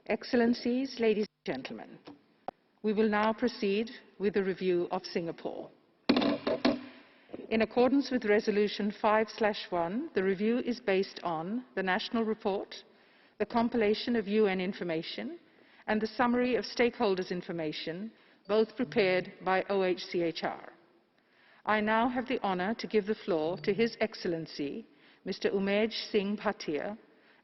Excellencies, ladies and gentlemen, we will now proceed with the review of Singapore. In accordance with Resolution 5/1, the review is based on the National Report, the compilation of UN information, and the summary of stakeholders' information, both prepared by OHCHR. I now have the honour to give the floor to His Excellency, Mr. Umesh Singh Bhatia,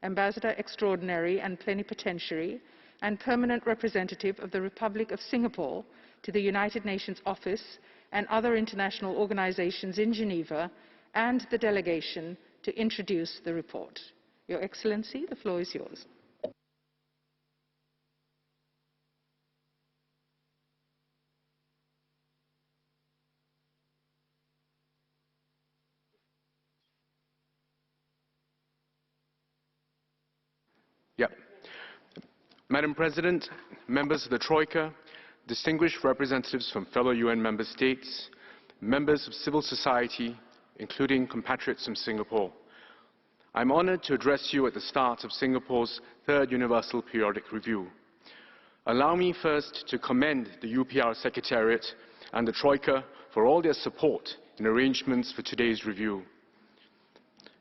Ambassador Extraordinary and Plenipotentiary and Permanent Representative of the Republic of Singapore to the United Nations Office and other international organizations in Geneva, and the delegation to introduce the report. Your Excellency, the floor is yours. Madam President, members of the Troika, distinguished representatives from fellow UN member states, members of civil society, including compatriots from Singapore, I'm honored to address you at the start of Singapore's third Universal Periodic Review. Allow me first to commend the UPR Secretariat and the Troika for all their support in arrangements for today's review.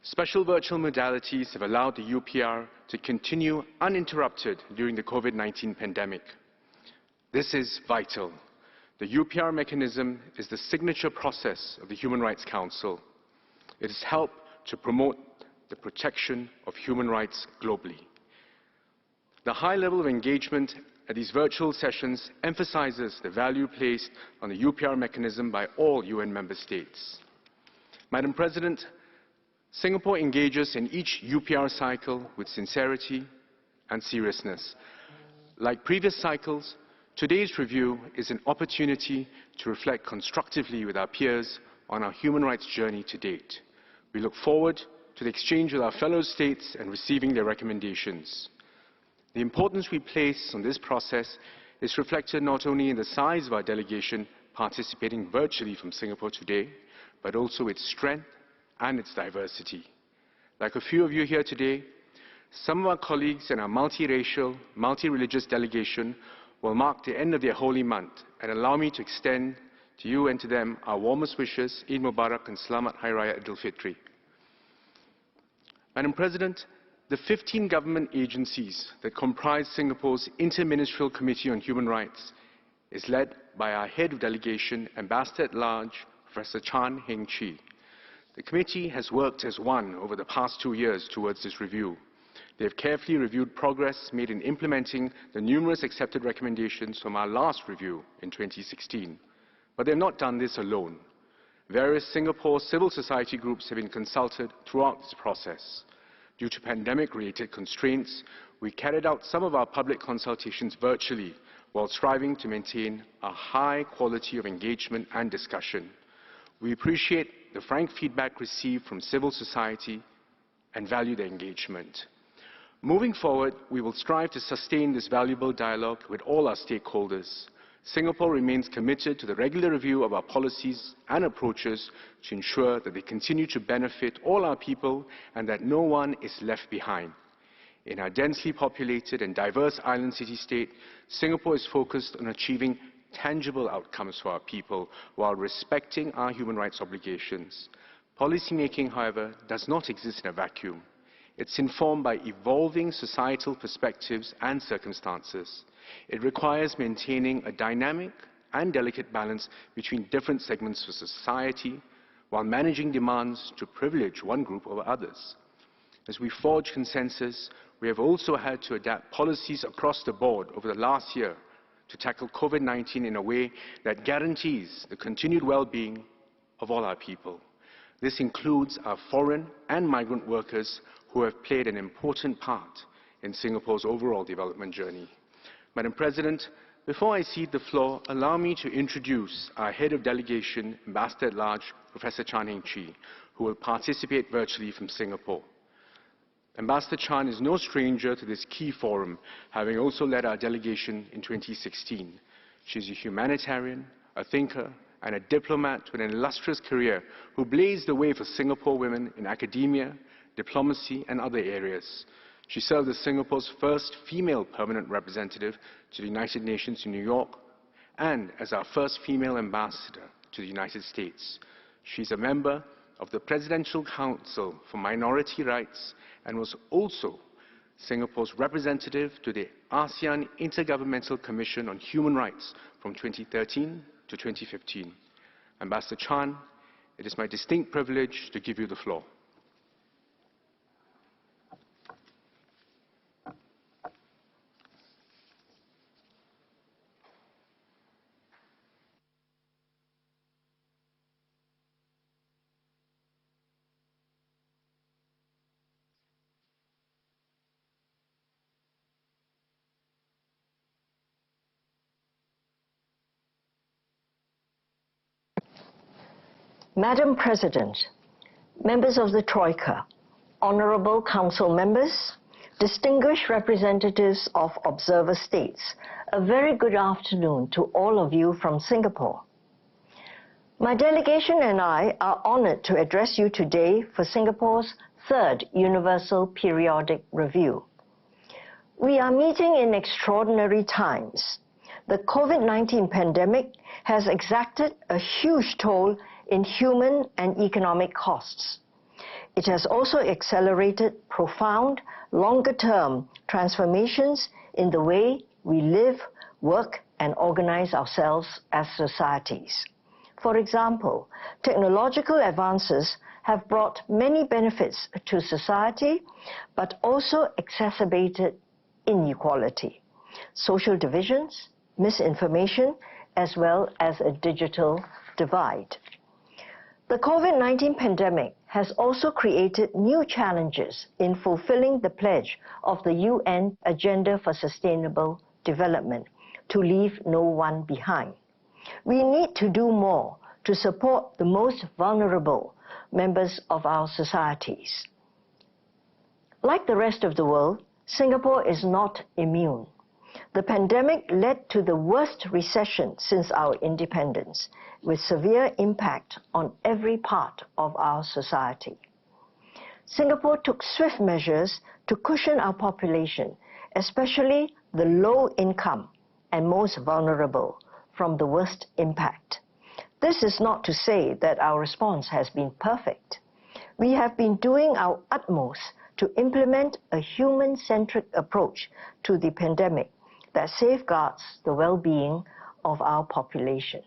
Special virtual modalities have allowed the UPR to continue uninterrupted during the COVID-19 pandemic. This is vital. The UPR mechanism is the signature process of the Human Rights Council. It has helped to promote the protection of human rights globally. The high level of engagement at these virtual sessions emphasizes the value placed on the UPR mechanism by all UN member states. Madam President, Singapore engages in each UPR cycle with sincerity and seriousness. Like previous cycles, today's review is an opportunity to reflect constructively with our peers on our human rights journey to date. We look forward to the exchange with our fellow states and receiving their recommendations. The importance we place on this process is reflected not only in the size of our delegation participating virtually from Singapore today, but also its strength and its diversity. Like a few of you here today, some of our colleagues in our multiracial, multi-religious delegation will mark the end of their holy month, and allow me to extend to you and to them our warmest wishes, Eid Mubarak and Selamat Hari Raya Idul Fitri. Madam President, the 15 government agencies that comprise Singapore's Inter-Ministerial Committee on Human Rights is led by our head of delegation, Ambassador at Large, Professor Heng Chee. The committee has worked as one over the past 2 years towards this review. They have carefully reviewed progress made in implementing the numerous accepted recommendations from our last review in 2016. But they have not done this alone. Various Singapore civil society groups have been consulted throughout this process. Due to pandemic-related constraints, we carried out some of our public consultations virtually while striving to maintain a high quality of engagement and discussion. We appreciate the frank feedback received from civil society and value their engagement. Moving forward, we will strive to sustain this valuable dialogue with all our stakeholders. Singapore remains committed to the regular review of our policies and approaches to ensure that they continue to benefit all our people and that no one is left behind. In our densely populated and diverse island city-state, Singapore is focused on achieving tangible outcomes for our people while respecting our human rights obligations. Policymaking, however, does not exist in a vacuum. It's informed by evolving societal perspectives and circumstances. It requires maintaining a dynamic and delicate balance between different segments of society while managing demands to privilege one group over others. As we forge consensus, we have also had to adapt policies across the board over the last year to tackle COVID-19 in a way that guarantees the continued well-being of all our people. This includes our foreign and migrant workers who have played an important part in Singapore's overall development journey. Madam President, before I cede the floor, allow me to introduce our head of delegation, Ambassador at Large, Professor Heng Chee, who will participate virtually from Singapore. Ambassador Chan is no stranger to this key forum, having also led our delegation in 2016. She is a humanitarian, a thinker, and a diplomat with an illustrious career who blazed the way for Singapore women in academia, diplomacy, and other areas. She served as Singapore's first female permanent representative to the United Nations in New York and as our first female ambassador to the United States. She's a member of the Presidential Council for Minority Rights and was also Singapore's representative to the ASEAN Intergovernmental Commission on Human Rights from 2013 to 2015. Ambassador Chan, it is my distinct privilege to give you the floor. Madam President, members of the Troika, honorable council members, distinguished representatives of observer states, a very good afternoon to all of you from Singapore. My delegation and I are honored to address you today for Singapore's third Universal Periodic Review. We are meeting in extraordinary times. The COVID-19 pandemic has exacted a huge toll in human and economic costs. It has also accelerated profound, longer-term transformations in the way we live, work, and organize ourselves as societies. For example, technological advances have brought many benefits to society, but also exacerbated inequality, social divisions, misinformation, as well as a digital divide. The COVID-19 pandemic has also created new challenges in fulfilling the pledge of the UN Agenda for Sustainable Development to leave no one behind. We need to do more to support the most vulnerable members of our societies. Like the rest of the world, Singapore is not immune. The pandemic led to the worst recession since our independence, with severe impact on every part of our society. Singapore took swift measures to cushion our population, especially the low income and most vulnerable, from the worst impact. This is not to say that our response has been perfect. We have been doing our utmost to implement a human-centric approach to the pandemic that safeguards the well-being of our population.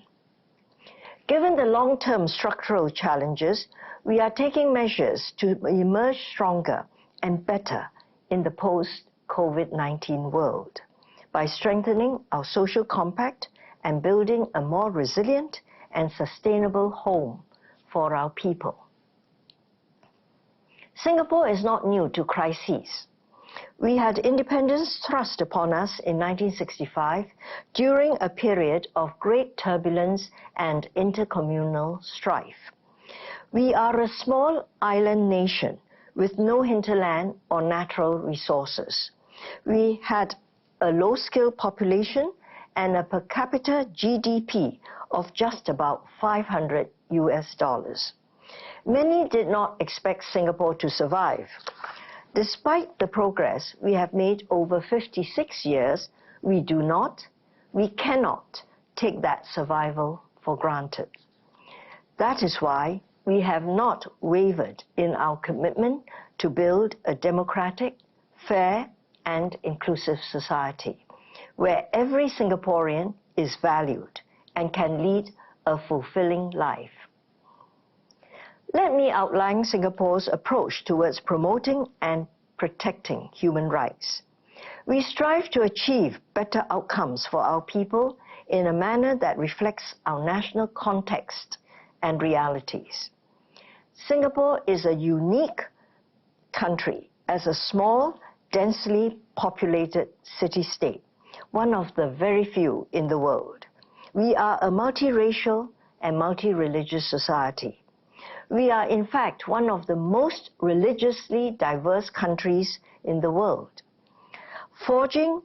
Given the long-term structural challenges, we are taking measures to emerge stronger and better in the post-COVID-19 world by strengthening our social compact and building a more resilient and sustainable home for our people. Singapore is not new to crises. We had independence thrust upon us in 1965 during a period of great turbulence and intercommunal strife. We are a small island nation with no hinterland or natural resources. We had a low-skilled population and a per capita GDP of just about $500 US. Many did not expect Singapore to survive. Despite the progress we have made over 56 years, we cannot take that survival for granted. That is why we have not wavered in our commitment to build a democratic, fair, and inclusive society, where every Singaporean is valued and can lead a fulfilling life. Let me outline Singapore's approach towards promoting and protecting human rights. We strive to achieve better outcomes for our people in a manner that reflects our national context and realities. Singapore is a unique country as a small, densely populated city-state, one of the very few in the world. We are a multiracial and multi-religious society. We are, in fact, one of the most religiously diverse countries in the world. Forging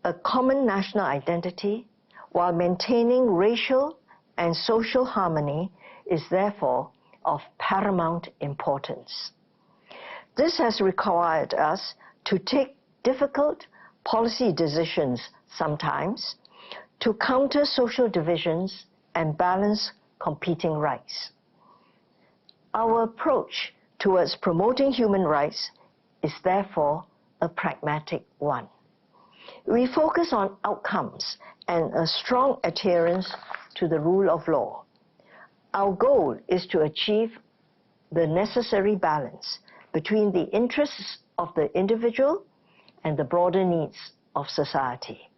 a common national identity while maintaining racial and social harmony is therefore of paramount importance. This has required us to take difficult policy decisions sometimes, to counter social divisions and balance competing rights. Our approach towards promoting human rights is therefore a pragmatic one. We focus on outcomes and a strong adherence to the rule of law. Our goal is to achieve the necessary balance between the interests of the individual and the broader needs of society.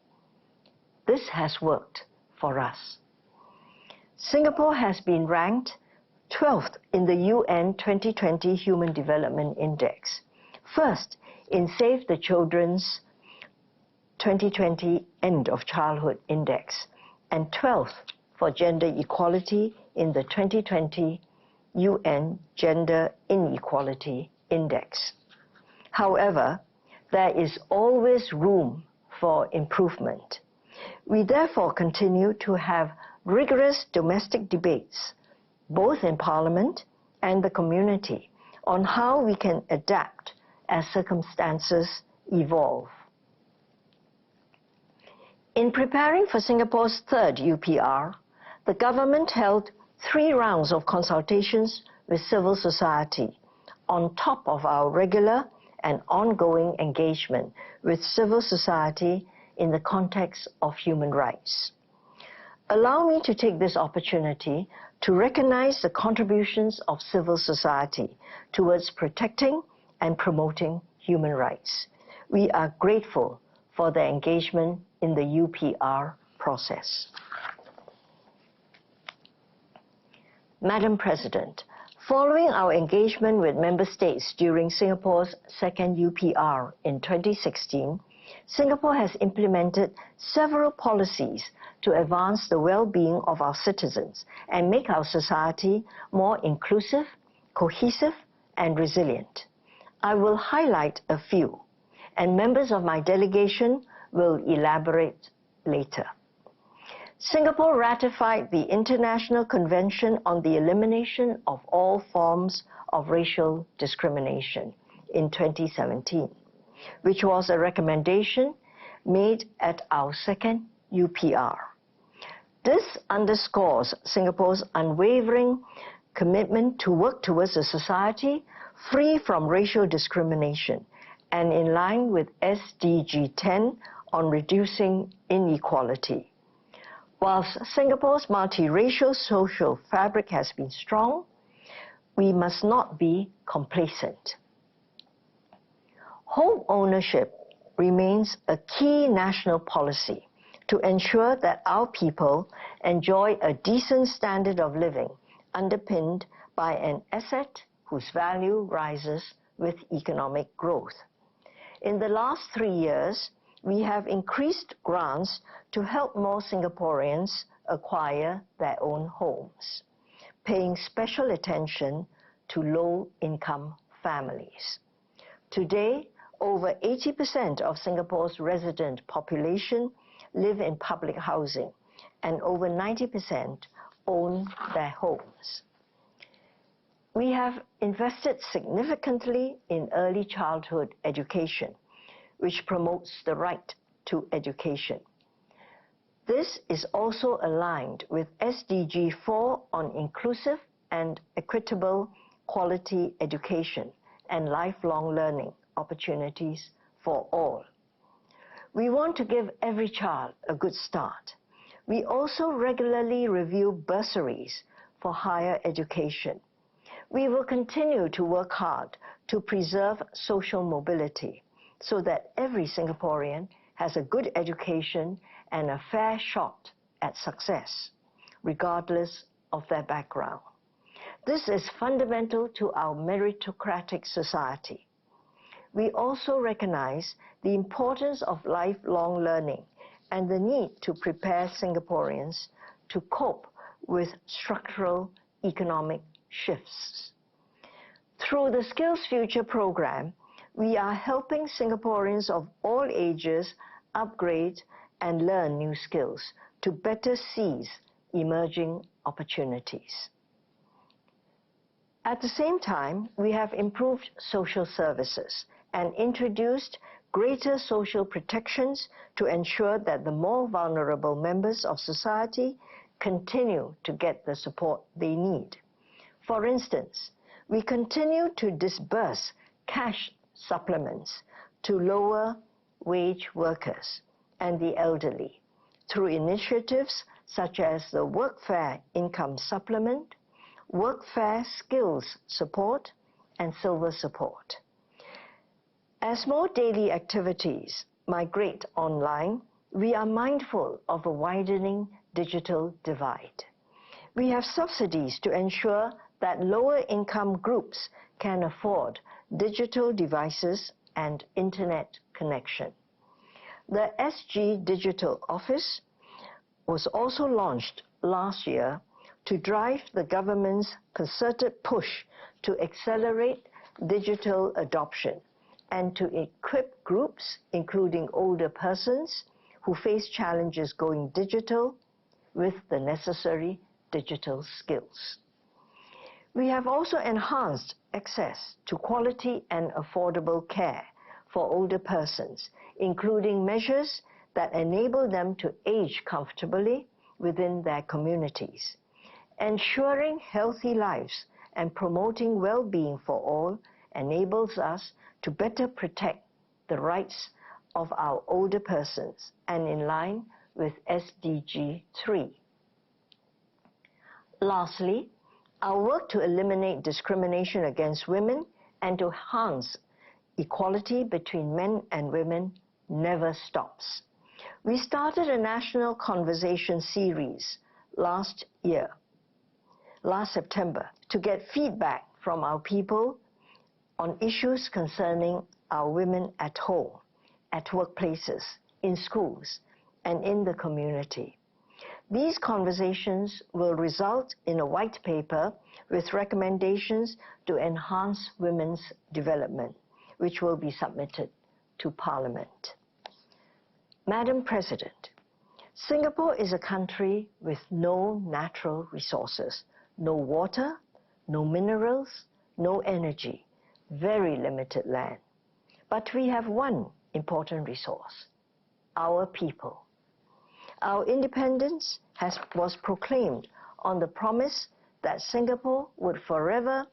This has worked for us. Singapore has been ranked 12th in the UN 2020 Human Development Index, first in Save the Children's 2020 End of Childhood Index, and 12th for gender equality in the 2020 UN Gender Inequality Index. However, there is always room for improvement. We therefore continue to have rigorous domestic debates, both in Parliament and the community, on how we can adapt as circumstances evolve. In preparing for Singapore's third UPR, the government held 3 rounds of consultations with civil society, on top of our regular and ongoing engagement with civil society in the context of human rights. Allow me to take this opportunity to recognize the contributions of civil society towards protecting and promoting human rights. We are grateful for their engagement in the UPR process. Madam President, following our engagement with Member States during Singapore's second UPR in 2016, Singapore has implemented several policies to advance the well-being of our citizens and make our society more inclusive, cohesive, and resilient. I will highlight a few, and members of my delegation will elaborate later. Singapore ratified the International Convention on the Elimination of All Forms of Racial Discrimination in 2017, which was a recommendation made at our second UPR. This underscores Singapore's unwavering commitment to work towards a society free from racial discrimination and in line with SDG 10 on reducing inequality. Whilst Singapore's multiracial social fabric has been strong, we must not be complacent. Home ownership remains a key national policy to ensure that our people enjoy a decent standard of living underpinned by an asset whose value rises with economic growth. In the last 3 years, we have increased grants to help more Singaporeans acquire their own homes, paying special attention to low-income families. Today, over 80% of Singapore's resident population live in public housing, and over 90% own their homes. We have invested significantly in early childhood education, which promotes the right to education. This is also aligned with SDG 4 on inclusive and equitable quality education and lifelong learning opportunities for all. We want to give every child a good start. We also regularly review bursaries for higher education. We will continue to work hard to preserve social mobility so that every Singaporean has a good education and a fair shot at success, regardless of their background. This is fundamental to our meritocratic society. We also recognize the importance of lifelong learning and the need to prepare Singaporeans to cope with structural economic shifts. Through the Skills Future program, we are helping Singaporeans of all ages upgrade and learn new skills to better seize emerging opportunities. At the same time, we have improved social services and introduced greater social protections to ensure that the more vulnerable members of society continue to get the support they need. For instance, we continue to disburse cash supplements to lower wage workers and the elderly through initiatives such as the Workfare Income Supplement, Workfare Skills Support, and Silver Support. As more daily activities migrate online, we are mindful of a widening digital divide. We have subsidies to ensure that lower income groups can afford digital devices and internet connection. The SG Digital Office was also launched last year to drive the government's concerted push to accelerate digital adoption and to equip groups, including older persons who face challenges going digital, with the necessary digital skills. We have also enhanced access to quality and affordable care for older persons, including measures that enable them to age comfortably within their communities. Ensuring healthy lives and promoting well-being for all enables us to better protect the rights of our older persons and in line with SDG 3. Lastly, our work to eliminate discrimination against women and to enhance equality between men and women never stops. We started a national conversation series last September, to get feedback from our people on issues concerning our women at home, at workplaces, in schools, and in the community. These conversations will result in a white paper with recommendations to enhance women's development, which will be submitted to Parliament. Madam President, Singapore is a country with no natural resources, no water, no minerals, no energy, very limited land. But we have one important resource, our people. Our independence was proclaimed on the promise that Singapore would forever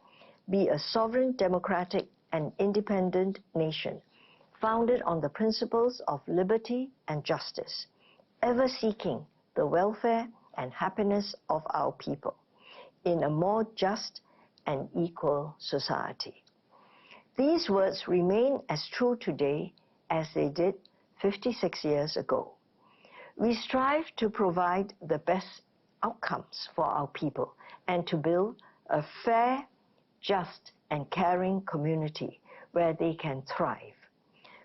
be a sovereign, democratic, and independent nation, founded on the principles of liberty and justice, ever seeking the welfare and happiness of our people in a more just and equal society. These words remain as true today as they did 56 years ago. We strive to provide the best outcomes for our people and to build a fair, just, and caring community where they can thrive.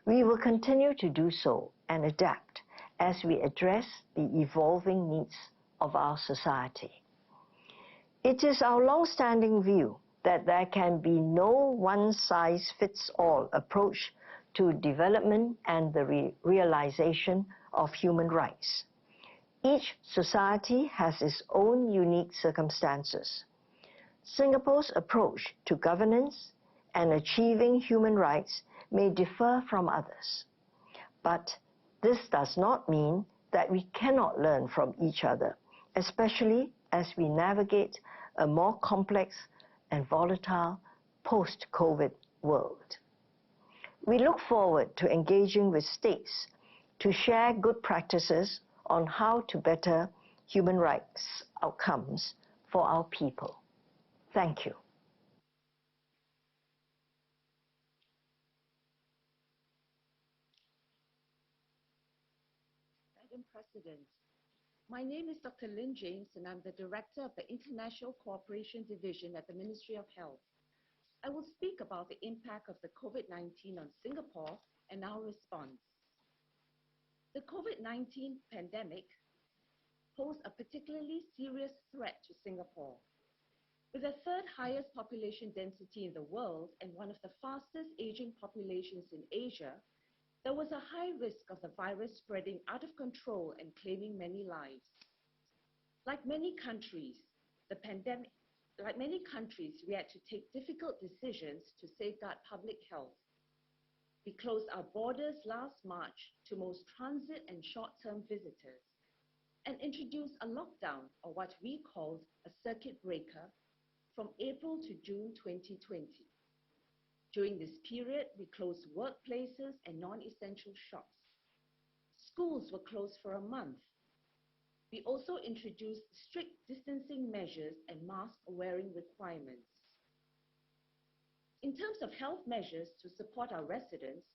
We will continue to do so and adapt as we address the evolving needs of our society. It is our long-standing view that there can be no one-size-fits-all approach to development and the realization of human rights. Each society has its own unique circumstances. Singapore's approach to governance and achieving human rights may differ from others, but this does not mean that we cannot learn from each other, especially as we navigate a more complex and volatile post-COVID world. We look forward to engaging with states to share good practices on how to better human rights outcomes for our people. Thank you. Madam President, my name is Dr. Lynn James and I'm the Director of the International Cooperation Division at the Ministry of Health. I will speak about the impact of the COVID-19 on Singapore and our response. The COVID-19 pandemic posed a particularly serious threat to Singapore. With the third highest population density in the world and one of the fastest aging populations in Asia, there was a high risk of the virus spreading out of control and claiming many lives. Like many countries, we had to take difficult decisions to safeguard public health. We closed our borders last March to most transit and short-term visitors and introduced a lockdown, or what we called a circuit breaker, from April to June 2020. During this period, we closed workplaces and non-essential shops. Schools were closed for a month. We also introduced strict distancing measures and mask-wearing requirements. In terms of health measures to support our residents,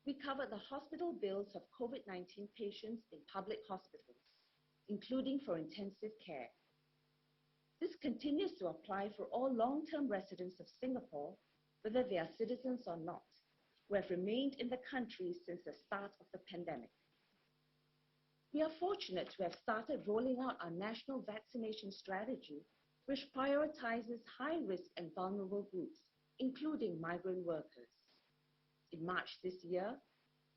we covered the hospital bills of COVID-19 patients in public hospitals, including for intensive care. This continues to apply for all long-term residents of Singapore, whether they are citizens or not, who have remained in the country since the start of the pandemic. We are fortunate to have started rolling out our national vaccination strategy, which prioritizes high-risk and vulnerable groups, including migrant workers. In March this year,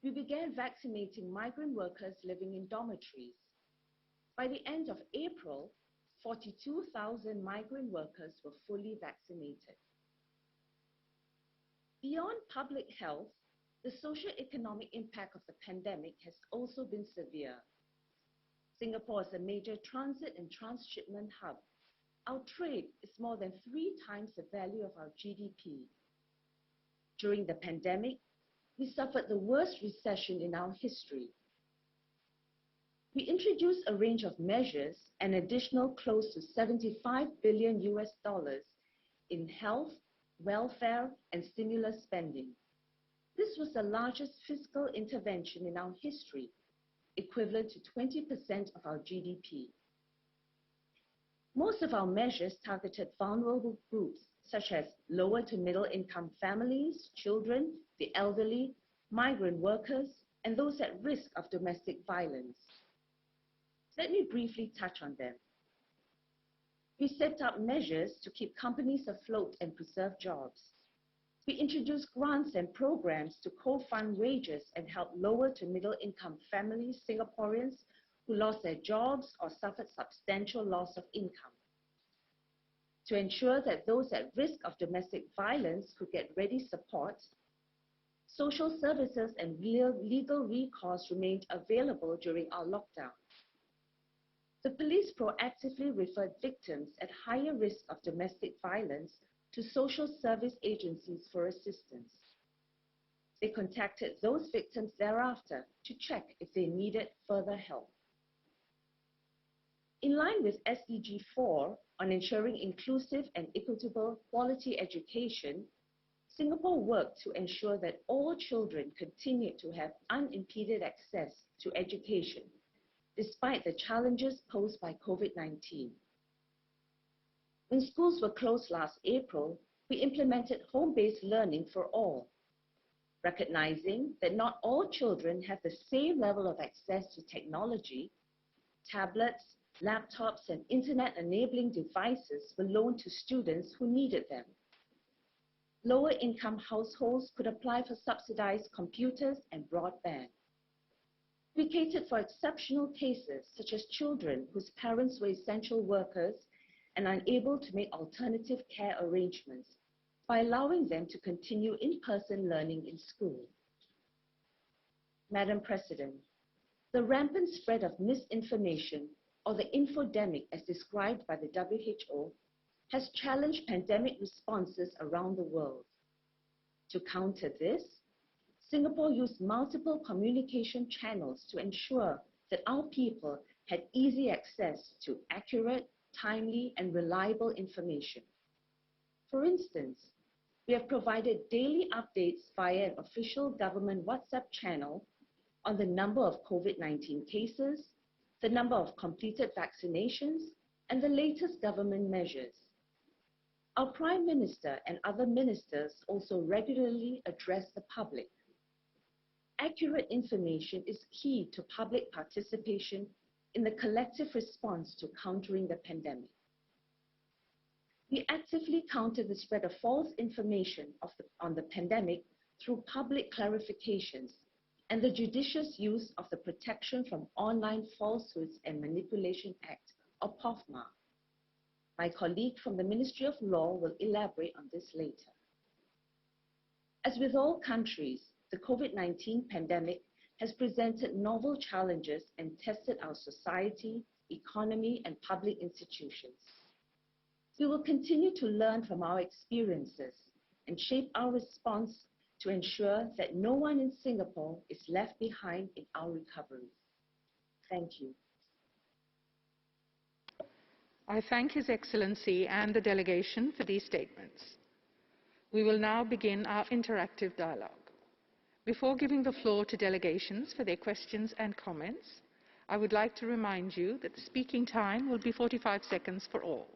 we began vaccinating migrant workers living in dormitories. By the end of April, 42,000 migrant workers were fully vaccinated. Beyond public health, the socio-economic impact of the pandemic has also been severe. Singapore is a major transit and transshipment hub. Our trade is more than 3 times the value of our GDP. During the pandemic, we suffered the worst recession in our history. We introduced a range of measures, an additional close to $75 billion in health, welfare, and stimulus spending. This was the largest fiscal intervention in our history, equivalent to 20% of our GDP. Most of our measures targeted vulnerable groups, such as lower to middle income families, children, the elderly, migrant workers, and those at risk of domestic violence. Let me briefly touch on them. We set up measures to keep companies afloat and preserve jobs. We introduced grants and programs to co-fund wages and help lower to middle income families, Singaporeans who lost their jobs or suffered substantial loss of income. To ensure that those at risk of domestic violence could get ready support, social services and legal recourse remained available during our lockdown. The police proactively referred victims at higher risk of domestic violence to social service agencies for assistance. They contacted those victims thereafter to check if they needed further help. In line with SDG 4 on ensuring inclusive and equitable quality education, Singapore worked to ensure that all children continue to have unimpeded access to education, despite the challenges posed by COVID-19. When schools were closed last April, we implemented home-based learning for all, recognizing that not all children have the same level of access to technology. Tablets, laptops, and internet-enabling devices were loaned to students who needed them. Lower-income households could apply for subsidized computers and broadband. We catered for exceptional cases, such as children whose parents were essential workers and unable to make alternative care arrangements, by allowing them to continue in-person learning in school. Madam President, the rampant spread of misinformation, or the infodemic as described by the WHO, has challenged pandemic responses around the world. To counter this, Singapore used multiple communication channels to ensure that our people had easy access to accurate, timely, and reliable information. For instance, we have provided daily updates via an official government WhatsApp channel on the number of COVID-19 cases, the number of completed vaccinations, and the latest government measures. Our Prime Minister and other ministers also regularly address the public. Accurate information is key to public participation in the collective response to countering the pandemic. We actively counter the spread of false information on the pandemic through public clarifications and the judicious use of the Protection from Online Falsehoods and Manipulation Act, or POFMA. My colleague from the Ministry of Law will elaborate on this later. As with all countries, the COVID-19 pandemic has presented novel challenges and tested our society, economy, and public institutions. We will continue to learn from our experiences and shape our response to ensure that no one in Singapore is left behind in our recovery. Thank you. I thank His Excellency and the delegation for these statements. We will now begin our interactive dialogue. Before giving the floor to delegations for their questions and comments, I would like to remind you that the speaking time will be 45 seconds for all.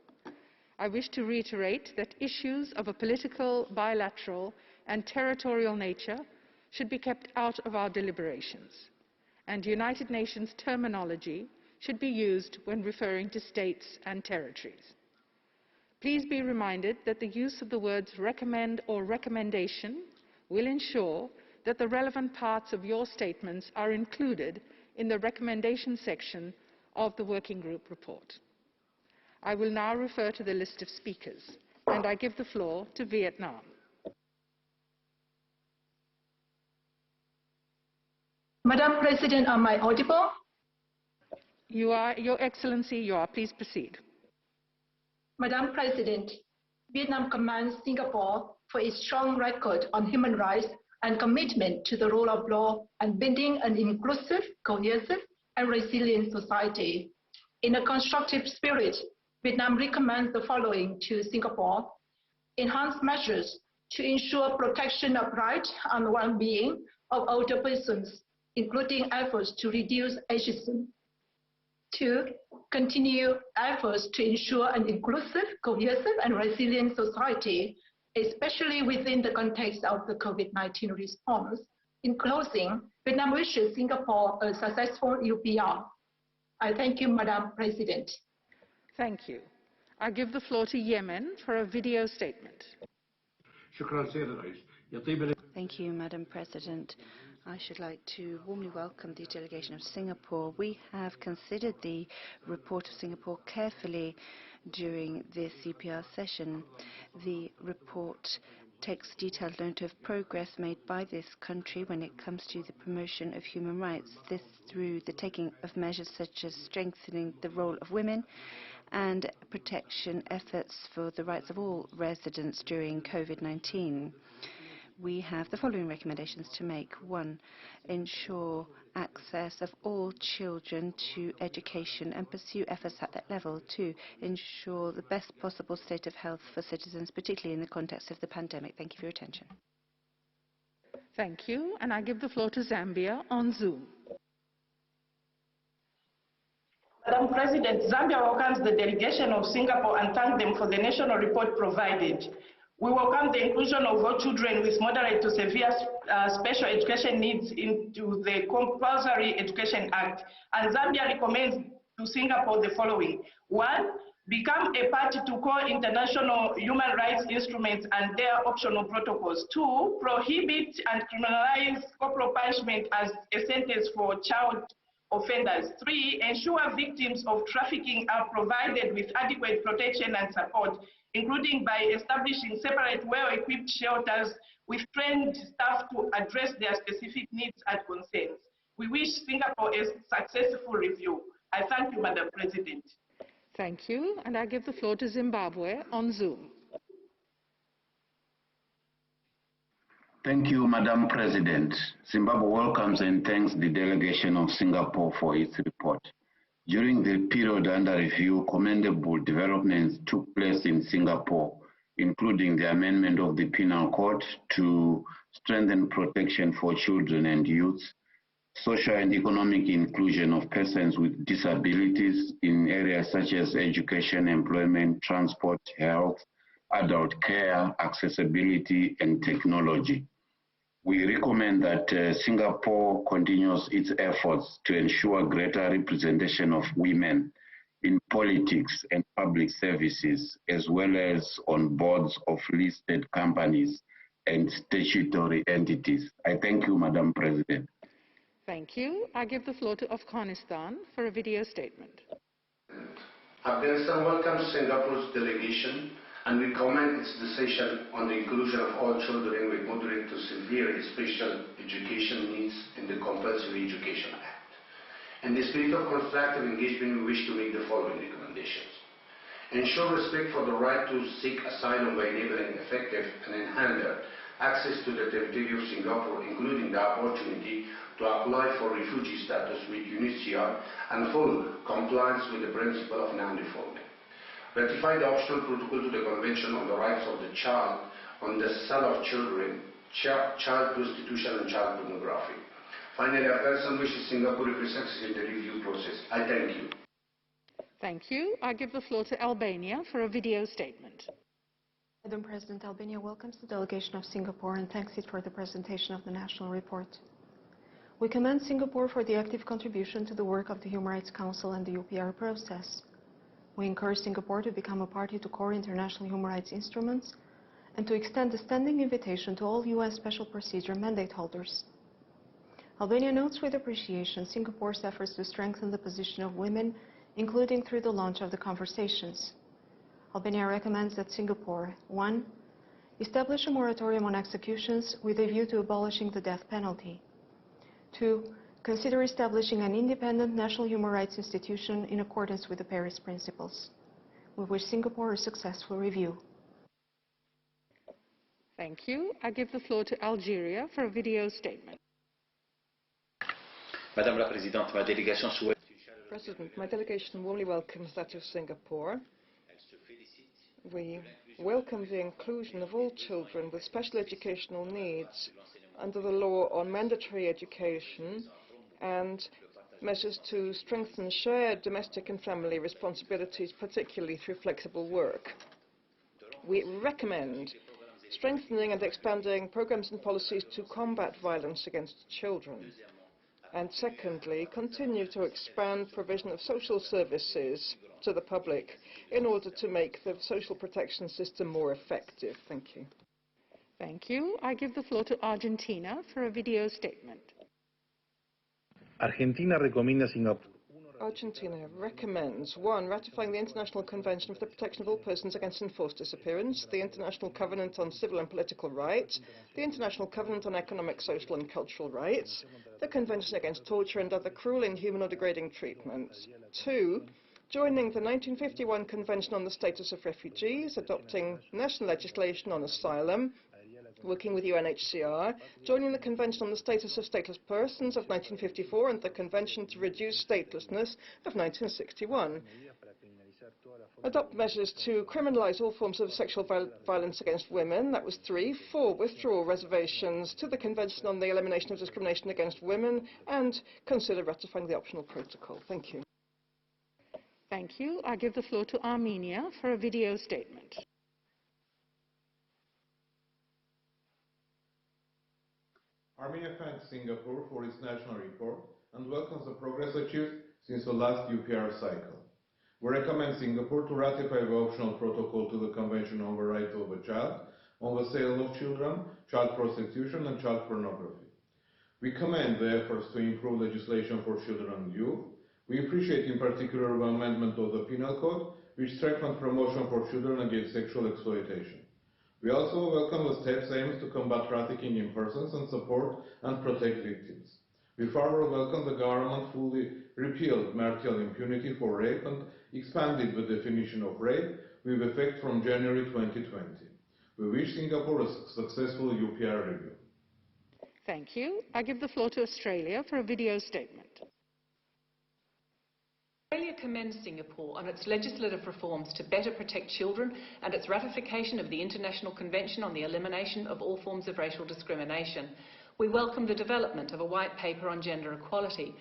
I wish to reiterate that issues of a political, bilateral, and territorial nature should be kept out of our deliberations, and United Nations terminology should be used when referring to states and territories. Please be reminded that the use of the words recommend or recommendation will ensure that the relevant parts of your statements are included in the recommendation section of the working group report. I will now refer to the list of speakers, and I give the floor to Vietnam. Madam President, am I audible? You are, Your Excellency, you are. Please proceed. Madam President, Vietnam commends Singapore for its strong record on human rights and commitment to the rule of law and building an inclusive, cohesive, and resilient society. In a constructive spirit, Vietnam recommends the following to Singapore: enhanced measures to ensure protection of rights and well-being of older persons, including efforts to reduce ageism. 2, continue efforts to ensure an inclusive, cohesive, and resilient society, especially within the context of the COVID-19 response. In closing, Vietnam wishes Singapore a successful UPR. I thank you, Madam President. Thank you. I give the floor to Yemen for a video statement. Thank you, Madam President. I should like to warmly welcome the delegation of Singapore. We have considered the report of Singapore carefully during this CPR session. The report takes detailed note of progress made by this country when it comes to the promotion of human rights, this through the taking of measures such as strengthening the role of women and protection efforts for the rights of all residents during COVID-19. We have the following recommendations to make. 1, ensure access of all children to education and pursue efforts at that level. 2, ensure the best possible state of health for citizens, particularly in the context of the pandemic. Thank you for your attention. Thank you. And I give the floor to Zambia on Zoom. Madam President, Zambia welcomes the delegation of Singapore and thanks them for the national report provided. We welcome the inclusion of all children with moderate to severe special education needs into the Compulsory Education Act. And Zambia recommends to Singapore the following. 1, become a party to core international human rights instruments and their optional protocols. 2, prohibit and criminalize corporal punishment as a sentence for child offenders. 3, ensure victims of trafficking are provided with adequate protection and support, including by establishing separate well-equipped shelters with trained staff to address their specific needs and concerns. We wish Singapore a successful review. I thank you, Madam President. Thank you. And I give the floor to Zimbabwe on Zoom. Thank you, Madam President. Zimbabwe welcomes and thanks the delegation of Singapore for its report. During the period under review, commendable developments took place in Singapore, including the amendment of the Penal Code to strengthen protection for children and youth, social and economic inclusion of persons with disabilities in areas such as education, employment, transport, health, adult care, accessibility, and technology. We recommend that Singapore continues its efforts to ensure greater representation of women in politics and public services, as well as on boards of listed companies and statutory entities. I thank you, Madam President. Thank you. I give the floor to Afghanistan for a video statement. Afghanistan welcomes Singapore's delegation and we commend its decision on the inclusion of all children with moderate to severe special education needs in the Compulsory Education Act. In the spirit of constructive engagement, we wish to make the following recommendations. Ensure respect for the right to seek asylum by enabling effective and unhindered access to the territory of Singapore, including the opportunity to apply for refugee status with UNHCR and full compliance with the principle of non-refoulement. Ratify the optional protocol to the Convention on the Rights of the Child on the sale of children, child prostitution and child pornography. Finally, Afghanistan wishes Singapore to be success in the review process. I thank you. Thank you. I give the floor to Albania for a video statement. Madam President, Albania welcomes the delegation of Singapore and thanks it for the presentation of the national report. We commend Singapore for the active contribution to the work of the Human Rights Council and the UPR process. We encourage Singapore to become a party to core international human rights instruments and to extend a standing invitation to all UN Special Procedure mandate holders. Albania notes with appreciation Singapore's efforts to strengthen the position of women, including through the launch of the conversations. Albania recommends that Singapore, 1. Establish a moratorium on executions with a view to abolishing the death penalty. 2. Consider establishing an independent national human rights institution in accordance with the Paris Principles. We wish Singapore a successful review. Thank you. I give the floor to Algeria for a video statement. Madame la Présidente, ma délégation souhaite... President, my delegation warmly welcomes that of Singapore. We welcome the inclusion of all children with special educational needs under the law on mandatory education and measures to strengthen shared domestic and family responsibilities, particularly through flexible work. We recommend strengthening and expanding programs and policies to combat violence against children. And secondly, continue to expand provision of social services to the public in order to make the social protection system more effective. Thank you. Thank you. I give the floor to Argentina for a video statement. Argentina recommends 1. Ratifying the International Convention for the Protection of All Persons Against Enforced Disappearance, the International Covenant on Civil and Political Rights, the International Covenant on Economic, Social and Cultural Rights, the Convention Against Torture and Other Cruel, Inhuman or Degrading Treatments. 2. Joining the 1951 Convention on the Status of Refugees, adopting national legislation on asylum, working with UNHCR, joining the Convention on the Status of Stateless Persons of 1954 and the Convention to Reduce Statelessness of 1961. Adopt measures to criminalize all forms of sexual violence against women, that was 3. 4. Withdraw reservations to the Convention on the Elimination of Discrimination Against Women and consider ratifying the optional protocol. Thank you. Thank you. I give the floor to Armenia for a video statement. Armenia thanks Singapore for its national report and welcomes the progress achieved since the last UPR cycle. We recommend Singapore to ratify the optional protocol to the Convention on the Right of the Child on the sale of children, child prostitution and child pornography. We commend the efforts to improve legislation for children and youth. We appreciate in particular the amendment of the Penal Code, which strengthens promotion for children against sexual exploitation. We also welcome the steps aimed to combat trafficking in persons and support and protect victims. We further welcome the government fully repealed marital impunity for rape and expanded the definition of rape with effect from January 2020. We wish Singapore a successful UPR review. Thank you. I give the floor to Australia for a video statement. Australia commends Singapore on its legislative reforms to better protect children and its ratification of the International Convention on the Elimination of All Forms of Racial Discrimination. We welcome the development of a white paper on gender equality.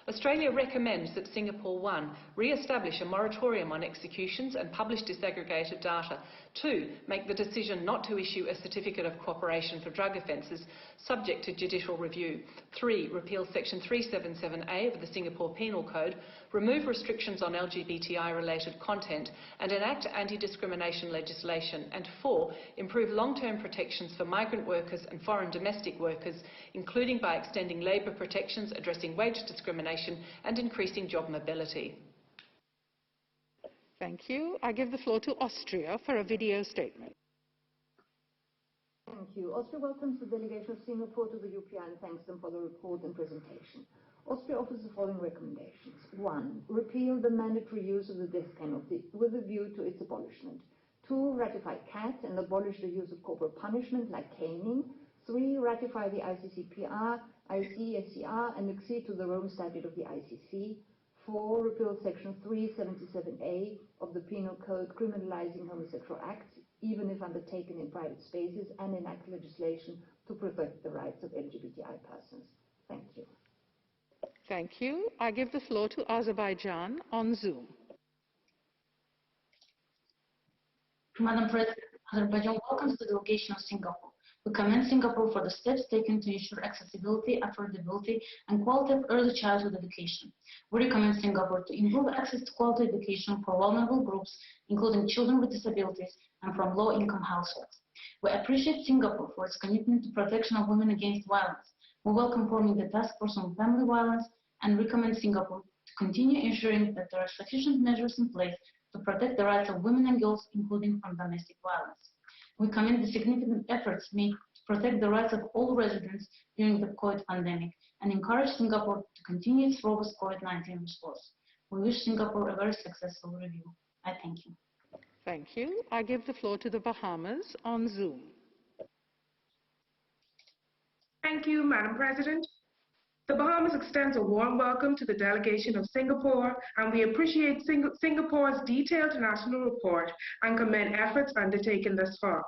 Australia recommends that Singapore 1. Re-establish a moratorium on executions and publish disaggregated data. 2. Make the decision not to issue a certificate of cooperation for drug offences subject to judicial review. 3. Repeal Section 377A of the Singapore Penal Code, remove restrictions on LGBTI-related content and enact anti-discrimination legislation. And 4. Improve long-term protections for migrant workers and foreign domestic workers, including by extending labour protections, addressing wage discrimination and increasing job mobility. Thank you. I give the floor to Austria for a video statement. Thank you. Austria welcomes the delegation of Singapore to the UPR and thanks them for the report and presentation. Austria offers the following recommendations. 1. Repeal the mandatory use of the death penalty with a view to its abolishment. 2. Ratify CAT and abolish the use of corporal punishment like caning. 3. Ratify the ICCPR, ICSCR and accede to the Rome Statute of the ICC. 4. Repeal Section 377A of the Penal Code criminalizing homosexual acts, even if undertaken in private spaces, and enact legislation to protect the rights of LGBTI persons. Thank you. Thank you. I give the floor to Azerbaijan on Zoom. Madam President, Azerbaijan welcomes the delegation of Singapore. We commend Singapore for the steps taken to ensure accessibility, affordability, and quality of early childhood education. We recommend Singapore to improve access to quality education for vulnerable groups, including children with disabilities and from low-income households. We appreciate Singapore for its commitment to protection of women against violence. We welcome forming the Task Force on Family Violence and recommend Singapore to continue ensuring that there are sufficient measures in place to protect the rights of women and girls, including from domestic violence. We commend the significant efforts made to protect the rights of all residents during the COVID pandemic and encourage Singapore to continue its robust COVID-19 response. We wish Singapore a very successful review. I thank you. Thank you. I give the floor to the Bahamas on Zoom. Thank you, Madam President. The Bahamas extends a warm welcome to the delegation of Singapore, and we appreciate Singapore's detailed national report and commend efforts undertaken thus far.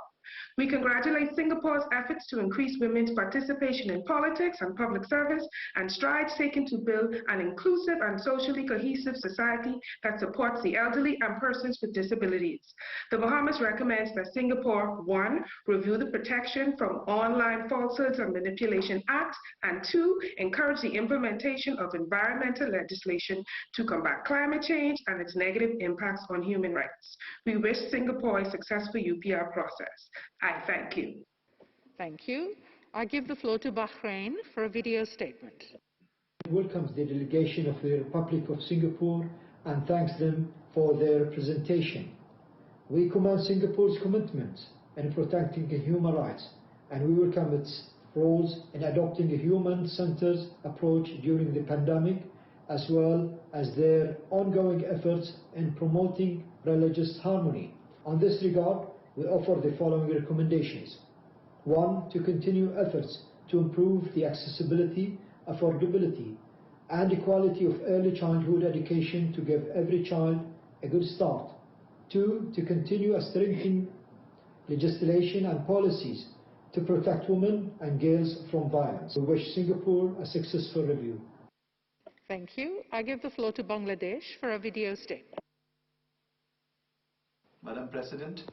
We congratulate Singapore's efforts to increase women's participation in politics and public service and strides taken to build an inclusive and socially cohesive society that supports the elderly and persons with disabilities. The Bahamas recommends that Singapore, 1, review the Protection from Online Falsehoods and Manipulation Act, and 2, encourage the implementation of environmental legislation to combat climate change and its negative impacts on human rights. We wish Singapore a successful UPR process. I thank you. Thank you. I give the floor to Bahrain for a video statement. Welcomes the delegation of the Republic of Singapore and thanks them for their presentation. We commend Singapore's commitment in protecting human rights, and we welcome its roles in adopting a human-centered approach during the pandemic, as well as their ongoing efforts in promoting religious harmony. On this regard, we offer the following recommendations. 1. To continue efforts to improve the accessibility, affordability, and equality of early childhood education to give every child a good start. 2. To continue strengthening legislation and policies to protect women and girls from violence. We wish Singapore a successful review. Thank you. I give the floor to Bangladesh for a video statement. Madam President,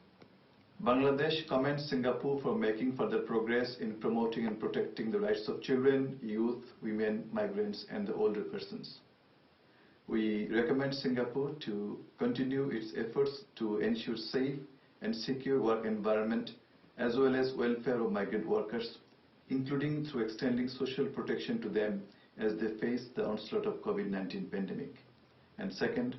Bangladesh commends Singapore for making further progress in promoting and protecting the rights of children, youth, women, migrants, and the older persons. We recommend Singapore to continue its efforts to ensure safe and secure work environment as well as welfare of migrant workers, including through extending social protection to them as they face the onslaught of COVID-19 pandemic. And second,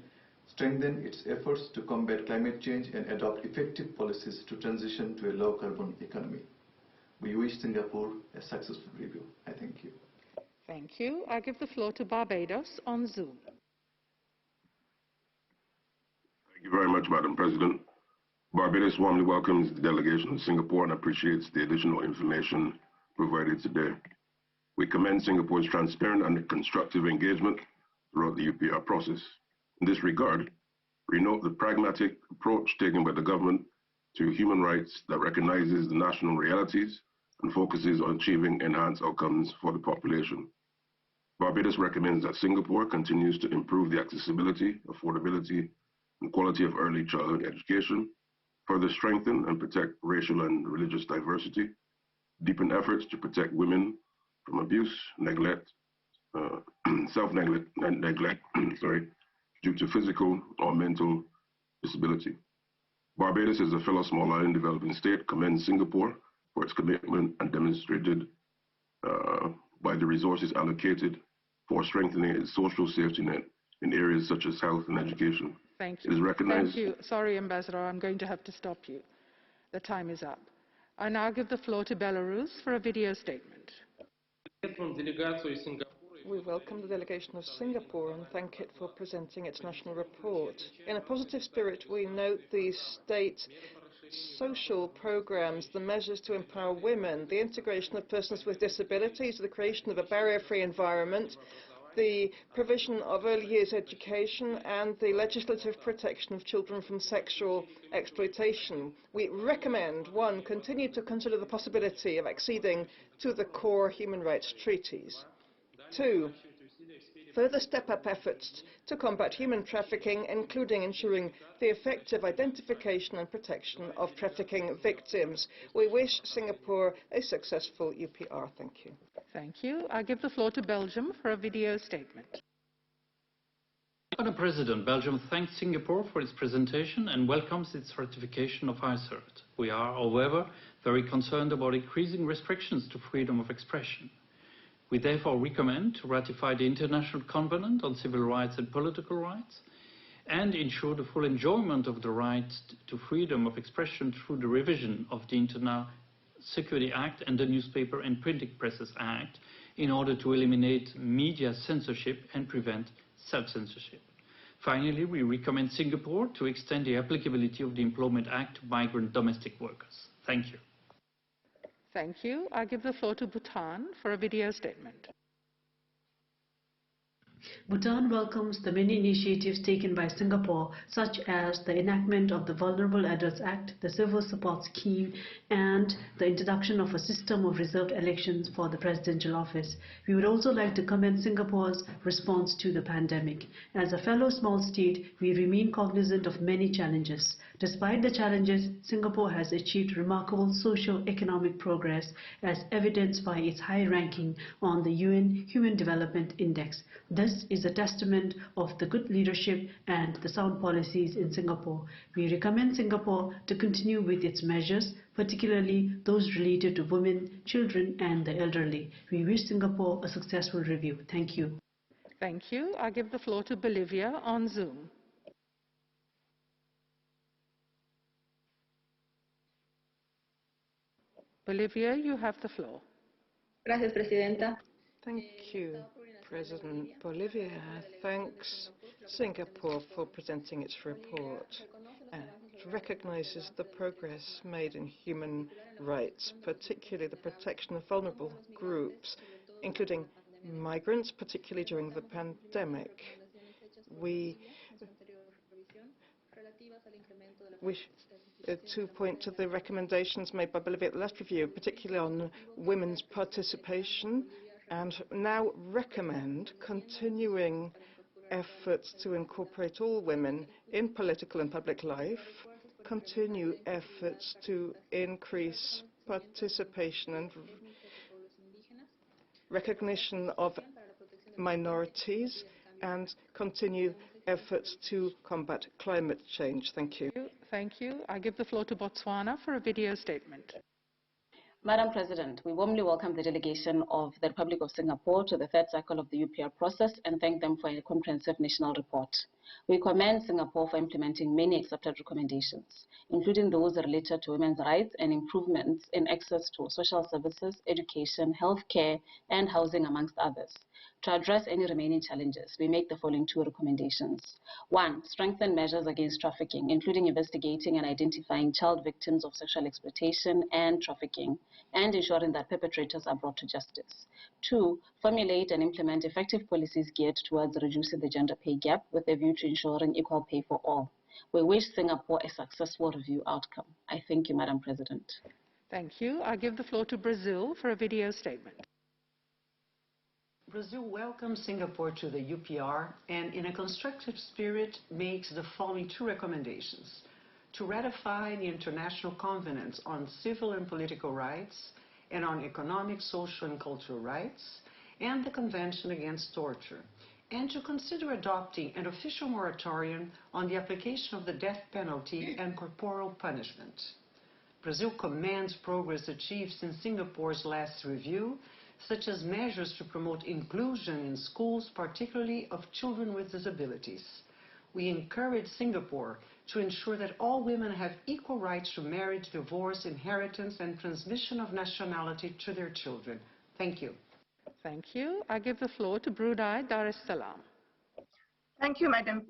strengthen its efforts to combat climate change and adopt effective policies to transition to a low-carbon economy. We wish Singapore a successful review. I thank you. Thank you. I give the floor to Barbados on Zoom. Thank you very much, Madam President. Barbados warmly welcomes the delegation of Singapore and appreciates the additional information provided today. We commend Singapore's transparent and constructive engagement throughout the UPR process. In this regard, we note the pragmatic approach taken by the government to human rights that recognizes the national realities and focuses on achieving enhanced outcomes for the population. Barbados recommends that Singapore continues to improve the accessibility, affordability, and quality of early childhood education, further strengthen and protect racial and religious diversity, deepen efforts to protect women from abuse, neglect, self-neglect, and neglect, due to physical or mental disability. Barbados, as a fellow small island developing state, commends Singapore for its commitment and demonstrated by the resources allocated for strengthening its social safety net in areas such as health and education. Thank It is you. recognized. Thank you. Sorry, Ambassador, I'm going to have to stop you. The time is up. I now give the floor to Belarus for a video statement. We welcome the delegation of Singapore and thank it for presenting its national report. In a positive spirit, we note the state social programs, the measures to empower women, the integration of persons with disabilities, the creation of a barrier-free environment, the provision of early years education, and the legislative protection of children from sexual exploitation. We recommend, 1, continue to consider the possibility of acceding to the core human rights treaties. 2, further step up efforts to combat human trafficking, including ensuring the effective identification and protection of trafficking victims. We wish Singapore a successful UPR. Thank you. Thank you. I give the floor to Belgium for a video statement. Madam President, Belgium thanks Singapore for its presentation and welcomes its ratification of ICERT. We are, however, very concerned about increasing restrictions to freedom of expression. We therefore recommend to ratify the International Covenant on Civil Rights and Political Rights and ensure the full enjoyment of the right to freedom of expression through the revision of the Internal Security Act and the Newspaper and Printing Presses Act in order to eliminate media censorship and prevent self-censorship. Finally, we recommend Singapore to extend the applicability of the Employment Act to migrant domestic workers. Thank you. Thank you. I give the floor to Bhutan for a video statement. Bhutan welcomes the many initiatives taken by Singapore, such as the enactment of the Vulnerable Adults Act, the Civil Support Scheme, and the introduction of a system of reserved elections for the presidential office. We would also like to commend Singapore's response to the pandemic. As a fellow small state, we remain cognizant of many challenges. Despite the challenges, Singapore has achieved remarkable socio-economic progress, as evidenced by its high ranking on the UN Human Development Index. This is a testament of the good leadership and the sound policies in Singapore. We recommend Singapore to continue with its measures, particularly those related to women, children, and the elderly. We wish Singapore a successful review. Thank you. Thank you. I give the floor to Bolivia on Zoom. Bolivia, you have the floor. Gracias, Presidenta. Thank you, President. Bolivia thanks Singapore for presenting its report and recognizes the progress made in human rights, particularly the protection of vulnerable groups, including migrants, particularly during the pandemic. We wish to point to the recommendations made by Bolivia at the last review, particularly on women's participation, and now recommend continuing efforts to incorporate all women in political and public life, continue efforts to increase participation and recognition of minorities, and continue efforts to combat climate change. Thank you. Thank you. I give the floor to Botswana for a video statement. Madam President, we warmly welcome the delegation of the Republic of Singapore to the third cycle of the UPR process and thank them for a comprehensive national report. We commend Singapore for implementing many accepted recommendations, including those related to women's rights and improvements in access to social services, education, healthcare, and housing, amongst others. To address any remaining challenges, we make the following 2 recommendations. 1, strengthen measures against trafficking, including investigating and identifying child victims of sexual exploitation and trafficking, and ensuring that perpetrators are brought to justice. 2, formulate and implement effective policies geared towards reducing the gender pay gap with a view to ensuring equal pay for all. We wish Singapore a successful review outcome. I thank you, Madam President. Thank you. I give the floor to Brazil for a video statement. Brazil welcomes Singapore to the UPR and, in a constructive spirit, makes the following 2 recommendations: to ratify the International Covenant on Civil and Political Rights and on Economic, Social, and Cultural Rights, and the Convention Against Torture, and to consider adopting an official moratorium on the application of the death penalty and corporal punishment. Brazil commends progress achieved since Singapore's last review, such as measures to promote inclusion in schools, particularly of children with disabilities. We encourage Singapore to ensure that all women have equal rights to marriage, divorce, inheritance, and transmission of nationality to their children. Thank you. Thank you. I give the floor to Brunei Dar es Salaam. Thank you, Madam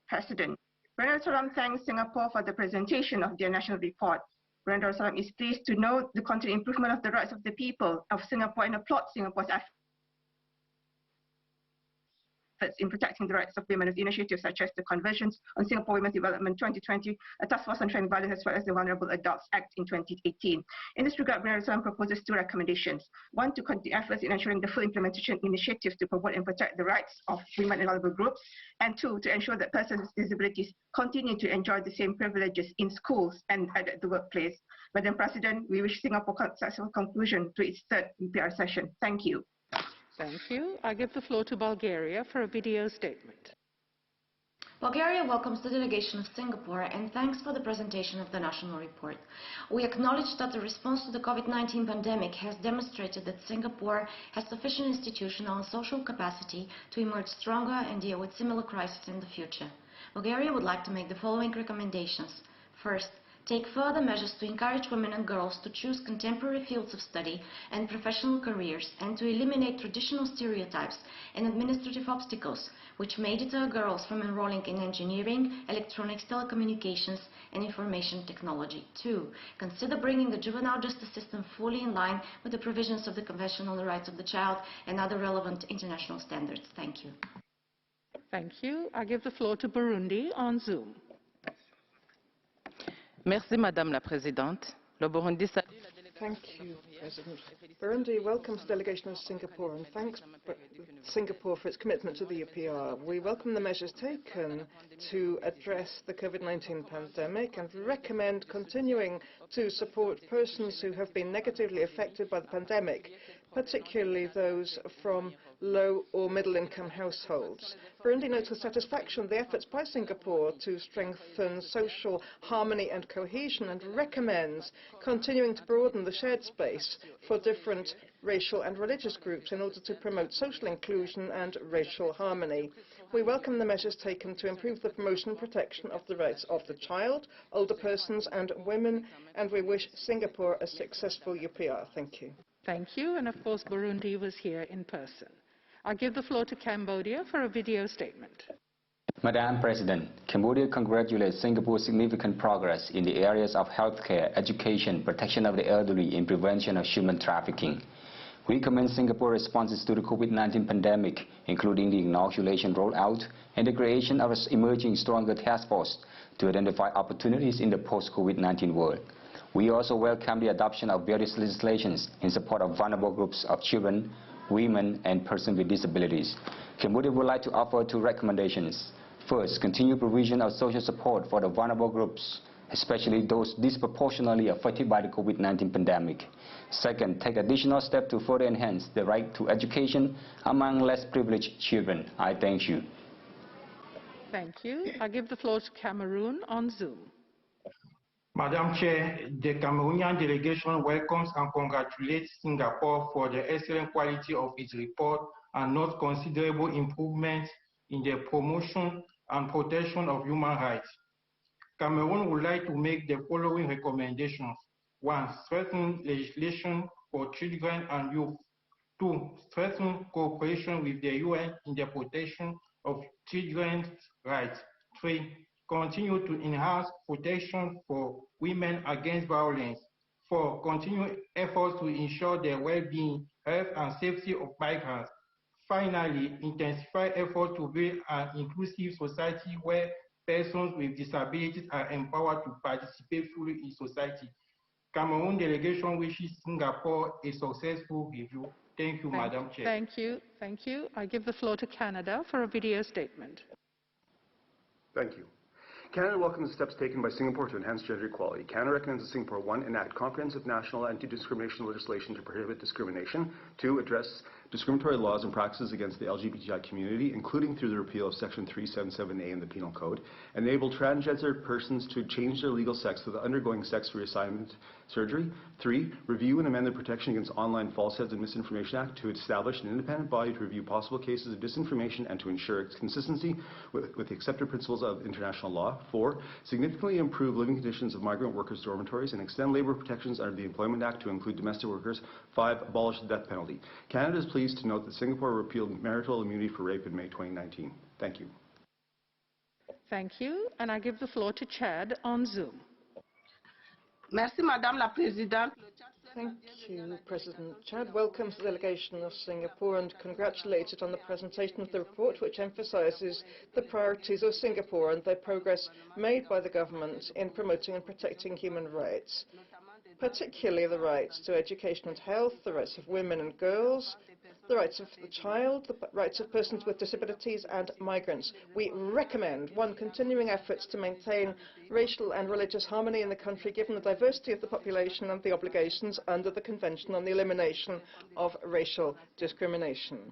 President. Brunei Darussalam thanks Singapore for the presentation of their national report. Brunei Darussalam is pleased to note the continued improvement of the rights of the people of Singapore and applauds Singapore's efforts in protecting the rights of women with initiatives such as the Conventions on Singapore Women's Development 2020, a task force on training violence, as well as the Vulnerable Adults Act in 2018. In this regard, Brunei Darussalam proposes two recommendations. One, to continue efforts in ensuring the full implementation initiatives to promote and protect the rights of women and vulnerable groups. And two, to ensure that persons with disabilities continue to enjoy the same privileges in schools and at the workplace. Madam President, we wish Singapore a successful conclusion to its third UPR session. Thank you. Thank you. I give the floor to Bulgaria for a video statement. Bulgaria welcomes the delegation of Singapore and thanks for the presentation of the national report. We acknowledge that the response to the COVID-19 pandemic has demonstrated that Singapore has sufficient institutional and social capacity to emerge stronger and deal with similar crises in the future. Bulgaria would like to make the following recommendations. First, take further measures to encourage women and girls to choose contemporary fields of study and professional careers and to eliminate traditional stereotypes and administrative obstacles which may deter girls from enrolling in engineering, electronics, telecommunications, and information technology. 2. Consider bringing the juvenile justice system fully in line with the provisions of the Convention on the Rights of the Child and other relevant international standards. Thank you. Thank you. I give the floor to Burundi on Zoom. Merci, Madame la Présidente. Le Burundi salue la délégation. Thank you, President. Burundi welcomes the delegation of Singapore and thanks Singapore for its commitment to the UPR. We welcome the measures taken to address the COVID-19 pandemic and recommend continuing to support persons who have been negatively affected by the pandemic, particularly those from low or middle-income households. Burundi notes with satisfaction the efforts by Singapore to strengthen social harmony and cohesion and recommends continuing to broaden the shared space for different racial and religious groups in order to promote social inclusion and racial harmony. We welcome the measures taken to improve the promotion and protection of the rights of the child, older persons and women, and we wish Singapore a successful UPR. Thank you. Thank you, and of course Burundi was here in person. I give the floor to Cambodia for a video statement. Madam President, Cambodia congratulates Singapore's significant progress in the areas of healthcare, education, protection of the elderly, and prevention of human trafficking. We commend Singapore's responses to the COVID-19 pandemic, including the inoculation rollout and the creation of an emerging stronger task force to identify opportunities in the post-COVID-19 world. We also welcome the adoption of various legislations in support of vulnerable groups of children, women, and persons with disabilities. Cambodia would like to offer two recommendations. First, continue provision of social support for the vulnerable groups, especially those disproportionately affected by the COVID-19 pandemic. Second, take additional steps to further enhance the right to education among less privileged children. I thank you. Thank you. I give the floor to Cameroon on Zoom. Madam Chair, the Cameroonian delegation welcomes and congratulates Singapore for the excellent quality of its report and notes considerable improvements in the promotion and protection of human rights. Cameroon would like to make the following recommendations. 1. Strengthen legislation for children and youth. 2. Strengthen cooperation with the UN in the protection of children's rights. 3. Continue to enhance protection for women against violence. 4. Continue efforts to ensure the well-being, health, and safety of migrants. Finally, intensify efforts to build an inclusive society where persons with disabilities are empowered to participate fully in society. Cameroon delegation wishes Singapore a successful review. Thank you, Madam Chair. Thank you. Thank you. I give the floor to Canada for a video statement. Thank you. Canada welcomes the steps taken by Singapore to enhance gender equality. Canada recommends that Singapore 1. Enact comprehensive national anti-discrimination legislation to prohibit discrimination. 2. Address discriminatory laws and practices against the LGBTI community, including through the repeal of Section 377A in the Penal Code. Enable transgender persons to change their legal sex without undergoing sex reassignment surgery. 3. Review and amend the Protection Against Online Falsehoods and Misinformation Act to establish an independent body to review possible cases of disinformation and to ensure its consistency with the accepted principles of international law. 4. Significantly improve living conditions of migrant workers' dormitories and extend labor protections under the Employment Act to include domestic workers. 5. Abolish the death penalty. Canada is pleased to note that Singapore repealed marital immunity for rape in May 2019. Thank you. Thank you. And I give the floor to Chad on Zoom. Merci, Madame la Présidente. Thank you, President. Chad welcomes the delegation of Singapore and congratulated on the presentation of the report, which emphasizes the priorities of Singapore and the progress made by the government in promoting and protecting human rights, particularly the rights to education and health, the rights of women and girls, the rights of the child, the rights of persons with disabilities and migrants. We recommend 1. Continuing efforts to maintain racial and religious harmony in the country given the diversity of the population and the obligations under the Convention on the Elimination of Racial Discrimination.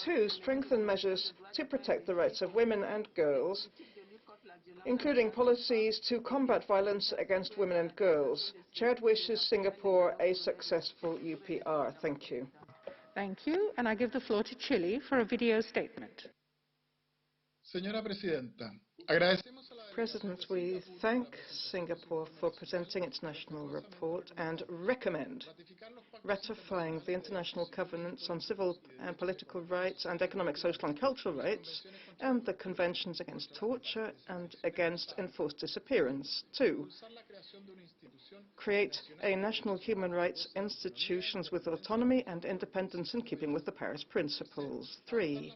2. Strengthen measures to protect the rights of women and girls, including policies to combat violence against women and girls. Chad wishes Singapore a successful UPR. Thank you. Thank you. And I give the floor to Chile for a video statement. Señora Presidenta, agradecemos a la President, we thank Singapore for presenting its national report and recommend ratifying the International Covenants on Civil and Political Rights and Economic, Social and Cultural Rights and the Conventions Against Torture and Against Enforced Disappearance. 2. Create a national human rights institutions with autonomy and independence in keeping with the Paris Principles. 3.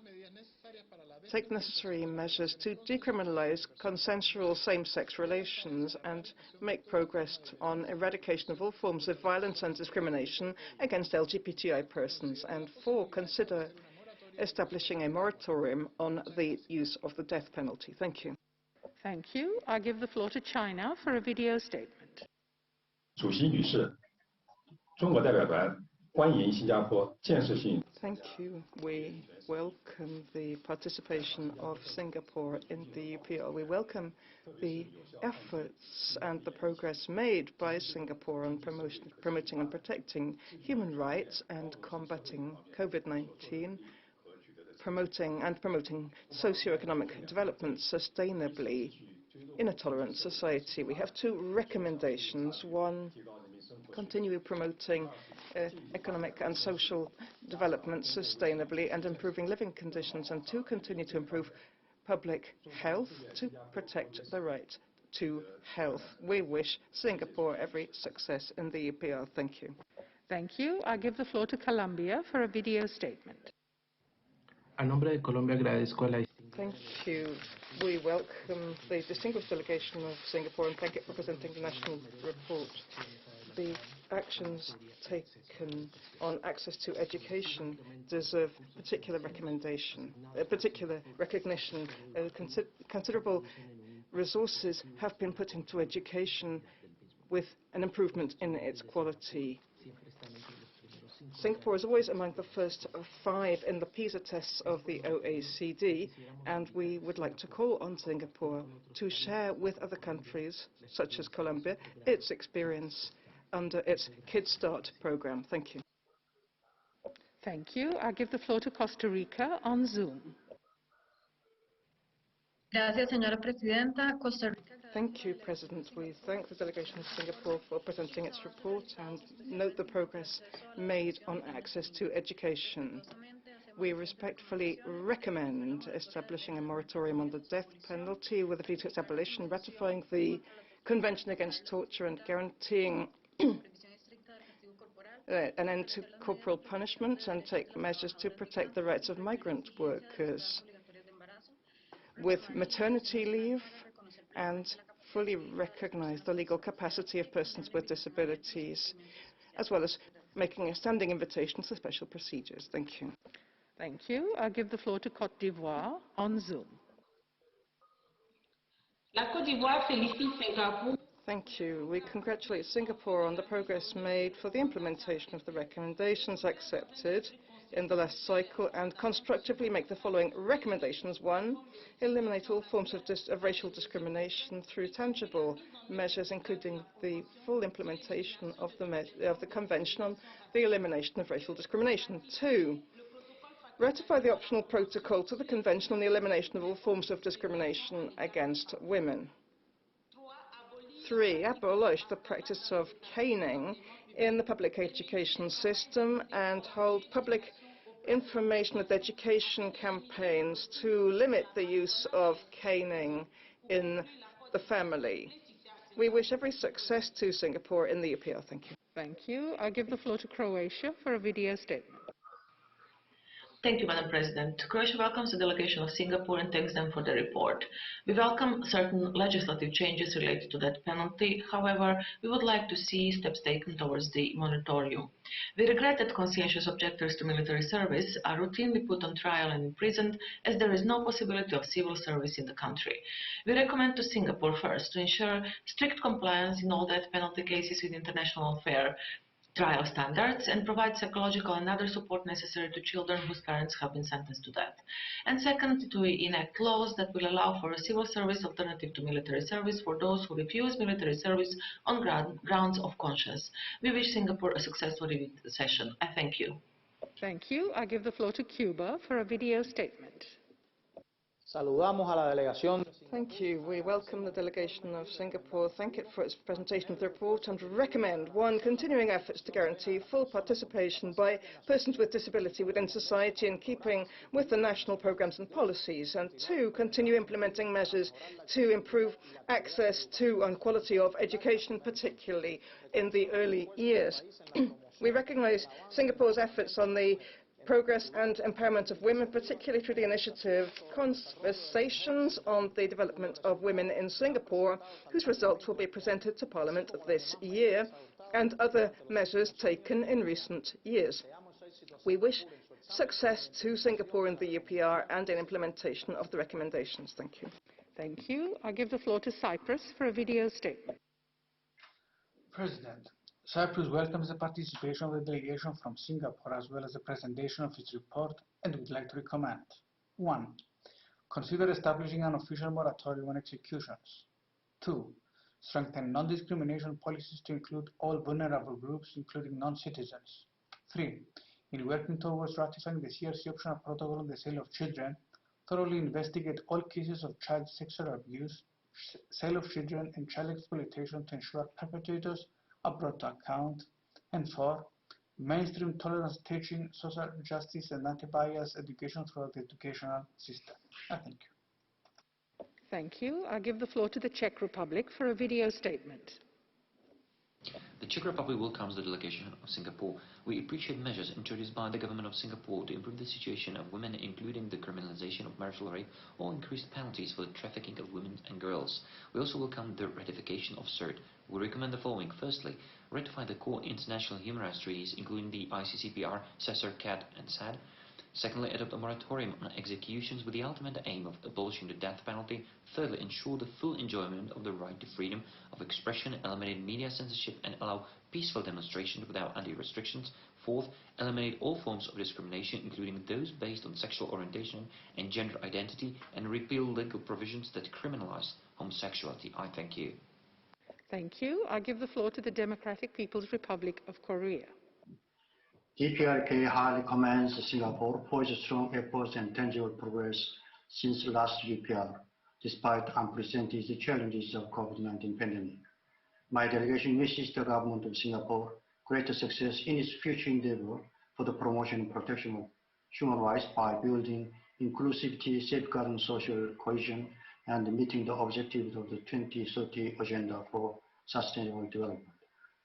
Take necessary measures to decriminalize consensual same-sex relations and make progress on eradication of all forms of violence and discrimination against LGBTI persons. And 4. Consider establishing a moratorium on the use of the death penalty. Thank you. Thank you. I give the floor to China for a video statement. 主席女士，中国代表团欢迎新加坡建设性。 Thank you. We welcome the participation of Singapore in the UPR. We welcome the efforts and the progress made by Singapore on promoting and protecting human rights and combating COVID-19, promoting socio-economic development sustainably in a tolerant society. We have 2 recommendations. 1, continue promoting economic and social development sustainably and improving living conditions, and 2, continue to improve public health to protect the right to health. We wish Singapore every success in the UPR. Thank you. Thank you. I give the floor to Colombia for a video statement. A nombre de Colombia agradezco a la Thank you. We welcome the distinguished delegation of Singapore and thank it for presenting the national report. The actions taken on access to education deserve particular recognition. Considerable resources have been put into education with an improvement in its quality. Singapore is always among the first 5 in the PISA tests of the OECD, and we would like to call on Singapore to share with other countries, such as Colombia, its experience under its Kids Start program. Thank you. Thank you. I give the floor to Costa Rica on Zoom. Gracias, señora presidenta. Costa Rica. Thank you, President. We thank the delegation of Singapore for presenting its report and note the progress made on access to education. We respectfully recommend establishing a moratorium on the death penalty with a view to its abolition, ratifying the Convention Against Torture and guaranteeing an end to corporal punishment and take measures to protect the rights of migrant workers with maternity leave and fully recognize the legal capacity of persons with disabilities, as well as making a standing invitation for special procedures. Thank you. Thank you. I give the floor to Côte d'Ivoire on Zoom. La Côte d'Ivoire félicite Singapour. Thank you. We congratulate Singapore on the progress made for the implementation of the recommendations accepted in the last cycle and constructively make the following recommendations. 1. Eliminate all forms of racial discrimination through tangible measures, including the full implementation of the Convention on the Elimination of Racial Discrimination. 2. Ratify the optional protocol to the Convention on the Elimination of all forms of discrimination against women. 3. Abolish the practice of caning in the public education system and hold public information and education campaigns to limit the use of caning in the family. We wish every success to Singapore in the UPR. Thank you. Thank you. I'll give the floor to Croatia for a video statement. Thank you, Madam President. Croatia welcomes the delegation of Singapore and thanks them for the report. We welcome certain legislative changes related to that penalty. However, we would like to see steps taken towards the moratorium. We regret that conscientious objectors to military service are routinely put on trial and imprisoned, as there is no possibility of civil service in the country. We recommend to Singapore first to ensure strict compliance in all death penalty cases with international fair trial standards and provide psychological and other support necessary to children whose parents have been sentenced to death. And second, to enact laws that will allow for a civil service alternative to military service for those who refuse military service on grounds of conscience. We wish Singapore a successful session. I thank you. Thank you. I give the floor to Cuba for a video statement. Saludamos a la delegación. Thank you. We welcome the delegation of Singapore, thank it for its presentation of the report, and recommend 1. Continuing efforts to guarantee full participation by persons with disability within society in keeping with the national programs and policies, and 2. Continue implementing measures to improve access to and quality of education, particularly in the early years. We recognize Singapore's efforts on the progress and empowerment of women, particularly through the initiative Conversations on the Development of Women in Singapore, whose results will be presented to Parliament this year, and other measures taken in recent years. We wish success to Singapore in the UPR and in implementation of the recommendations. Thank you. Thank you. I give the floor to Cyprus for a video statement. President, Cyprus welcomes the participation of the delegation from Singapore as well as the presentation of its report and would like to recommend 1. Consider establishing an official moratorium on executions. 2. Strengthen non-discrimination policies to include all vulnerable groups, including non-citizens. 3. In working towards ratifying the CRC optional protocol on the sale of children, thoroughly investigate all cases of child sexual abuse, sale of children, and child exploitation to ensure perpetrators are brought to account. And 4. Mainstream tolerance teaching, social justice, and anti-bias education throughout the educational system. I thank you. Thank you. I give the floor to the Czech Republic for a video statement. The Czech Republic welcomes the delegation of Singapore. We appreciate measures introduced by the government of Singapore to improve the situation of women, including the criminalization of marital rape or increased penalties for the trafficking of women and girls. We also welcome the ratification of CERT. We recommend the following. Firstly, ratify the core international human rights treaties, including the ICCPR, CESAR, CAT, and SAD. Secondly, adopt a moratorium on executions with the ultimate aim of abolishing the death penalty. Thirdly, ensure the full enjoyment of the right to freedom of expression, eliminate media censorship, and allow peaceful demonstrations without any restrictions. Fourth, eliminate all forms of discrimination, including those based on sexual orientation and gender identity, and repeal legal provisions that criminalize homosexuality. I thank you. Thank you. I give the floor to the Democratic People's Republic of Korea. DPRK highly commends Singapore for its strong efforts and tangible progress since last UPR, despite unprecedented challenges of COVID-19 pandemic. My delegation wishes the government of Singapore greater success in its future endeavor for the promotion and protection of human rights by building inclusivity, safeguarding social cohesion, and meeting the objectives of the 2030 Agenda for Sustainable Development.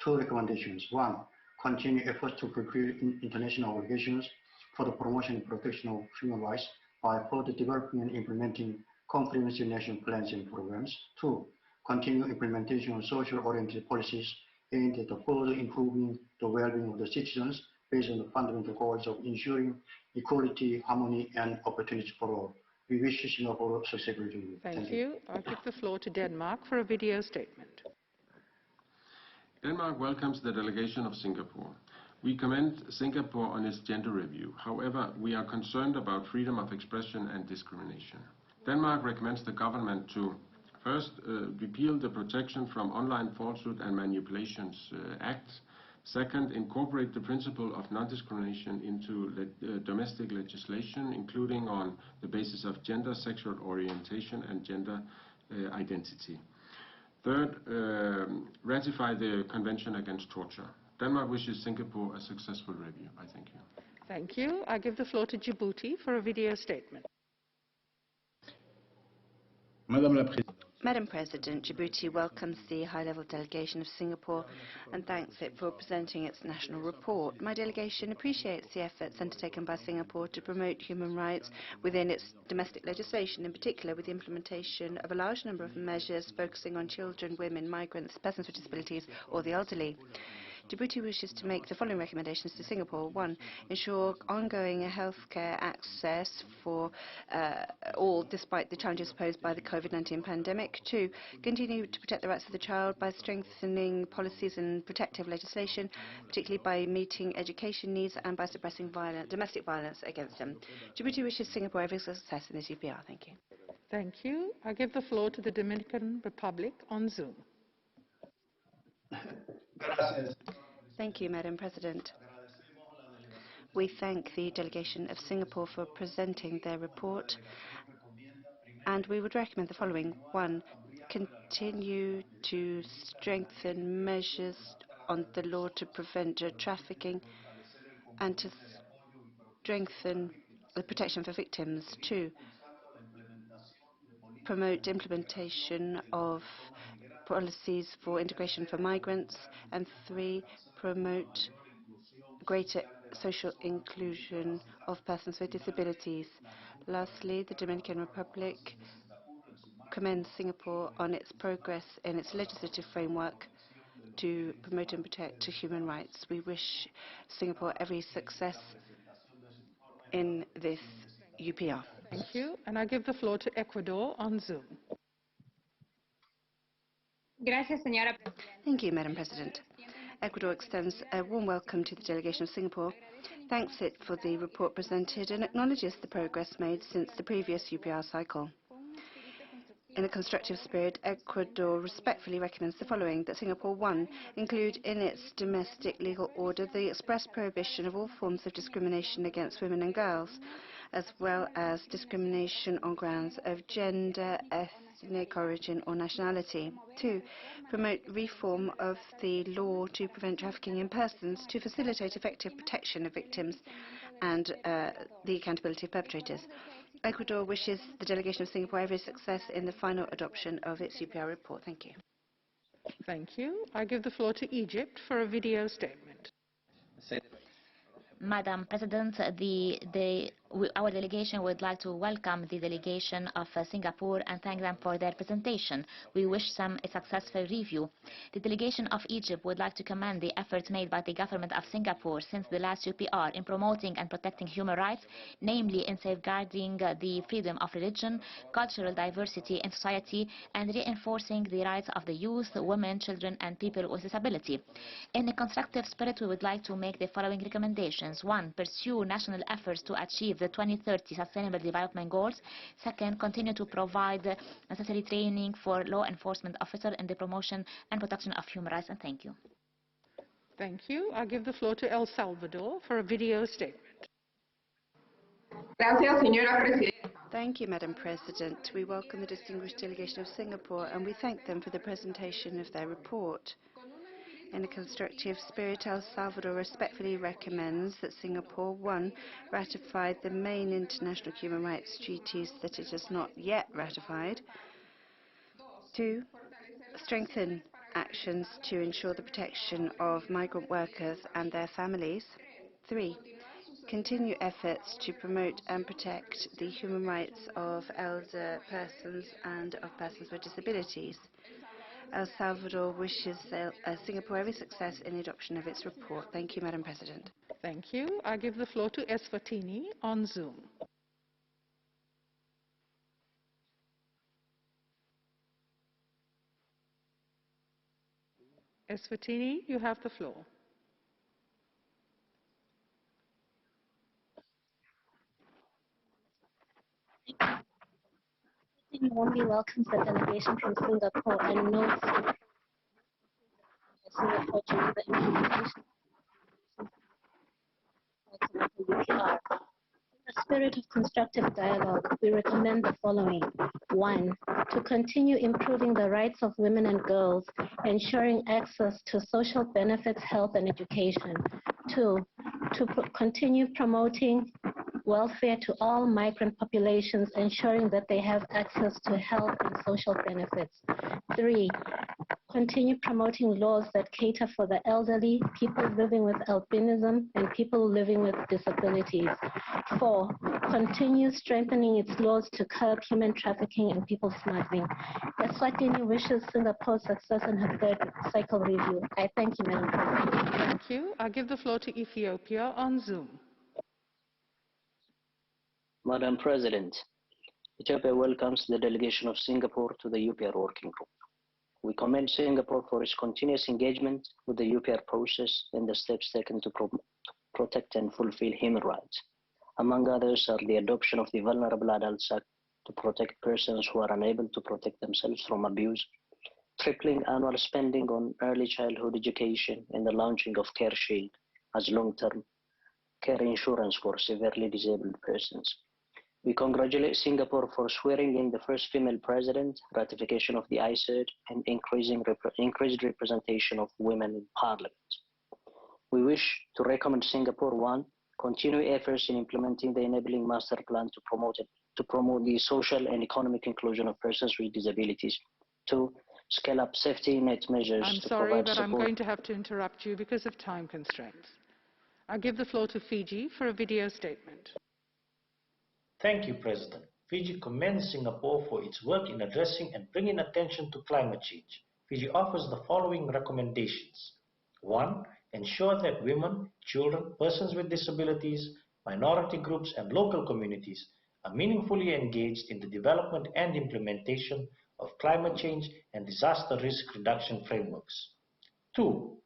2 recommendations. 1. Continue efforts to fulfill international obligations for the promotion and protection of human rights by further developing and implementing comprehensive national plans and programs. 2. Continue implementation of social-oriented policies aimed at further improving the well-being of the citizens based on the fundamental goals of ensuring equality, harmony, and opportunity for all. We wish Singapore success. Thank you. I'll give the floor to Denmark for a video statement. Denmark welcomes the delegation of Singapore. We commend Singapore on its gender review. However, we are concerned about freedom of expression and discrimination. Denmark recommends the government to first repeal the Protection from Online Falsehood and Manipulations Act. Second, incorporate the principle of non-discrimination into domestic legislation, including on the basis of gender, sexual orientation, and gender identity. Third, ratify the Convention Against Torture. Denmark wishes Singapore a successful review. I thank you. Thank you. I give the floor to Djibouti for a video statement. Madam President, Djibouti welcomes the high-level delegation of Singapore and thanks it for presenting its national report. My delegation appreciates the efforts undertaken by Singapore to promote human rights within its domestic legislation, in particular with the implementation of a large number of measures focusing on children, women, migrants, persons with disabilities or the elderly. Djibouti wishes to make the following recommendations to Singapore. 1. Ensure ongoing healthcare access for all despite the challenges posed by the COVID-19 pandemic. 2. Continue to protect the rights of the child by strengthening policies and protective legislation, particularly by meeting education needs and by suppressing domestic violence against them. Djibouti wishes Singapore every success in this UPR. Thank you. Thank you. I give the floor to the Dominican Republic on Zoom. Thank you, Madam President. We thank the delegation of Singapore for presenting their report, and we would recommend the following. 1. Continue to strengthen measures on the law to prevent trafficking and to strengthen the protection for victims. 2. Promote implementation of policies for integration for migrants. And 3. Promote greater social inclusion of persons with disabilities. Lastly, the Dominican Republic commends Singapore on its progress in its legislative framework to promote and protect human rights. We wish Singapore every success in this UPR. Thank you. And I give the floor to Ecuador on Zoom. Thank you, Madam President. Ecuador extends a warm welcome to the delegation of Singapore, thanks it for the report presented, and acknowledges the progress made since the previous UPR cycle. In a constructive spirit, Ecuador respectfully recommends the following: that Singapore 1. Include in its domestic legal order the express prohibition of all forms of discrimination against women and girls, as well as discrimination on grounds of gender, ethnic origin or nationality. 2. Promote reform of the law to prevent trafficking in persons to facilitate effective protection of victims and the accountability of perpetrators. Ecuador wishes the delegation of Singapore every success in the final adoption of its UPR report. Thank you. Thank you. I give the floor to Egypt for a video statement. Madam President, our delegation would like to welcome the delegation of Singapore and thank them for their presentation. We wish them a successful review. The delegation of Egypt would like to commend the efforts made by the government of Singapore since the last UPR in promoting and protecting human rights, namely in safeguarding the freedom of religion, cultural diversity in society, and reinforcing the rights of the youth, women, children, and people with disability. In a constructive spirit, we would like to make the following recommendations. 1. Pursue national efforts to achieve the 2030 Sustainable Development Goals. 2. Continue to provide necessary training for law enforcement officers in the promotion and protection of human rights. And thank you. Thank you. I give the floor to El Salvador for a video statement. Thank you, Madam President. We welcome the distinguished delegation of Singapore and we thank them for the presentation of their report. In a constructive spirit, El Salvador respectfully recommends that Singapore 1. Ratify the main international human rights treaties that it has not yet ratified. 2. Strengthen actions to ensure the protection of migrant workers and their families. 3. Continue efforts to promote and protect the human rights of elder persons and of persons with disabilities. El Salvador wishes Singapore every success in the adoption of its report. Thank you, Madam President. Thank you. I give the floor to Eswatini on Zoom. Eswatini, you have the floor. Warmly welcomes the delegation from Singapore and notes Singapore Geneva implementation of the UPR. In the spirit of constructive dialogue, we recommend the following. 1. To continue improving the rights of women and girls, ensuring access to social benefits, health, and education. 2. To continue promoting welfare to all migrant populations, ensuring that they have access to health and social benefits. 3. Continue promoting laws that cater for the elderly, people living with albinism, and people living with disabilities. 4. Continue strengthening its laws to curb human trafficking and people smuggling. Eswatini wishes Singapore success in her third cycle review. I thank you, Madam President. Thank you. I give the floor to Ethiopia on Zoom. Madam President, Ethiopia welcomes the delegation of Singapore to the UPR working group. We commend Singapore for its continuous engagement with the UPR process and the steps taken to protect and fulfill human rights. Among others are the adoption of the Vulnerable Adults Act to protect persons who are unable to protect themselves from abuse, tripling annual spending on early childhood education, and the launching of Care Shield as long-term care insurance for severely disabled persons. We congratulate Singapore for swearing in the first female president, ratification of the ICERD, and increased representation of women in parliament. We wish to recommend Singapore 1. Continue efforts in implementing the enabling master plan to promote the social and economic inclusion of persons with disabilities. 2. Scale up safety net measures I'm to sorry, provide but support. I'm going to have to interrupt you because of time constraints. I give the floor to Fiji for a video statement. Thank you, President. Fiji commends Singapore for its work in addressing and bringing attention to climate change. Fiji offers the following recommendations. 1. Ensure that women, children, persons with disabilities, minority groups, and local communities are meaningfully engaged in the development and implementation of climate change and disaster risk reduction frameworks. 2.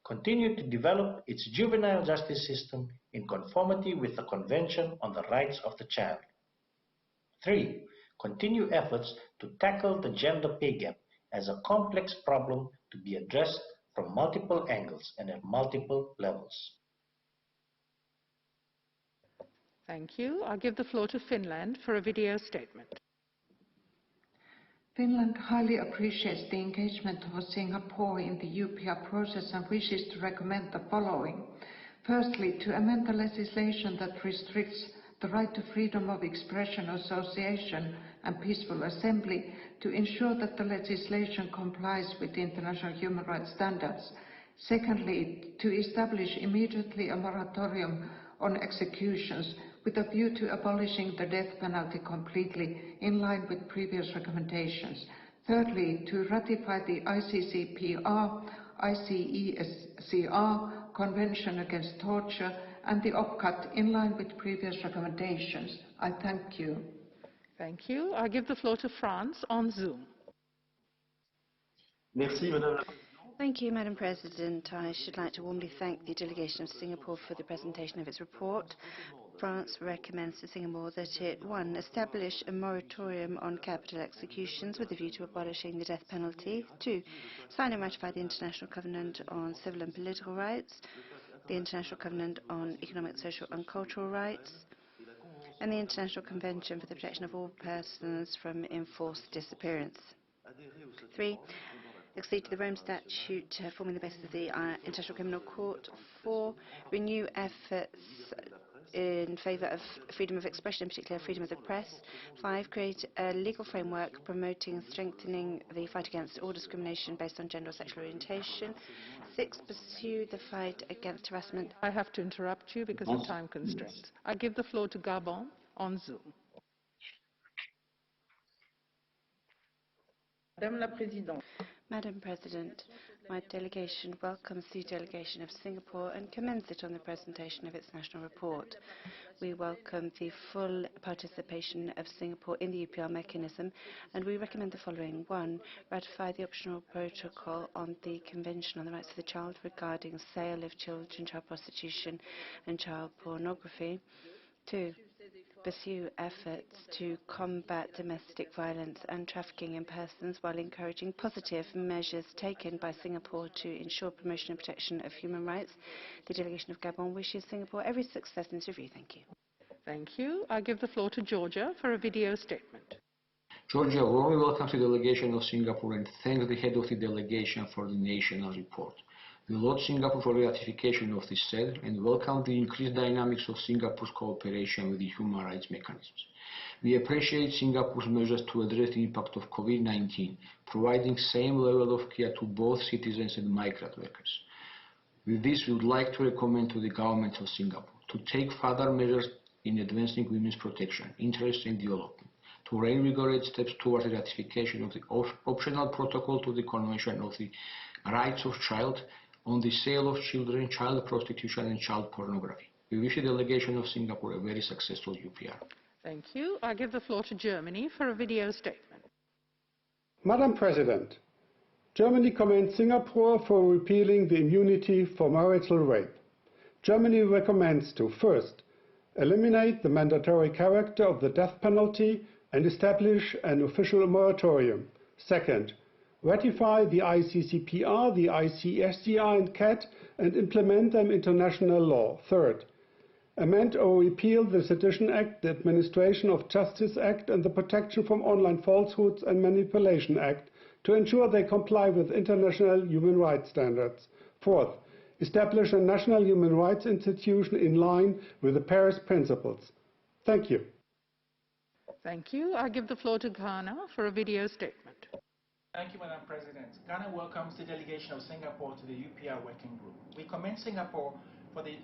Continue to develop its juvenile justice system in conformity with the Convention on the Rights of the Child. 3. Continue efforts to tackle the gender pay gap as a complex problem to be addressed from multiple angles and at multiple levels. Thank you. I'll give the floor to Finland for a video statement. Finland highly appreciates the engagement of Singapore in the UPR process and wishes to recommend the following. Firstly, to amend the legislation that restricts the right to freedom of expression, association and peaceful assembly to ensure that the legislation complies with international human rights standards. Secondly, to establish immediately a moratorium on executions with a view to abolishing the death penalty completely in line with previous recommendations. Thirdly, to ratify the ICCPR, ICESCR Convention Against Torture and the OPCAT in line with previous recommendations. I thank you. Thank you. I give the floor to France on Zoom. Merci, Madame la Thank you, Madam President. I should like to warmly thank the delegation of Singapore for the presentation of its report. France recommends to Singapore that it, 1. Establish a moratorium on capital executions with a view to abolishing the death penalty. 2. Sign and ratify the International Covenant on Civil and Political Rights, the International Covenant on Economic, Social and Cultural Rights, and the International Convention for the Protection of All Persons from Enforced Disappearance. 3. Accede to the Rome Statute forming the basis of the International Criminal Court. 4. Renew efforts in favour of freedom of expression, in particular freedom of the press. 5. Create a legal framework promoting and strengthening the fight against all discrimination based on gender or sexual orientation. 6. Pursue the fight against harassment. I have to interrupt you because of time constraints. I give the floor to Gabon on Zoom. Madame la Présidente. Madam President, My delegation welcomes the delegation of Singapore and commends it on the presentation of its national report. We welcome the full participation of Singapore in the UPR mechanism, and we recommend the following. 1. Ratify the optional protocol on the Convention on the Rights of the Child regarding sale of children, child prostitution and child pornography. 2. Pursue efforts to combat domestic violence and trafficking in persons while encouraging positive measures taken by Singapore to ensure promotion and protection of human rights. The delegation of Gabon wishes Singapore every success in this review. Thank you. Thank you. I give the floor to Georgia for a video statement. Georgia warmly welcomes the delegation of Singapore and thanks the head of the delegation for the national report. We laud Singapore for the ratification of this CED and welcome the increased dynamics of Singapore's cooperation with the human rights mechanisms. We appreciate Singapore's measures to address the impact of COVID-19, providing same level of care to both citizens and migrant workers. With this, we would like to recommend to the government of Singapore to take further measures in advancing women's protection, interest and development, to reinvigorate steps towards the ratification of the optional protocol to the Convention of the Rights of Child on the sale of children, child prostitution and child pornography. We wish the delegation of Singapore a very successful UPR. Thank you. I give the floor to Germany for a video statement. Madam President, Germany commends Singapore for repealing the immunity for marital rape. Germany recommends to, first, eliminate the mandatory character of the death penalty and establish an official moratorium. Second, ratify the ICCPR, the ICSCR and CAT and implement them into national law. Third, amend or repeal the Sedition Act, the Administration of Justice Act and the Protection from Online Falsehoods and Manipulation Act to ensure they comply with international human rights standards. Fourth, establish a national human rights institution in line with the Paris Principles. Thank you. Thank you. I give the floor to Ghana for a video statement. Thank you, Madam President. Ghana welcomes the delegation of Singapore to the UPR working group. We commend Singapore for the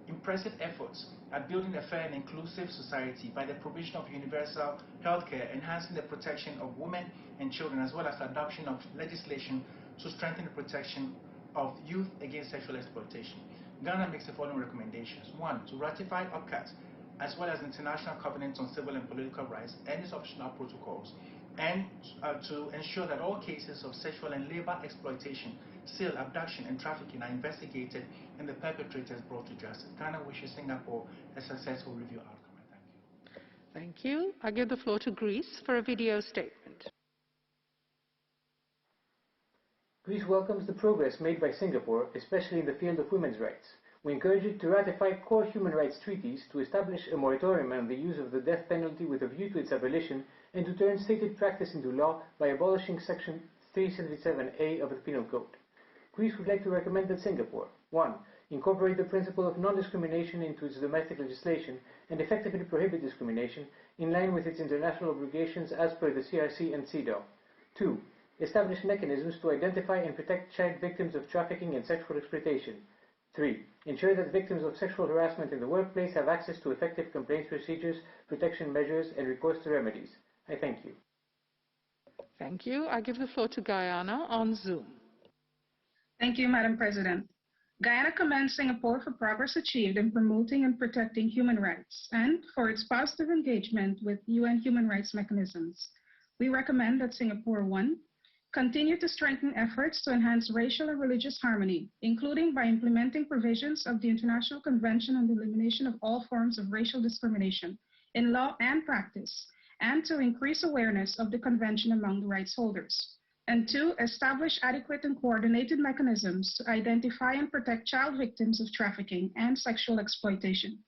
impressive efforts at building a fair and inclusive society by the provision of universal healthcare, enhancing the protection of women and children, as well as the adoption of legislation to strengthen the protection of youth against sexual exploitation. Ghana makes the following recommendations. 1. To ratify OPCAT, as well as the International Covenant on Civil and Political Rights and its optional protocols, and to ensure that all cases of sexual and labor exploitation, sale, abduction, and trafficking are investigated and the perpetrators brought to justice. Ghana wishes Singapore a successful review outcome. Thank you. I give the floor to Greece for a video statement. Greece welcomes the progress made by Singapore, especially in the field of women's rights. We encourage it to ratify core human rights treaties, to establish a moratorium on the use of the death penalty with a view to its abolition, and to turn stated practice into law by abolishing Section 377A of the Penal Code. Greece would like to recommend that Singapore, 1. Incorporate the principle of non-discrimination into its domestic legislation and effectively prohibit discrimination in line with its international obligations as per the CRC and CEDAW. 2. Establish mechanisms to identify and protect child victims of trafficking and sexual exploitation. 3. Ensure that victims of sexual harassment in the workplace have access to effective complaints procedures, protection measures, and recourse to remedies. I thank you. Thank you. I give the floor to Guyana on Zoom. Thank you, Madam President. Guyana commends Singapore for progress achieved in promoting and protecting human rights and for its positive engagement with UN human rights mechanisms. We recommend that Singapore, 1. Continue to strengthen efforts to enhance racial and religious harmony, including by implementing provisions of the International Convention on the Elimination of All Forms of Racial Discrimination in law and practice, and to increase awareness of the Convention among the rights holders. And 2, establish adequate and coordinated mechanisms to identify and protect child victims of trafficking and sexual exploitation.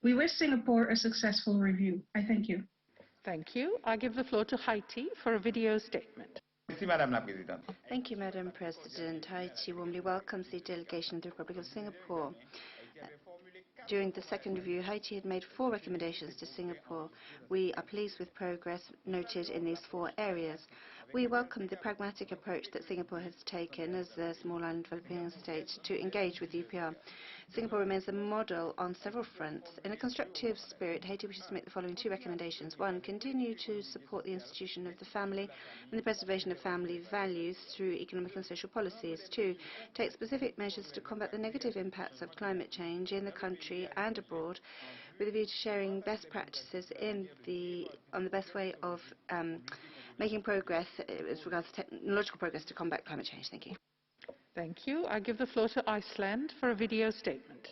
We wish Singapore a successful review. I thank you. Thank you. I give the floor to Haiti for a video statement. Thank you, Madam President. Haiti warmly welcomes the delegation of the Republic of Singapore. During the second review, Haiti had made 4 recommendations to Singapore. We are pleased with progress noted in these 4 areas. We welcome the pragmatic approach that Singapore has taken as a small island developing state to engage with UPR. Singapore remains a model on several fronts. In a constructive spirit, Haiti wishes to make the following 2 recommendations. 1, continue to support the institution of the family and the preservation of family values through economic and social policies. 2, take specific measures to combat the negative impacts of climate change in the country and abroad, with a view to sharing best practices on the best way of making progress as regards to technological progress to combat climate change. Thank you. Thank you. I give the floor to Iceland for a video statement.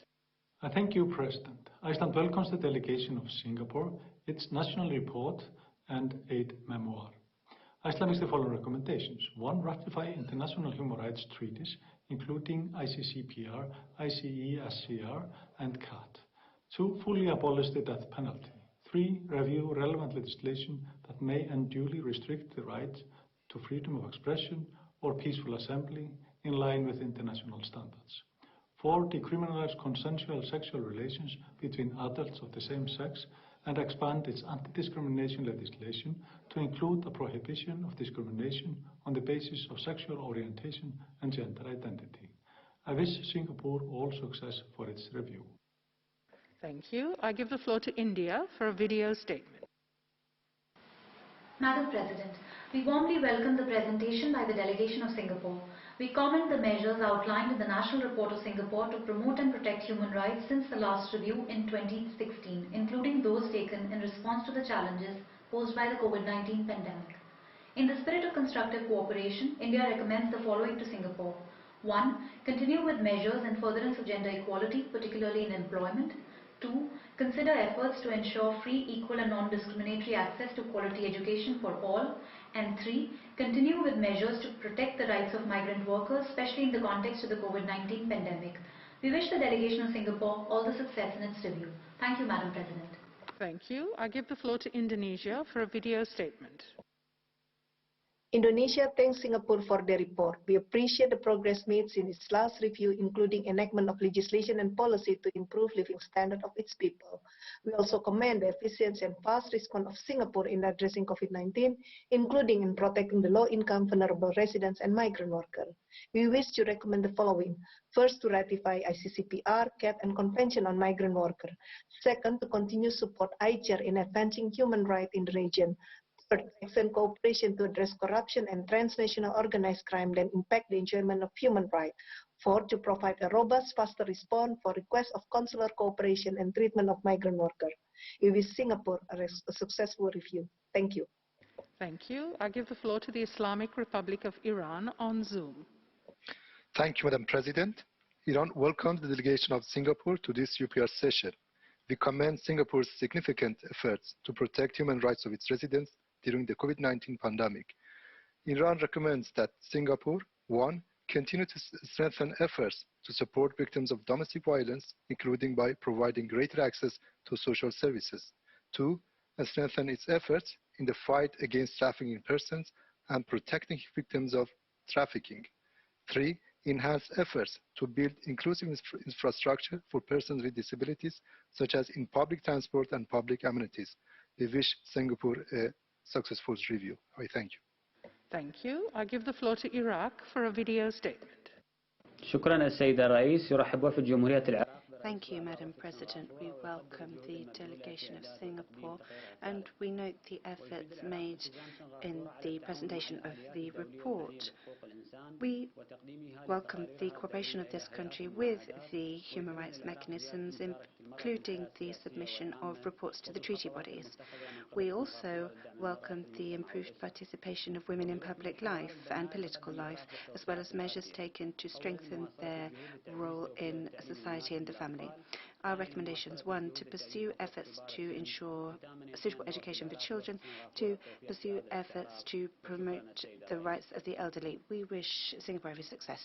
Thank you, President. Iceland welcomes the delegation of Singapore, its national report and aid memoir. Iceland makes the following recommendations. 1, ratify international human rights treaties, including ICCPR, ICESCR, and CAT. 2, fully abolish the death penalty. 3, review relevant legislation that may unduly restrict the right to freedom of expression or peaceful assembly in line with international standards. 4, decriminalize consensual sexual relations between adults of the same sex and expand its anti-discrimination legislation to include a prohibition of discrimination on the basis of sexual orientation and gender identity. I wish Singapore all success for its review. Thank you. I give the floor to India for a video statement. Madam President, we warmly welcome the presentation by the delegation of Singapore. We comment the measures outlined in the National Report of Singapore to promote and protect human rights since the last review in 2016, including those taken in response to the challenges posed by the COVID-19 pandemic. In the spirit of constructive cooperation, India recommends the following to Singapore. 1, continue with measures in furtherance of gender equality, particularly in employment. 2, consider efforts to ensure free, equal and non-discriminatory access to quality education for all. And 3, continue with measures to protect the rights of migrant workers, especially in the context of the COVID-19 pandemic. We wish the delegation of Singapore all the success in its review. Thank you, Madam President. Thank you. I give the floor to Indonesia for a video statement. Indonesia thanks Singapore for their report. We appreciate the progress made since its last review, including enactment of legislation and policy to improve living standards of its people. We also commend the efficient and fast response of Singapore in addressing COVID-19, including in protecting the low-income, vulnerable residents and migrant workers. We wish to recommend the following. First, to ratify ICCPR, CAT, and Convention on Migrant Workers. Second, to continue support ICER in advancing human rights in the region. Third, extend cooperation to address corruption and transnational organized crime that impact the enjoyment of human rights. Fourth, to provide a robust, faster response for requests of consular cooperation and treatment of migrant workers. We wish Singapore a successful review. Thank you. Thank you. I give the floor to the Islamic Republic of Iran on Zoom. Thank you, Madam President. Iran welcomes the delegation of Singapore to this UPR session. We commend Singapore's significant efforts to protect human rights of its residents during the COVID-19 pandemic. Iran recommends that Singapore, 1, continue to strengthen efforts to support victims of domestic violence, including by providing greater access to social services. 2, and strengthen its efforts in the fight against trafficking in persons and protecting victims of trafficking. 3, enhance efforts to build inclusive infrastructure for persons with disabilities, such as in public transport and public amenities. We wish Singapore a successful review. I thank you. Thank you. I give the floor to Iraq for a video statement. شكرا السيد الرئيس. يرحب وفد جمهورية العراق. Thank you, Madam President. We welcome the delegation of Singapore and we note the efforts made in the presentation of the report. We welcome the cooperation of this country with the human rights mechanisms, including the submission of reports to the treaty bodies. We also welcome the improved participation of women in public life and political life, as well as measures taken to strengthen their role in society and the family. Our recommendations: 1, to pursue efforts to ensure suitable education for children, 2, pursue efforts to promote the rights of the elderly. We wish Singapore every success.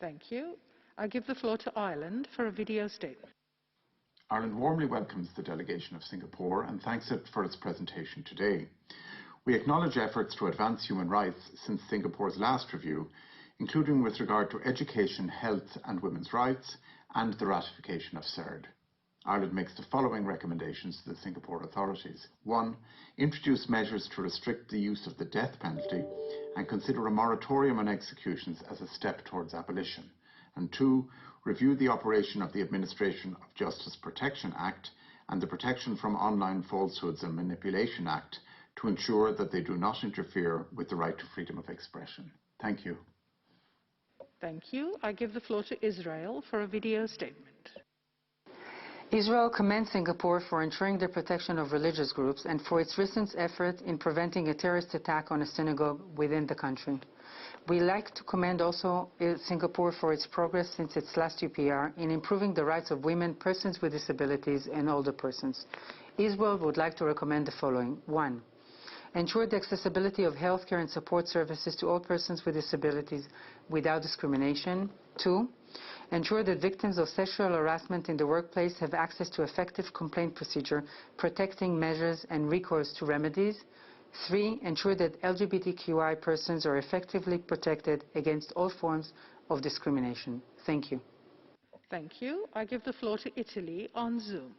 Thank you. I give the floor to Ireland for a video statement. Ireland warmly welcomes the delegation of Singapore and thanks it for its presentation today. We acknowledge efforts to advance human rights since Singapore's last review, including with regard to education, health and women's rights, and the ratification of CERD. Ireland makes the following recommendations to the Singapore authorities. 1. Introduce measures to restrict the use of the death penalty and consider a moratorium on executions as a step towards abolition. And 2. Review the operation of the Administration of Justice Protection Act and the Protection from Online Falsehoods and Manipulation Act to ensure that they do not interfere with the right to freedom of expression. Thank you. Thank you. I give the floor to Israel for a video statement. Israel commends Singapore for ensuring the protection of religious groups and for its recent effort in preventing a terrorist attack on a synagogue within the country. We like to commend also Singapore for its progress since its last UPR in improving the rights of women, persons with disabilities, and older persons. Israel would like to recommend the following. 1. Ensure the accessibility of healthcare and support services to all persons with disabilities without discrimination. 2. Ensure that victims of sexual harassment in the workplace have access to effective complaint procedure, protecting measures and recourse to remedies. 3. Ensure that LGBTQI persons are effectively protected against all forms of discrimination. Thank you. Thank you. I give the floor to Italy on Zoom.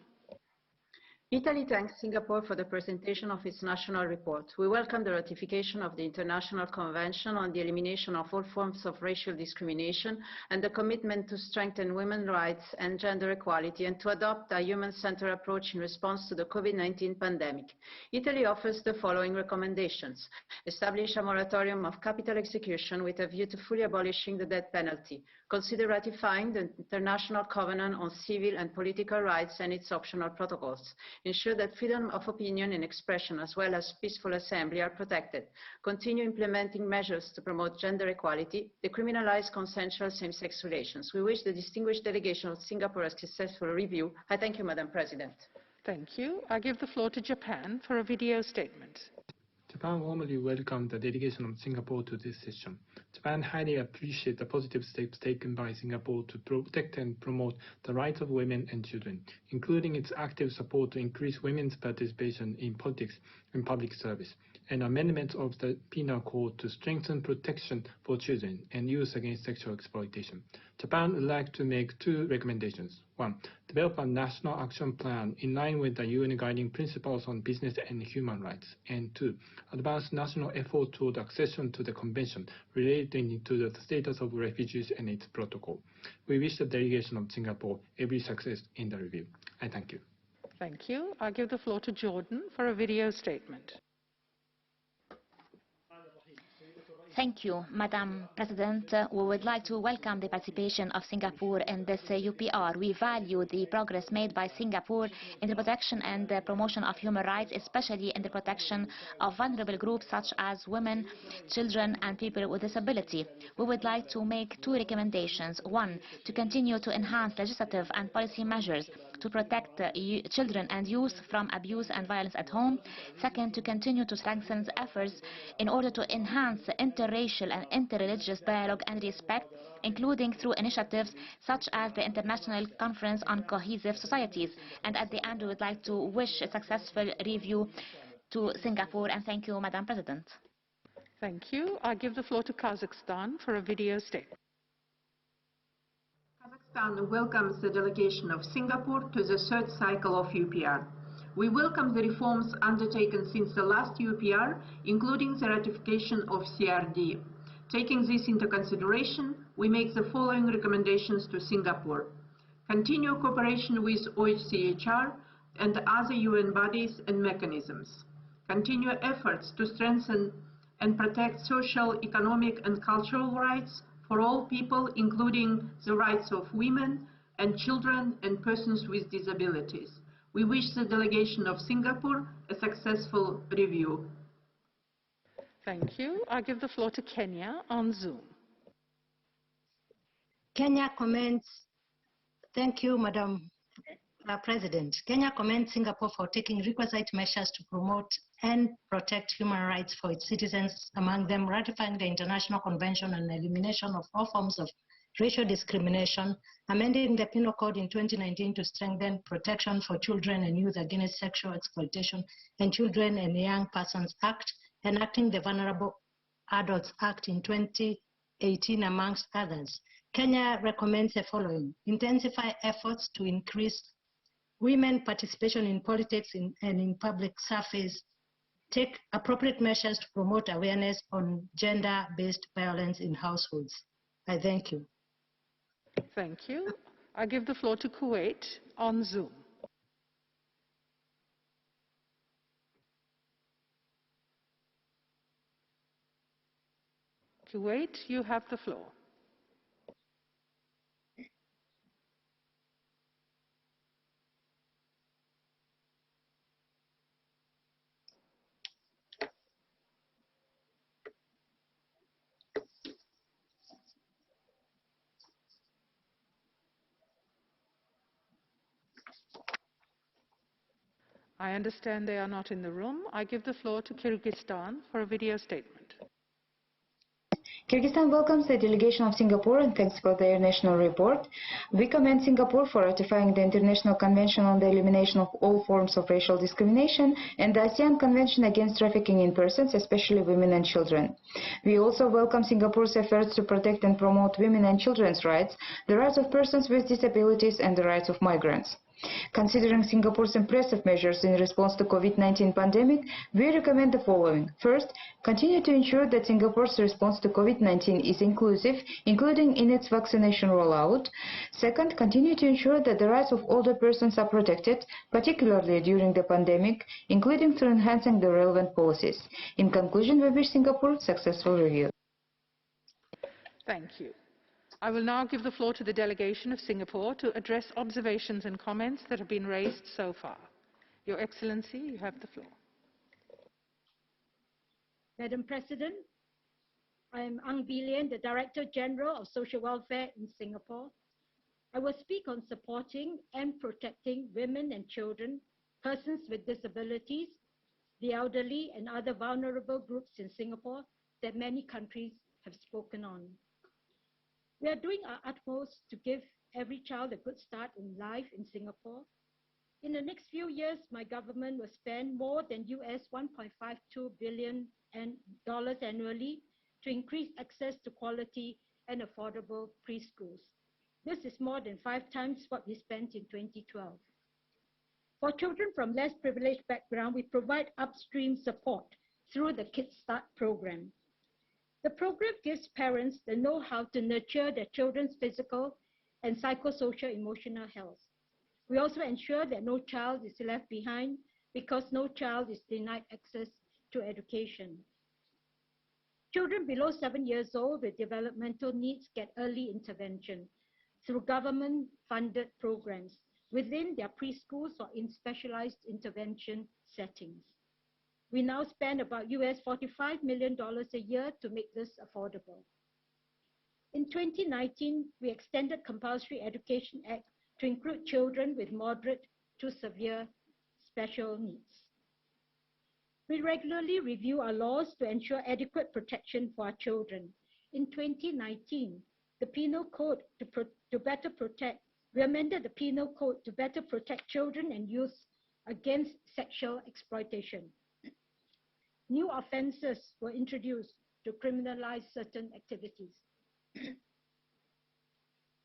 Italy thanks Singapore for the presentation of its national report. We welcome the ratification of the International Convention on the Elimination of All Forms of Racial Discrimination and the commitment to strengthen women's rights and gender equality and to adopt a human-centered approach in response to the COVID-19 pandemic. Italy offers the following recommendations. Establish a moratorium of capital execution with a view to fully abolishing the death penalty. Consider ratifying the International Covenant on Civil and Political Rights and its optional protocols. Ensure that freedom of opinion and expression as well as peaceful assembly are protected. Continue implementing measures to promote gender equality. Decriminalize consensual same-sex relations. We wish the distinguished delegation of Singapore a successful review. I thank you, Madam President. Thank you. I give the floor to Japan for a video statement. Japan warmly welcomed the delegation of Singapore to this session. Japan highly appreciates the positive steps taken by Singapore to protect and promote the rights of women and children, including its active support to increase women's participation in politics and public service, and amendments of the Penal Code to strengthen protection for children and youth against sexual exploitation. Japan would like to make 2 recommendations. 1. Develop a national action plan in line with the UN guiding principles on business and human rights. And 2. Advance national effort toward accession to the convention relating to the status of refugees and its protocol. We wish the delegation of Singapore every success in the review. I thank you. Thank you. I give the floor to Jordan for a video statement. Thank you, Madam President. We would like to welcome the participation of Singapore in this UPR. We value the progress made by Singapore in the protection and the promotion of human rights, especially in the protection of vulnerable groups such as women, children, and people with disability. We would like to make 2 recommendations. 1, to continue to enhance legislative and policy measures to protect children and youth from abuse and violence at home. 2nd, to continue to strengthen efforts in order to enhance interracial and interreligious dialogue and respect, including through initiatives such as the International Conference on Cohesive Societies. And at the end, we would like to wish a successful review to Singapore, and thank you, Madam President. Thank you. I give the floor to Kazakhstan for a video statement. Kazakhstan welcomes the delegation of Singapore to the 3rd cycle of UPR. We welcome the reforms undertaken since the last UPR, including the ratification of CRD. Taking this into consideration, we make the following recommendations to Singapore. Continue cooperation with OHCHR and other UN bodies and mechanisms. Continue efforts to strengthen and protect social, economic, and cultural rights for all people, including the rights of women and children and persons with disabilities. We wish the delegation of Singapore a successful review. Thank you. I give the floor to Kenya on Zoom. Kenya commends, thank you, Madam President. Kenya commends Singapore for taking requisite measures to promote and protect human rights for its citizens, among them ratifying the International Convention on the Elimination of All Forms of Racial Discrimination, amending the Penal Code in 2019 to strengthen protection for children and youth against sexual exploitation and Children and Young Persons Act, enacting the Vulnerable Adults Act in 2018, amongst others. Kenya recommends the following: intensify efforts to increase women participation in politics and in public service, take appropriate measures to promote awareness on gender-based violence in households. I thank you. Thank you. I give the floor to Kuwait on Zoom. Kuwait, you have the floor. I understand they are not in the room. I give the floor to Kyrgyzstan for a video statement. Kyrgyzstan welcomes the delegation of Singapore and thanks for their national report. We commend Singapore for ratifying the International Convention on the Elimination of All Forms of Racial Discrimination and the ASEAN Convention Against Trafficking in Persons, especially women and children. We also welcome Singapore's efforts to protect and promote women and children's rights, the rights of persons with disabilities, and the rights of migrants. Considering Singapore's impressive measures in response to COVID-19 pandemic, we recommend the following. First, continue to ensure that Singapore's response to COVID-19 is inclusive, including in its vaccination rollout. Second, continue to ensure that the rights of older persons are protected, particularly during the pandemic, including through enhancing the relevant policies. In conclusion, we wish Singapore successful review. Thank you. I will now give the floor to the delegation of Singapore to address observations and comments that have been raised so far. Your Excellency, you have the floor. Madam President, I am Ang Bilian, the Director General of Social Welfare in Singapore. I will speak on supporting and protecting women and children, persons with disabilities, the elderly, and other vulnerable groups in Singapore that many countries have spoken on. We are doing our utmost to give every child a good start in life in Singapore. In the next few years, my government will spend more than US $1.52 billion annually to increase access to quality and affordable preschools. This is more than 5 times what we spent in 2012. For children from less privileged background, we provide upstream support through the Kids Start program. The program gives parents the know-how to nurture their children's physical and psychosocial emotional health. We also ensure that no child is left behind because no child is denied access to education. Children below 7 years old with developmental needs get early intervention through government-funded programs within their preschools or in specialized intervention settings. We now spend about US $45 million a year to make this affordable. In 2019, we extended Compulsory Education Act to include children with moderate to severe special needs. We regularly review our laws to ensure adequate protection for our children. In 2019, the Penal Code we amended the Penal Code to better protect children and youth against sexual exploitation. New offenses were introduced to criminalize certain activities.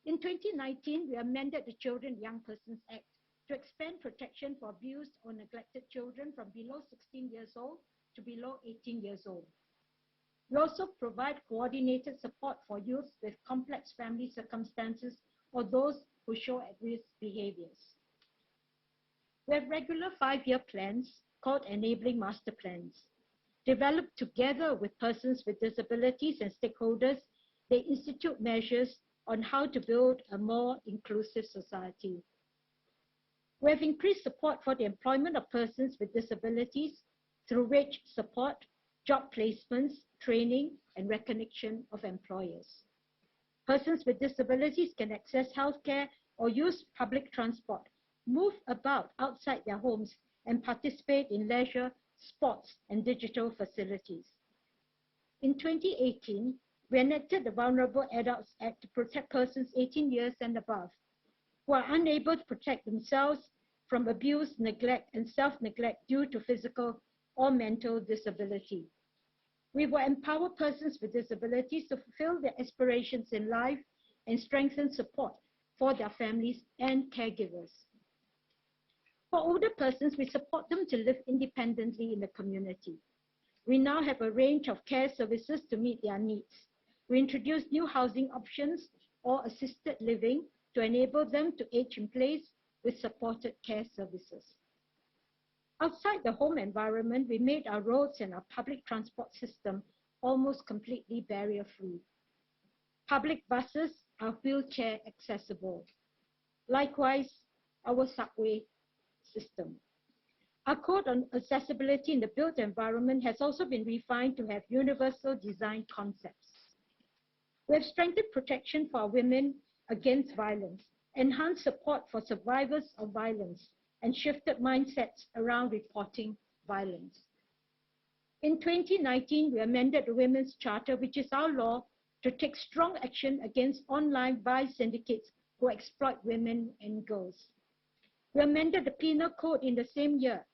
In 2019, we amended the Children and Young Persons Act to expand protection for abused or neglected children from below 16 years old to below 18 years old. We also provide coordinated support for youth with complex family circumstances or those who show at-risk behaviors. We have regular 5-year plans called Enabling Master Plans. Developed together with persons with disabilities and stakeholders, they institute measures on how to build a more inclusive society. We have increased support for the employment of persons with disabilities through wage support, job placements, training, and recognition of employers. Persons with disabilities can access healthcare or use public transport, move about outside their homes, and participate in leisure, sports, and digital facilities. In 2018, we enacted the Vulnerable Adults Act to protect persons 18 years and above who are unable to protect themselves from abuse, neglect, and self-neglect due to physical or mental disability. We will empower persons with disabilities to fulfill their aspirations in life and strengthen support for their families and caregivers. For older persons, we support them to live independently in the community. We now have a range of care services to meet their needs. We introduce new housing options or assisted living to enable them to age in place with supported care services. Outside the home environment, we made our roads and our public transport system almost completely barrier-free. Public buses are wheelchair accessible. Likewise, our subway system. Our code on accessibility in the built environment has also been refined to have universal design concepts. We have strengthened protection for women against violence, enhanced support for survivors of violence, and shifted mindsets around reporting violence. In 2019, we amended the Women's Charter, which is our law, to take strong action against online vice syndicates who exploit women and girls. We amended the Penal Code in the same year.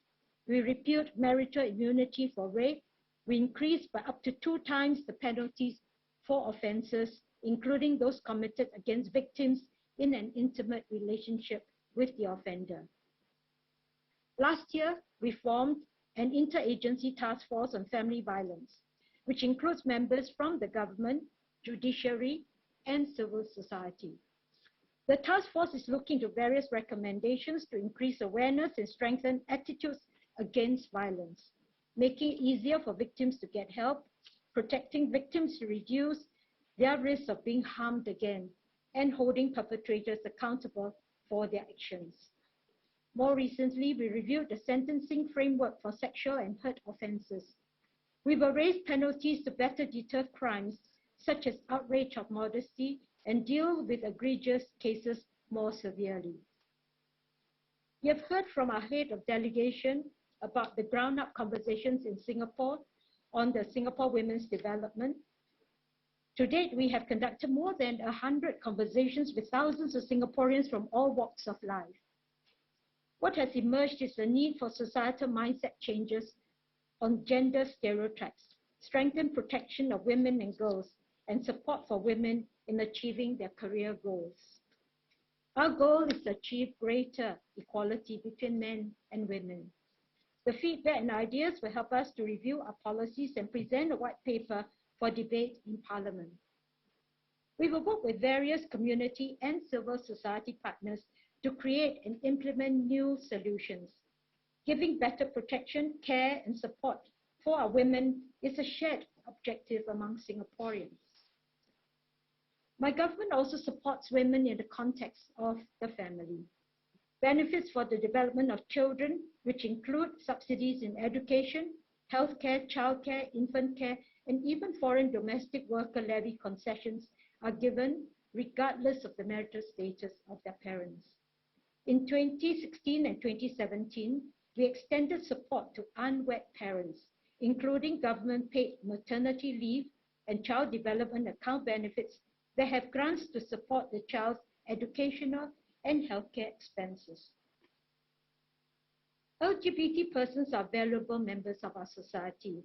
We repealed marital immunity for rape. We increased by up to 2 times the penalties for offenses, including those committed against victims in an intimate relationship with the offender. Last year, we formed an interagency task force on family violence, which includes members from the government, judiciary, and civil society. The task force is looking to various recommendations to increase awareness and strengthen attitudes against violence, making it easier for victims to get help, protecting victims to reduce their risk of being harmed again, and holding perpetrators accountable for their actions. More recently, we reviewed the sentencing framework for sexual and hurt offenses. We will raise penalties to better deter crimes such as outrage of modesty and deal with egregious cases more severely. We have heard from our head of delegation about the ground-up conversations in Singapore on the Singapore women's development. To date, we have conducted more than 100 conversations with thousands of Singaporeans from all walks of life. What has emerged is the need for societal mindset changes on gender stereotypes, strengthen protection of women and girls, and support for women in achieving their career goals. Our goal is to achieve greater equality between men and women. The feedback and ideas will help us to review our policies and present a white paper for debate in Parliament. We will work with various community and civil society partners to create and implement new solutions. Giving better protection, care, and support for our women is a shared objective among Singaporeans. My government also supports women in the context of the family. Benefits for the development of children, which include subsidies in education, healthcare, childcare, infant care, and even foreign domestic worker levy concessions, are given regardless of the marital status of their parents. In 2016 and 2017, we extended support to unwed parents, including government-paid maternity leave and child development account benefits that have grants to support the child's educational and healthcare expenses. LGBT persons are valuable members of our society.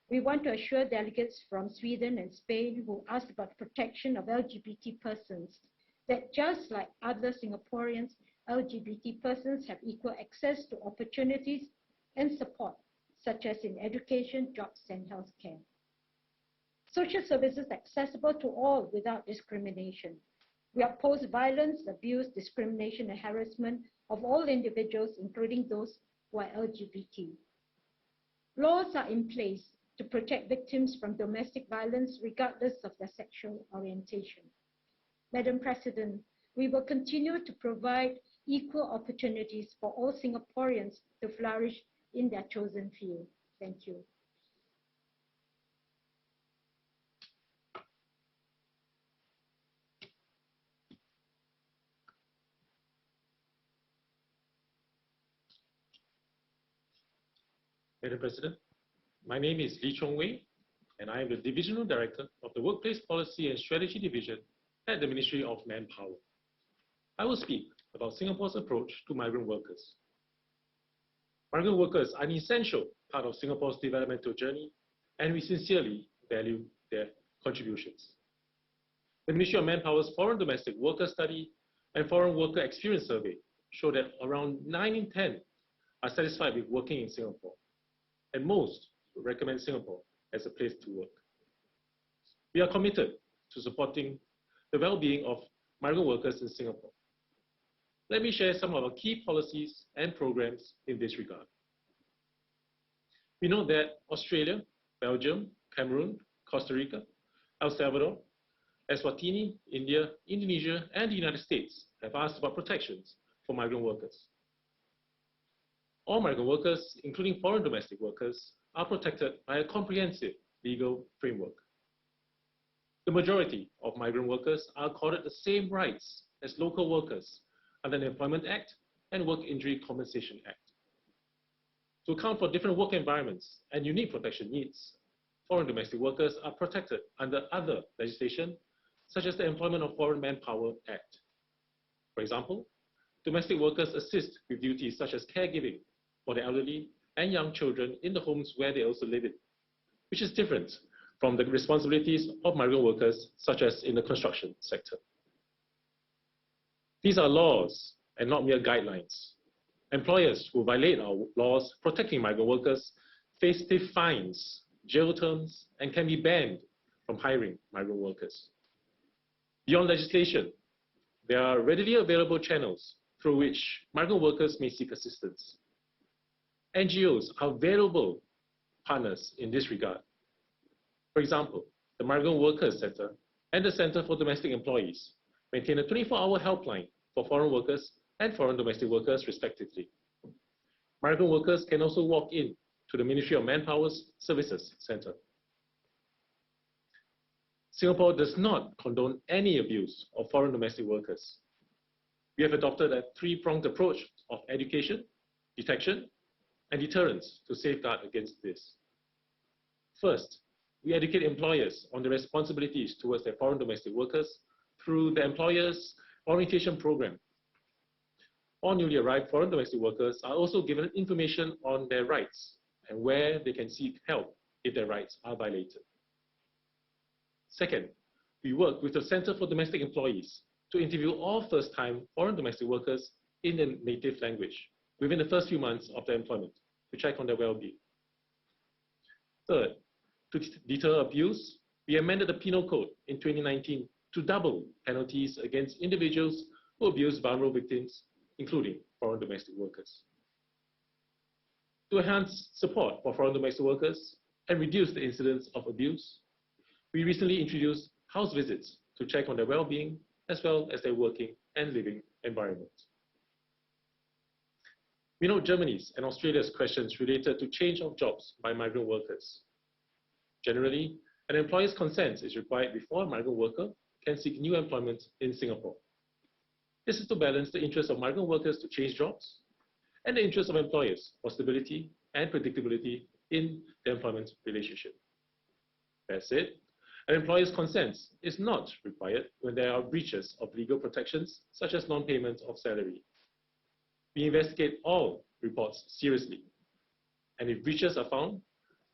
We want to assure delegates from Sweden and Spain who asked about protection of LGBT persons that just like other Singaporeans, LGBT persons have equal access to opportunities and support, such as in education, jobs, and healthcare. Social services accessible to all without discrimination. We oppose violence, abuse, discrimination, and harassment of all individuals, including those who are LGBT. Laws are in place to protect victims from domestic violence regardless of their sexual orientation. Madam President, we will continue to provide equal opportunities for all Singaporeans to flourish in their chosen field. Thank you. Madam President, my name is Lee Chong Wei, and I am the Divisional Director of the Workplace Policy and Strategy Division at the Ministry of Manpower. I will speak about Singapore's approach to migrant workers. Migrant workers are an essential part of Singapore's developmental journey, and we sincerely value their contributions. The Ministry of Manpower's Foreign Domestic Worker Study and Foreign Worker Experience Survey show that around 9 in 10 are satisfied with working in Singapore, and most would recommend Singapore as a place to work. We are committed to supporting the well-being of migrant workers in Singapore. Let me share some of our key policies and programs in this regard. We know that Australia, Belgium, Cameroon, Costa Rica, El Salvador, Eswatini, India, Indonesia, and the United States have asked about protections for migrant workers. All migrant workers, including foreign domestic workers, are protected by a comprehensive legal framework. The majority of migrant workers are accorded the same rights as local workers under the Employment Act and Work Injury Compensation Act. To account for different work environments and unique protection needs, foreign domestic workers are protected under other legislation, such as the Employment of Foreign Manpower Act. For example, domestic workers assist with duties such as caregiving for the elderly and young children in the homes where they also live in, which is different from the responsibilities of migrant workers, such as in the construction sector. These are laws and not mere guidelines. Employers who violate our laws protecting migrant workers face stiff fines, jail terms, and can be banned from hiring migrant workers. Beyond legislation, there are readily available channels through which migrant workers may seek assistance. NGOs are valuable partners in this regard. For example, the Migrant Workers Center and the Center for Domestic Employees maintain a 24-hour helpline for foreign workers and foreign domestic workers, respectively. Migrant workers can also walk in to the Ministry of Manpower's Services Center. Singapore does not condone any abuse of foreign domestic workers. We have adopted a three-pronged approach of education, detection, and deterrence to safeguard against this. First, we educate employers on the responsibilities towards their foreign domestic workers through the employer's orientation program. All newly arrived foreign domestic workers are also given information on their rights and where they can seek help if their rights are violated. Second, we work with the Center for Domestic Employees to interview all first-time foreign domestic workers in their native language within the first few months of their employment to check on their well-being. Third, to deter abuse, we amended the Penal Code in 2019 to double penalties against individuals who abuse vulnerable victims, including foreign domestic workers. To enhance support for foreign domestic workers and reduce the incidence of abuse, we recently introduced house visits to check on their well-being as well as their working and living environment. We note Germany's and Australia's questions related to change of jobs by migrant workers. Generally, an employer's consent is required before a migrant worker can seek new employment in Singapore. This is to balance the interest of migrant workers to change jobs and the interest of employers for stability and predictability in the employment relationship. That said, an employer's consent is not required when there are breaches of legal protections, such as non-payment of salary. We investigate all reports seriously, and if breaches are found,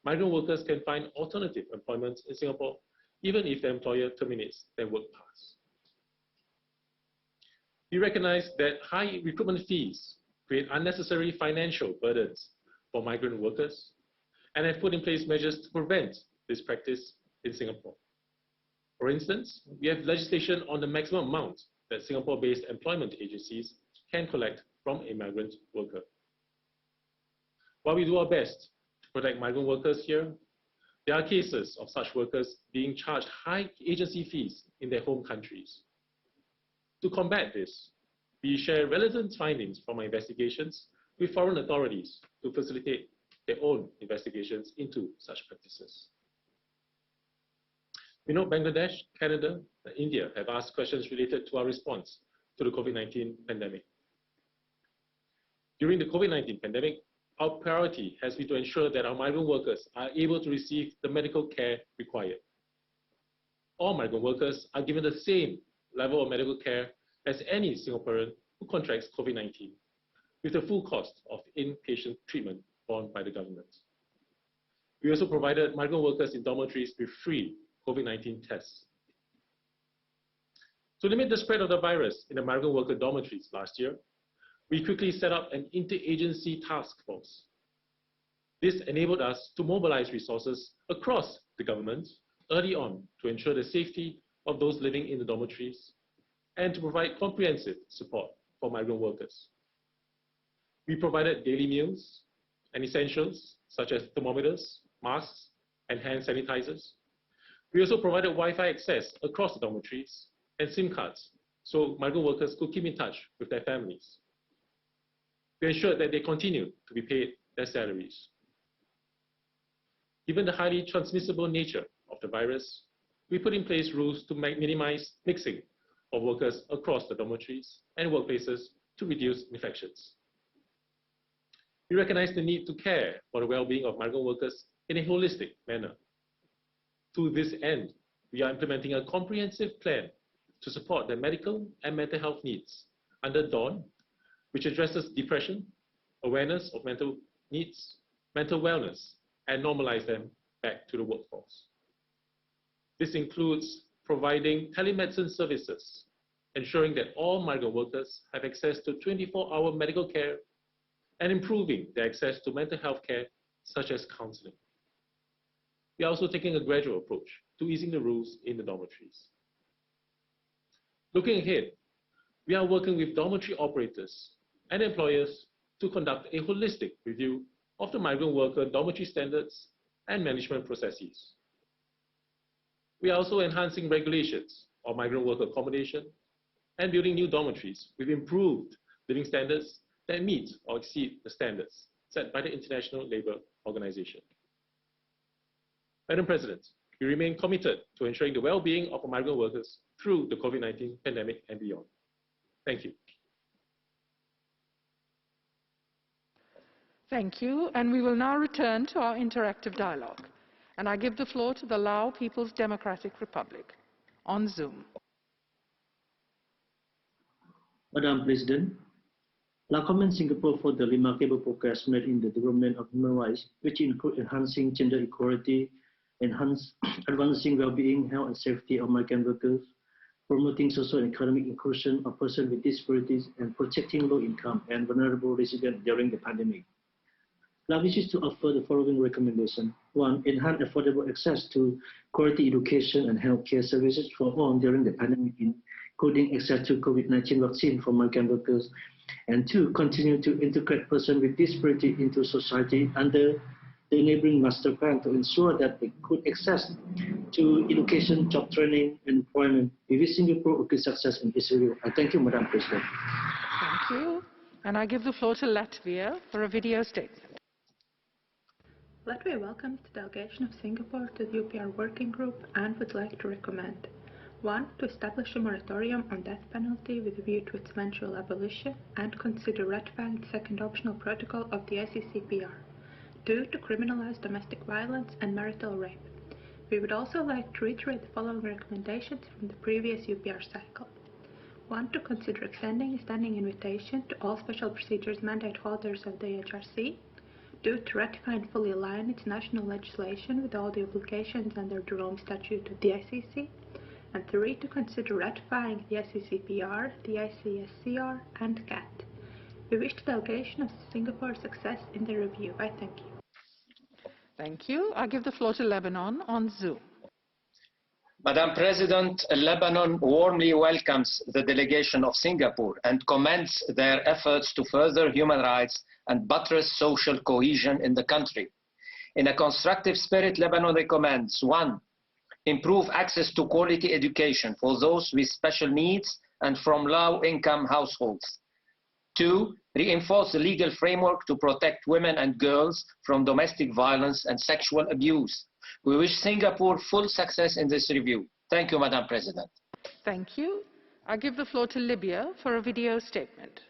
migrant workers can find alternative employment in Singapore, even if the employer terminates their work pass. We recognize that high recruitment fees create unnecessary financial burdens for migrant workers and have put in place measures to prevent this practice in Singapore. For instance, we have legislation on the maximum amount that Singapore-based employment agencies can collect from a migrant worker. While we do our best to protect migrant workers here, there are cases of such workers being charged high agency fees in their home countries. To combat this, we share relevant findings from our investigations with foreign authorities to facilitate their own investigations into such practices. We know Bangladesh, Canada, and India have asked questions related to our response to the COVID-19 pandemic. During the COVID-19 pandemic, our priority has been to ensure that our migrant workers are able to receive the medical care required. All migrant workers are given the same level of medical care as any Singaporean who contracts COVID-19, with the full cost of inpatient treatment borne by the government. We also provided migrant workers in dormitories with free COVID-19 tests. To limit the spread of the virus in the migrant worker dormitories last year, we quickly set up an interagency task force. This enabled us to mobilize resources across the government early on to ensure the safety of those living in the dormitories and to provide comprehensive support for migrant workers. We provided daily meals and essentials such as thermometers, masks, and hand sanitizers. We also provided Wi-Fi access across the dormitories and SIM cards so migrant workers could keep in touch with their families. We ensured that they continued to be paid their salaries. Given the highly transmissible nature of the virus, we put in place rules to minimize mixing of workers across the dormitories and workplaces to reduce infections. We recognize the need to care for the well-being of migrant workers in a holistic manner. To this end, we are implementing a comprehensive plan to support their medical and mental health needs under DAWN, which addresses depression, awareness of mental needs, mental wellness, and normalize them back to the workforce. This includes providing telemedicine services, ensuring that all migrant workers have access to 24-hour medical care, and improving their access to mental health care, such as counseling. We are also taking a gradual approach to easing the rules in the dormitories. Looking ahead, we are working with dormitory operators and employers to conduct a holistic review of the migrant worker dormitory standards and management processes. We are also enhancing regulations of migrant worker accommodation and building new dormitories with improved living standards that meet or exceed the standards set by the International Labour Organization. Madam President, we remain committed to ensuring the well-being of our migrant workers through the COVID-19 pandemic and beyond. Thank you. Thank you, and we will now return to our interactive dialogue. And I give the floor to the Lao People's Democratic Republic on Zoom. Madam President, I commend Singapore for the remarkable progress made in the development of human rights, which include enhancing gender equality, advancing well-being, health and safety of migrant workers, promoting social and economic inclusion of persons with disabilities, and protecting low-income and vulnerable residents during the pandemic. I wish to offer the following recommendation. 1. Enhance affordable access to quality education and healthcare services for all during the pandemic, including access to COVID-19 vaccine for migrant workers. And 2. Continue to integrate persons with disability into society under the enabling master plan to ensure that they could access to education, job training, and employment. We wish Singapore a good success in this review. I thank you, Madam President. Thank you. And I give the floor to Latvia for a video statement. Latvia welcomes the delegation of Singapore to the UPR working group and would like to recommend 1. To establish a moratorium on death penalty with a view to its eventual abolition and consider ratifying the second optional protocol of the ICCPR. 2. To criminalize domestic violence and marital rape. We would also like to reiterate the following recommendations from the previous UPR cycle. 1. To consider extending a standing invitation to all special procedures mandate holders of the HRC. 2. To ratify and fully align its national legislation with all the obligations under the Rome Statute of the ICC. And 3. To consider ratifying the ICCPR, the ICSCR, and CAT. We wish the delegation of Singapore success in the review. I thank you. Thank you. I give the floor to Lebanon on Zoom. Madam President, Lebanon warmly welcomes the delegation of Singapore and commends their efforts to further human rights and buttress social cohesion in the country. In a constructive spirit, Lebanon recommends 1. Improve access to quality education for those with special needs and from low-income households. 2. Reinforce the legal framework to protect women and girls from domestic violence and sexual abuse. We wish Singapore full success in this review. Thank you, Madam President. Thank you. I give the floor to Libya for a video statement.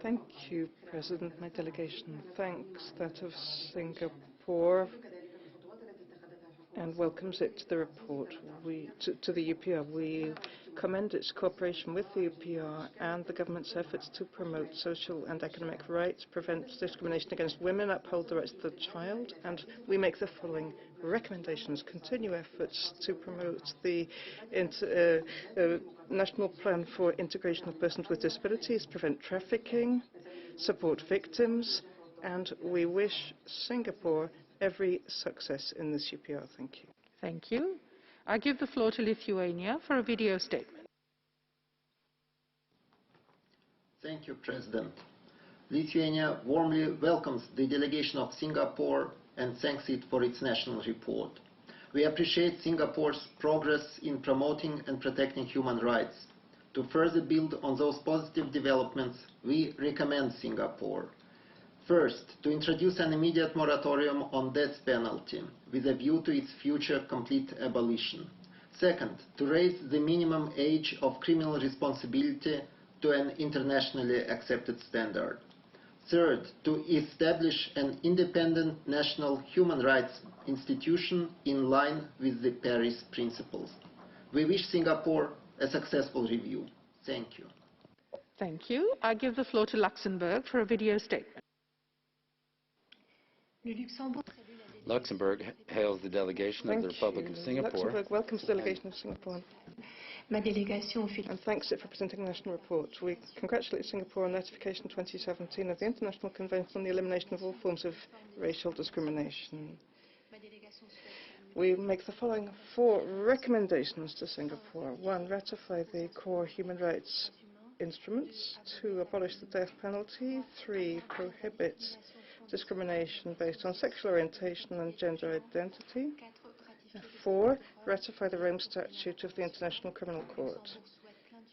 Thank you, President. My delegation thanks that of Singapore and welcomes it to the report. To the UPR. We commend its cooperation with the UPR and the government's efforts to promote social and economic rights, prevent discrimination against women, uphold the rights of the child, and we make the following recommendations. Continue efforts to promote the National Plan for Integration of Persons with Disabilities, prevent trafficking, support victims, and we wish Singapore every success in this UPR. Thank you. Thank you. I give the floor to Lithuania for a video statement. Thank you, President. Lithuania warmly welcomes the delegation of Singapore and thanks it for its national report. We appreciate Singapore's progress in promoting and protecting human rights. To further build on those positive developments, we recommend Singapore. First, to introduce an immediate moratorium on death penalty with a view to its future complete abolition. Second, to raise the minimum age of criminal responsibility to an internationally accepted standard. Third, to establish an independent national human rights institution in line with the Paris Principles. We wish Singapore a successful review. Thank you. Thank you. I give the floor to Luxembourg for a video statement. Luxembourg hails the delegation of the Republic of Singapore. Luxembourg welcomes the delegation of Singapore and thanks it for presenting the national report. We congratulate Singapore on ratification 2017 of the International Convention on the Elimination of All Forms of Racial Discrimination. We make the following 4 recommendations to Singapore. 1, ratify the core human rights instruments. 2, abolish the death penalty. 3, prohibit discrimination based on sexual orientation and gender identity. 4, ratify the Rome Statute of the International Criminal Court.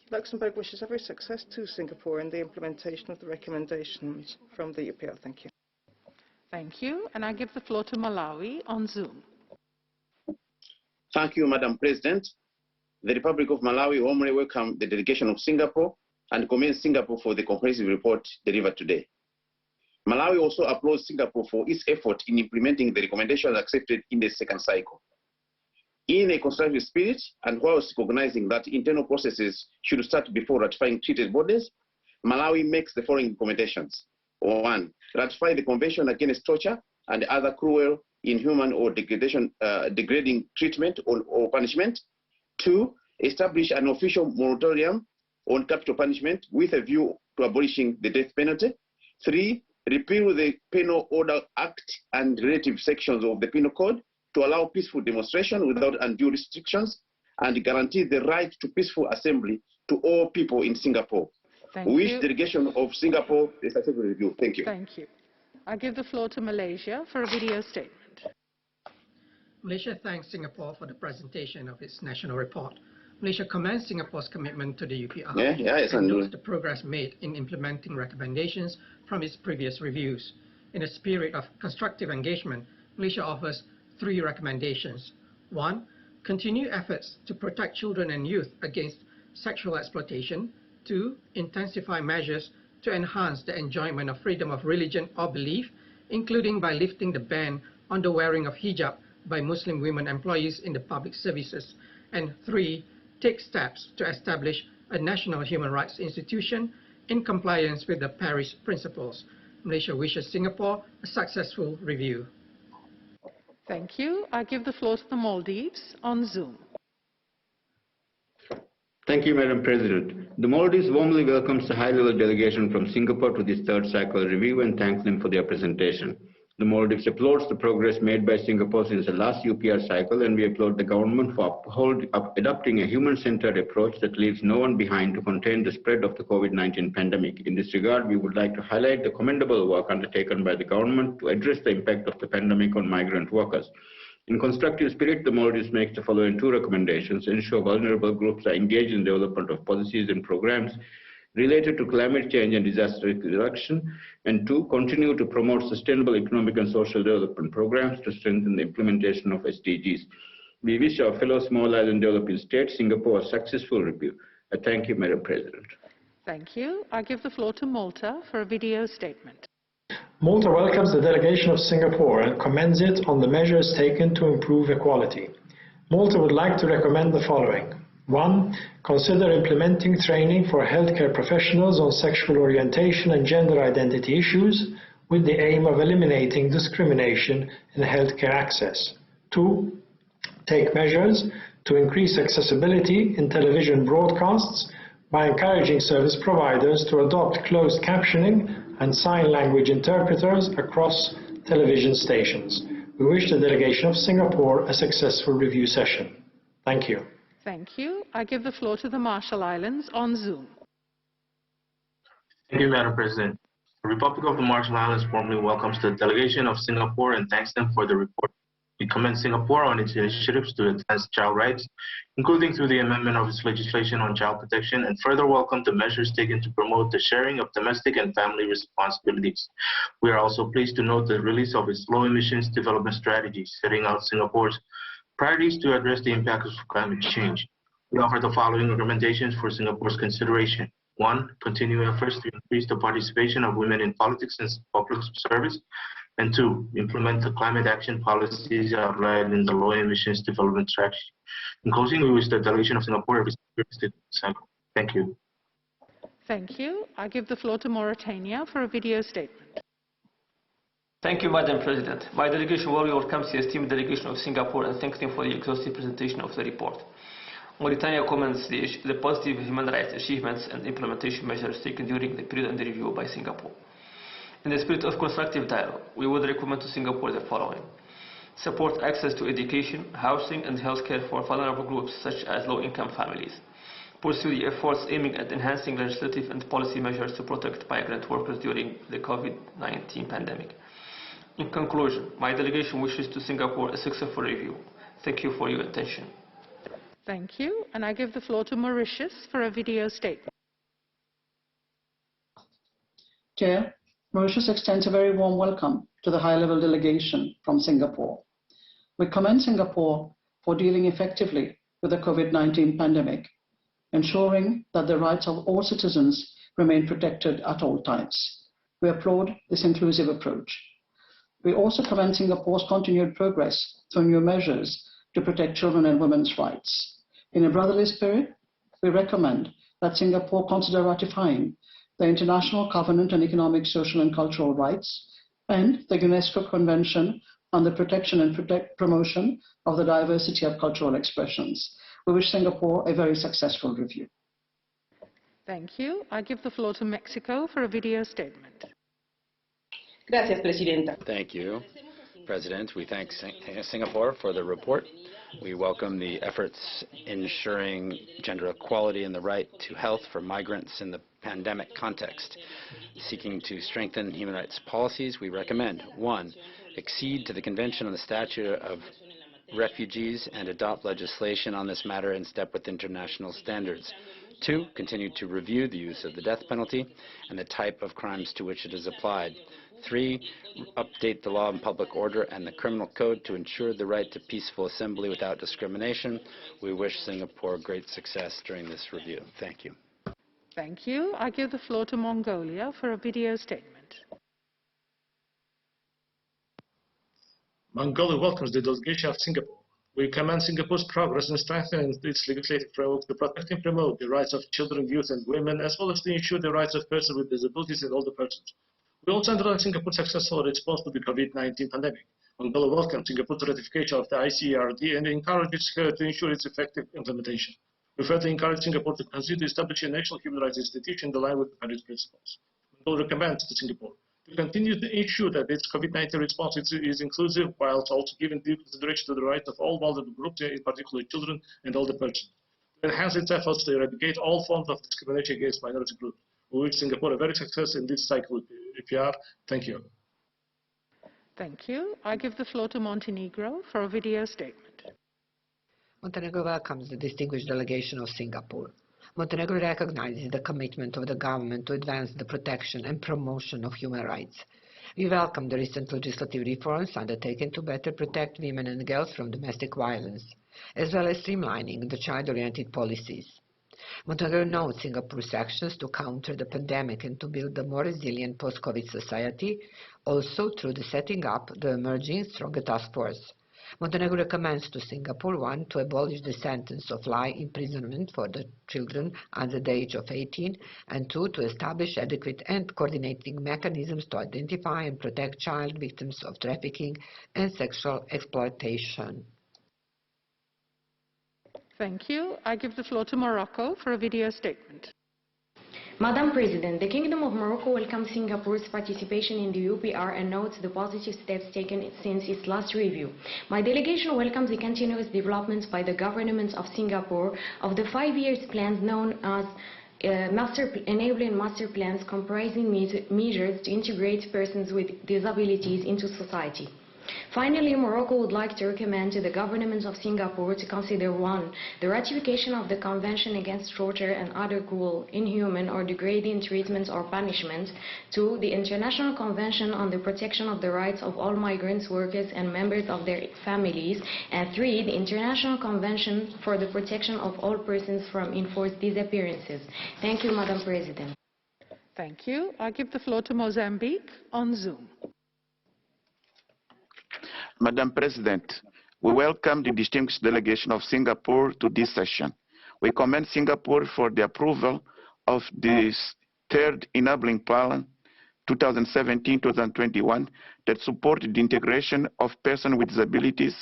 Luxembourg wishes every success to Singapore in the implementation of the recommendations from the UPR. Thank you. Thank you. And I give the floor to Malawi on Zoom. Thank you, Madam President. The Republic of Malawi warmly welcomes the delegation of Singapore and commends Singapore for the comprehensive report delivered today. Malawi also applauds Singapore for its effort in implementing the recommendations accepted in the second cycle. In a constructive spirit, and whilst recognizing that internal processes should start before ratifying treated bodies, Malawi makes the following recommendations. 1, ratify the Convention Against Torture and other cruel, inhuman, or degrading treatment or punishment. 2, establish an official moratorium on capital punishment with a view to abolishing the death penalty. 3, repeal the Penal Order Act and relative sections of the Penal Code to allow peaceful demonstration without undue restrictions and guarantee the right to peaceful assembly to all people in Singapore. Thank We wish you. the delegation of Singapore a successful review. Thank you. Thank you. I give the floor to Malaysia for a video statement. Malaysia thanks Singapore for the presentation of its national report. Malaysia commends Singapore's commitment to the UPR and notes the progress made in implementing recommendations from its previous reviews. In a spirit of constructive engagement, Malaysia offers 3 recommendations. 1, continue efforts to protect children and youth against sexual exploitation. 2, intensify measures to enhance the enjoyment of freedom of religion or belief, including by lifting the ban on the wearing of hijab by Muslim women employees in the public services. And 3, take steps to establish a national human rights institution in compliance with the Paris Principles. Malaysia wishes Singapore a successful review. Thank you. I give the floor to the Maldives on Zoom. Thank you, Madam President. The Maldives warmly welcomes the high-level delegation from Singapore to this 3rd cycle review and thanks them for their presentation. The Maldives applauds the progress made by Singapore since the last UPR cycle, and we applaud the government for adopting a human-centered approach that leaves no one behind to contain the spread of the COVID-19 pandemic. In this regard, we would like to highlight the commendable work undertaken by the government to address the impact of the pandemic on migrant workers. In constructive spirit, the Maldives makes the following 2 recommendations: ensure vulnerable groups are engaged in the development of policies and programs related to climate change and disaster reduction, and 2, continue to promote sustainable economic and social development programs to strengthen the implementation of SDGs. We wish our fellow small island developing states Singapore a successful review. I thank you, Madam President. Thank you. I give the floor to Malta for a video statement. Malta welcomes the delegation of Singapore and commends it on the measures taken to improve equality. Malta would like to recommend the following. 1. Consider implementing training for healthcare professionals on sexual orientation and gender identity issues with the aim of eliminating discrimination in healthcare access. 2. Take measures to increase accessibility in television broadcasts by encouraging service providers to adopt closed captioning and sign language interpreters across television stations. We wish the delegation of Singapore a successful review session. Thank you. Thank you. I give the floor to the Marshall Islands on Zoom. Thank you, Madam President. The Republic of the Marshall Islands warmly welcomes the delegation of Singapore and thanks them for the report. We commend Singapore on its initiatives to advance child rights, including through the amendment of its legislation on child protection, and further welcome the measures taken to promote the sharing of domestic and family responsibilities. We are also pleased to note the release of its low-emissions development strategy, setting out Singapore's priorities to address the impacts of climate change. We offer the following recommendations for Singapore's consideration. 1. Continue efforts to increase the participation of women in politics and public service. And 2. Implement the climate action policies outlined in the low emissions development strategy. In closing, we wish the delegation of Singapore a visit cycle. Thank you. Thank you. I give the floor to Mauritania for a video statement. Thank you, Madam President. My delegation warmly welcomes the esteemed delegation of Singapore and thanks them for the exhaustive presentation of the report. Mauritania commends the positive human rights achievements and implementation measures taken during the period under review by Singapore. In the spirit of constructive dialogue, we would recommend to Singapore the following. Support access to education, housing and healthcare for vulnerable groups such as low-income families. Pursue the efforts aiming at enhancing legislative and policy measures to protect migrant workers during the COVID-19 pandemic. In conclusion, my delegation wishes to Singapore a successful review. Thank you for your attention. Thank you. And I give the floor to Mauritius for a video statement. Chair, Mauritius extends a very warm welcome to the high-level delegation from Singapore. We commend Singapore for dealing effectively with the COVID-19 pandemic, ensuring that the rights of all citizens remain protected at all times. We applaud this inclusive approach. We also commend Singapore's continued progress through new measures to protect children and women's rights. In a brotherly spirit, we recommend that Singapore consider ratifying the International Covenant on Economic, Social and Cultural Rights, and the UNESCO Convention on the Protection and Promotion of the Diversity of Cultural Expressions. We wish Singapore a very successful review. Thank you. I give the floor to Mexico for a video statement. Gracias, Presidenta. Thank you, President. We thank Singapore for the report. We welcome the efforts ensuring gender equality and the right to health for migrants in the pandemic context. Seeking to strengthen human rights policies, we recommend 1. Accede to the Convention on the Status of Refugees and adopt legislation on this matter in step with international standards. 2. Continue to review the use of the death penalty and the type of crimes to which it is applied. 3. Update the law on public order and the criminal code to ensure the right to peaceful assembly without discrimination. We wish Singapore great success during this review. Thank you. Thank you. I give the floor to Mongolia for a video statement. Mongolia welcomes the delegation of Singapore. We commend Singapore's progress in strengthening its legislative framework to protect and promote the rights of children, youth and women, as well as to ensure the rights of persons with disabilities and older persons. We also underline Singapore's successful response to the COVID-19 pandemic. Mongolia welcomes Singapore's ratification of the ICRD and encourages her to ensure its effective implementation. We further encourage Singapore to consider establishing a national human rights institution in line with the Paris principles. Mongolia recommends to Singapore to continue to ensure that its COVID-19 response is inclusive, whilst also giving due consideration to the rights of all vulnerable groups, in particular children and older persons. To enhance its efforts to eradicate all forms of discrimination against minority groups. We wish Singapore a very success in this cycle with EPR. Thank you. Thank you. I give the floor to Montenegro for a video statement. Montenegro welcomes the distinguished delegation of Singapore. Montenegro recognizes the commitment of the government to advance the protection and promotion of human rights. We welcome the recent legislative reforms undertaken to better protect women and girls from domestic violence, as well as streamlining the child-oriented policies. Montenegro notes Singapore's actions to counter the pandemic and to build a more resilient post-COVID society, also through the setting up the emerging Stronger Task Force. Montenegro recommends to Singapore, 1, to abolish the sentence of life imprisonment for the children under the age of 18, and 2, to establish adequate and coordinating mechanisms to identify and protect child victims of trafficking and sexual exploitation. Thank you. I give the floor to Morocco for a video statement. Madam President, the Kingdom of Morocco welcomes Singapore's participation in the UPR and notes the positive steps taken since its last review. My delegation welcomes the continuous developments by the government of Singapore of the 5-year plans known as enabling master plans comprising measures to integrate persons with disabilities into society. Finally, Morocco would like to recommend to the government of Singapore to consider 1, the ratification of the Convention Against Torture and Other Cruel, Inhuman or Degrading Treatment or Punishment, 2, the International Convention on the Protection of the Rights of All Migrants, Workers and Members of their Families, and 3, the International Convention for the Protection of All Persons from Enforced Disappearances. Thank you, Madam President. Thank you. I give the floor to Mozambique on Zoom. Madam President, we welcome the distinguished delegation of Singapore to this session. We commend Singapore for the approval of the third enabling plan 2017-2021 that supported the integration of persons with disabilities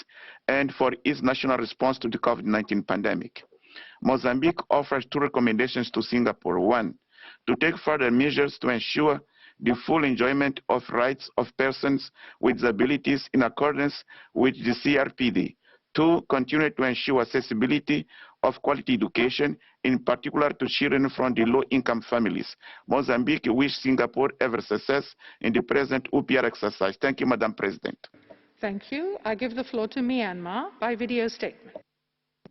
and for its national response to the COVID-19 pandemic. Mozambique offers 2 recommendations to Singapore. 1, to take further measures to ensure the full enjoyment of rights of persons with disabilities in accordance with the CRPD. 2, continue to ensure accessibility of quality education, in particular to children from the low-income families. Mozambique wishes Singapore every success in the present UPR exercise. Thank you, Madam President. Thank you. I give the floor to Myanmar by video statement.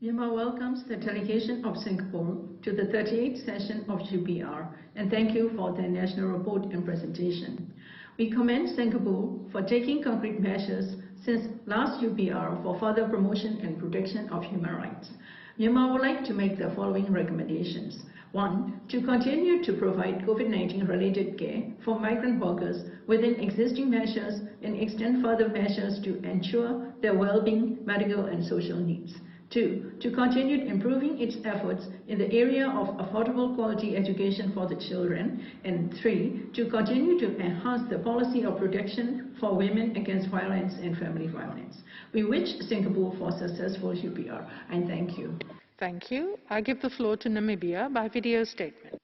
Myanmar welcomes the delegation of Singapore to the 38th session of UPR and thank you for their national report and presentation. We commend Singapore for taking concrete measures since last UPR for further promotion and protection of human rights. Myanmar would like to make the following recommendations. 1, to continue to provide COVID-19 related care for migrant workers within existing measures and extend further measures to ensure their well-being, medical and social needs. 2, to continue improving its efforts in the area of affordable quality education for the children. And 3, to continue to enhance the policy of protection for women against violence and family violence. We wish Singapore for successful UPR and thank you. Thank you. I give the floor to Namibia by video statement.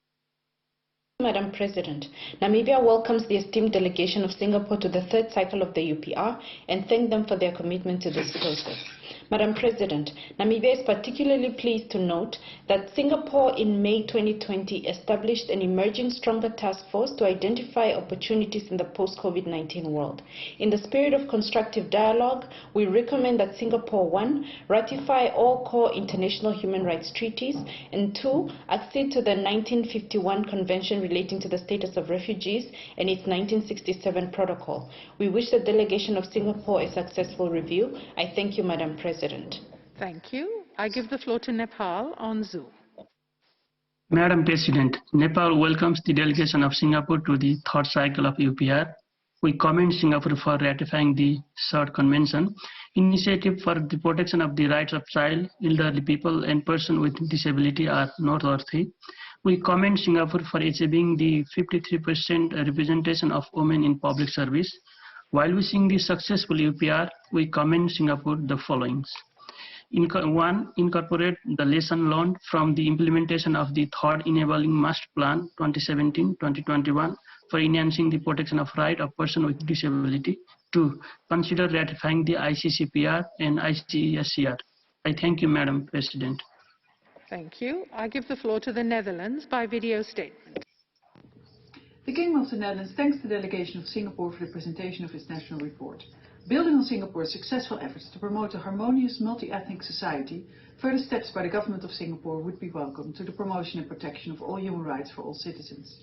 Madam President, Namibia welcomes the esteemed delegation of Singapore to the 3rd cycle of the UPR and thank them for their commitment to this process. Madam President, Namibia is particularly pleased to note that Singapore in May 2020 established an emerging Stronger Task Force to identify opportunities in the post-COVID-19 world. In the spirit of constructive dialogue, we recommend that Singapore 1, ratify all core international human rights treaties, and 2, accede to the 1951 Convention relating to the status of refugees and its 1967 protocol. We wish the delegation of Singapore a successful review. I thank you, Madam President. Thank you. I give the floor to Nepal on Zoom. Madam President, Nepal welcomes the delegation of Singapore to the 3rd cycle of UPR. We commend Singapore for ratifying the 3rd Convention, initiative for the protection of the rights of child, elderly people and persons with disability are noteworthy. We commend Singapore for achieving the 53% representation of women in public service. While wishing the successful UPR, we commend Singapore the following. 1, incorporate the lesson learned from the implementation of the 3rd Enabling Master Plan 2017-2021 for enhancing the protection of rights of persons with disability. 2, consider ratifying the ICCPR and ICSCR. I thank you, Madam President. Thank you. I give the floor to the Netherlands by video statement. The Kingdom of the Netherlands thanks the delegation of Singapore for the presentation of its national report. Building on Singapore's successful efforts to promote a harmonious multi-ethnic society, further steps by the government of Singapore would be welcome to the promotion and protection of all human rights for all citizens.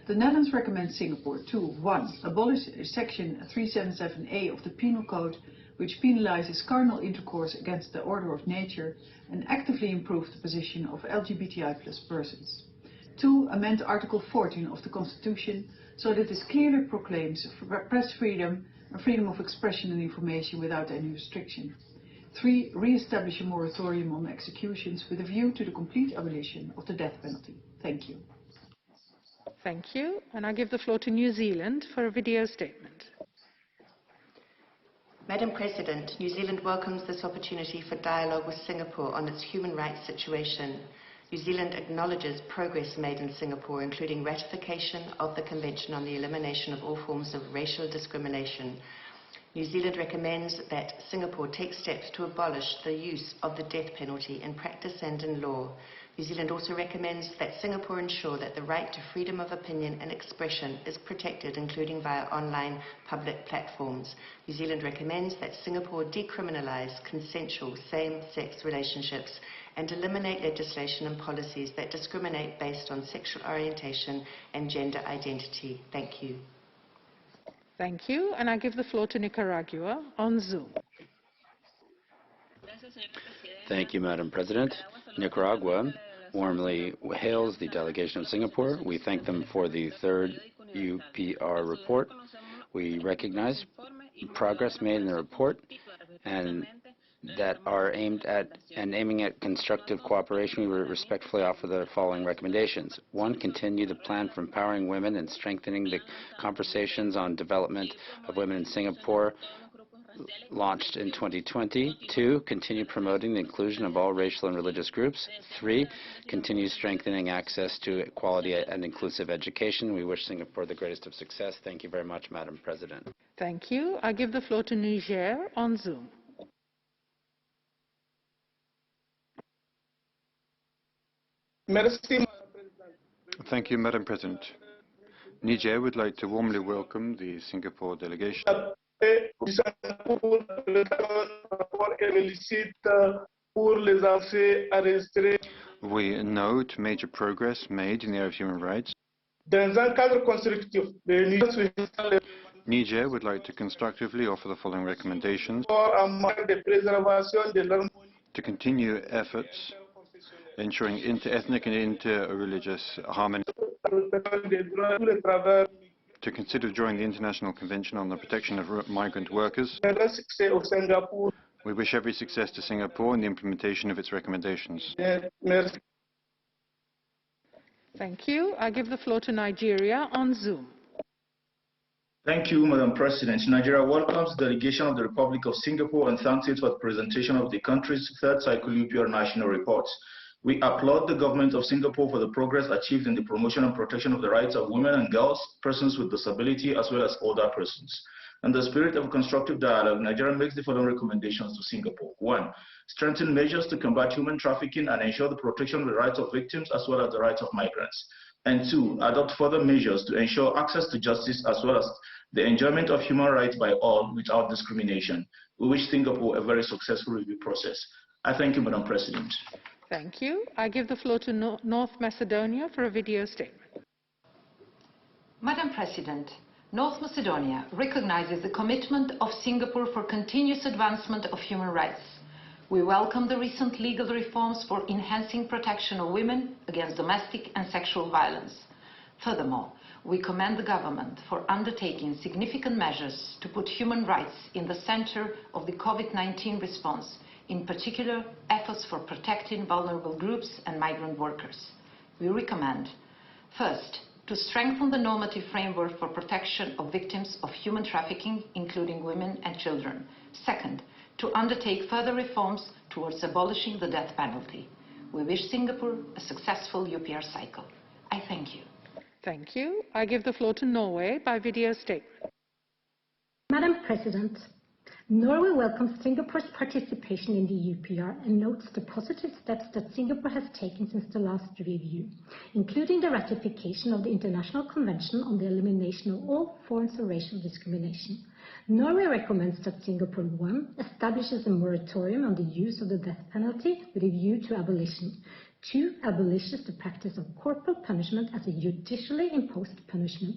The Netherlands recommends Singapore to 1, abolish Section 377A of the Penal Code which penalizes carnal intercourse against the order of nature and actively improves the position of LGBTI+ persons. 2. Amend Article 14 of the Constitution so that it clearly proclaims press freedom and freedom of expression and information without any restriction. 3. Re-establish a moratorium on executions with a view to the complete abolition of the death penalty. Thank you. Thank you. And I give the floor to New Zealand for a video statement. Madam President, New Zealand welcomes this opportunity for dialogue with Singapore on its human rights situation. New Zealand acknowledges progress made in Singapore, including ratification of the Convention on the Elimination of All Forms of Racial Discrimination. New Zealand recommends that Singapore take steps to abolish the use of the death penalty in practice and in law. New Zealand also recommends that Singapore ensure that the right to freedom of opinion and expression is protected, including via online public platforms. New Zealand recommends that Singapore decriminalise consensual same-sex relationships and eliminate legislation and policies that discriminate based on sexual orientation and gender identity. Thank you. Thank you. And I give the floor to Nicaragua on Zoom. Thank you, Madam President. Nicaragua warmly hails the delegation of Singapore. We thank them for the third UPR report. We recognize progress made in the report and that are aiming at constructive cooperation. We respectfully offer the following recommendations. 1. Continue the plan for empowering women and strengthening the conversations on development of women in Singapore launched in 2020. 2. Continue promoting the inclusion of all racial and religious groups. 3. Continue strengthening access to quality and inclusive education. We wish Singapore the greatest of success. Thank you very much, Madam President. Thank you. I give the floor to Niger on Zoom. Thank you, Madam President. Niger would like to warmly welcome the Singapore delegation. We note major progress made in the area of human rights. Niger would like to constructively offer the following recommendations. To continue efforts ensuring inter-ethnic and inter-religious harmony. To consider joining the International Convention on the Protection of Migrant Workers. We wish every success to Singapore in the implementation of its recommendations. Thank you. I give the floor to Nigeria on Zoom. Thank you, Madam President. Nigeria welcomes the delegation of the Republic of Singapore and thanks it for the presentation of the country's third cycle UPR national reports. We applaud the government of Singapore for the progress achieved in the promotion and protection of the rights of women and girls, persons with disability, as well as older persons. In the spirit of constructive dialogue, Nigeria makes the following recommendations to Singapore. 1. Strengthen measures to combat human trafficking and ensure the protection of the rights of victims as well as the rights of migrants. And 2. Adopt further measures to ensure access to justice as well as the enjoyment of human rights by all without discrimination. We wish Singapore a very successful review process. I thank you, Madam President. Thank you. I give the floor to North Macedonia for a video statement. Madam President, North Macedonia recognizes the commitment of Singapore for continuous advancement of human rights. We welcome the recent legal reforms for enhancing protection of women against domestic and sexual violence. Furthermore, we commend the government for undertaking significant measures to put human rights in the center of the COVID-19 response, in particular, efforts for protecting vulnerable groups and migrant workers. We recommend, first, to strengthen the normative framework for protection of victims of human trafficking, including women and children. Second, to undertake further reforms towards abolishing the death penalty. We wish Singapore a successful UPR cycle. I thank you. Thank you. I give the floor to Norway by video statement. Madam President, Norway welcomes Singapore's participation in the UPR and notes the positive steps that Singapore has taken since the last review, including the ratification of the International Convention on the Elimination of All Forms of Racial Discrimination. Norway recommends that Singapore 1. Establishes a moratorium on the use of the death penalty with a view to abolition. 2. Abolishes the practice of corporal punishment as a judicially imposed punishment.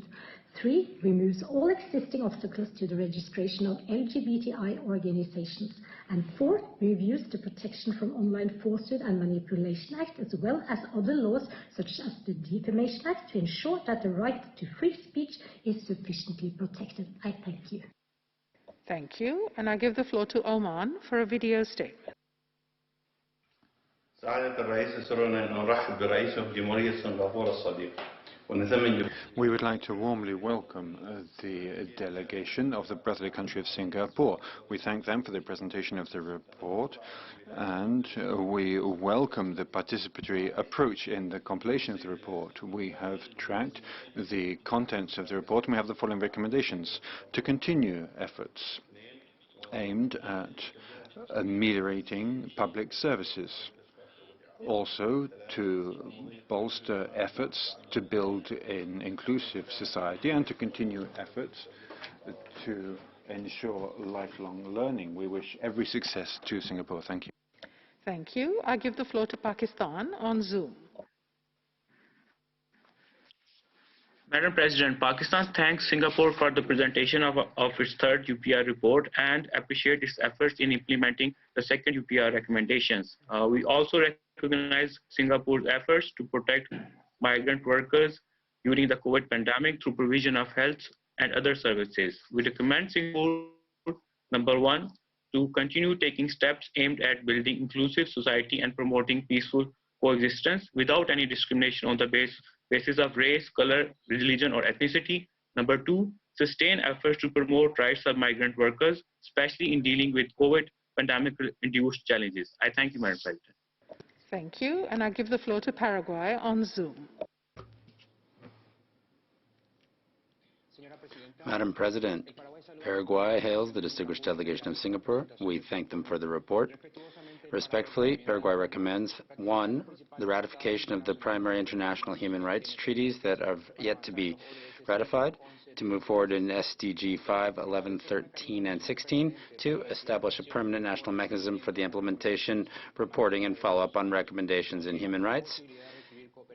3. Removes all existing obstacles to the registration of LGBTI organizations. And 4. Reviews the Protection from Online Falsehood and Manipulation Act, as well as other laws such as the Defamation Act, to ensure that the right to free speech is sufficiently protected. I thank you. Thank you. And I give the floor to Oman for a video statement. سعادة الرئيس سرنا أن نرحب برئيس جمهورية سنغافورة الصديق. We would like to warmly welcome the delegation of the brotherly country of Singapore. We thank them for the presentation of the report, and we welcome the participatory approach in the compilation of the report. We have tracked the contents of the report, and we have the following recommendations: to continue efforts aimed at ameliorating public services, also to bolster efforts to build an inclusive society, and to continue efforts to ensure lifelong learning. We wish every success to Singapore. Thank you. Thank you. I give the floor to Pakistan on Zoom. Madam President, Pakistan thanks Singapore for the presentation of its third UPR report and appreciate its efforts in implementing the second UPR recommendations. We also recognize Singapore's efforts to protect migrant workers during the COVID pandemic through provision of health and other services. We recommend Singapore, number 1, to continue taking steps aimed at building inclusive society and promoting peaceful coexistence without any discrimination on the basis of race, color, religion, or ethnicity. Number 2, sustain efforts to promote rights of migrant workers, especially in dealing with COVID pandemic-induced challenges. I thank you, Madam President. Thank you. And I give the floor to Paraguay on Zoom. Madam President, Paraguay hails the distinguished delegation of Singapore. We thank them for the report. Respectfully, Paraguay recommends 1, the ratification of the primary international human rights treaties that have yet to be ratified, to move forward in SDG 5, 11, 13, and 16, to establish a permanent national mechanism for the implementation, reporting, and follow-up on recommendations in human rights,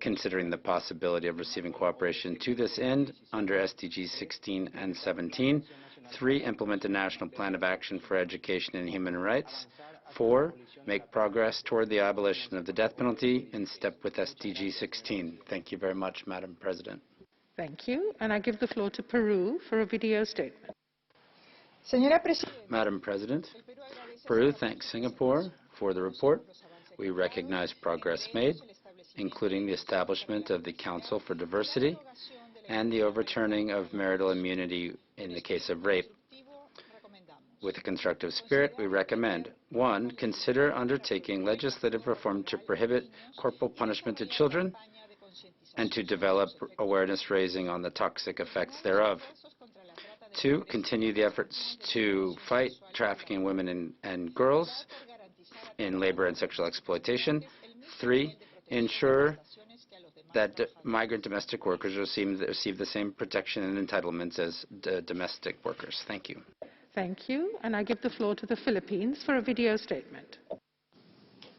considering the possibility of receiving cooperation to this end under SDGs 16 and 17. 3, implement a national plan of action for education and human rights. 4, make progress toward the abolition of the death penalty in step with SDG 16. Thank you very much, Madam President. Thank you. And I give the floor to Peru for a video statement. Madam President, Peru thanks Singapore for the report. We recognize progress made, including the establishment of the Council for Diversity and the overturning of marital immunity in the case of rape. With a constructive spirit, we recommend 1, consider undertaking legislative reform to prohibit corporal punishment to children and to develop awareness raising on the toxic effects thereof. 2, continue the efforts to fight trafficking women and girls in labor and sexual exploitation. 3, ensure that migrant domestic workers receive the same protection and entitlements as domestic workers. Thank you. Thank you. And I give the floor to the Philippines for a video statement.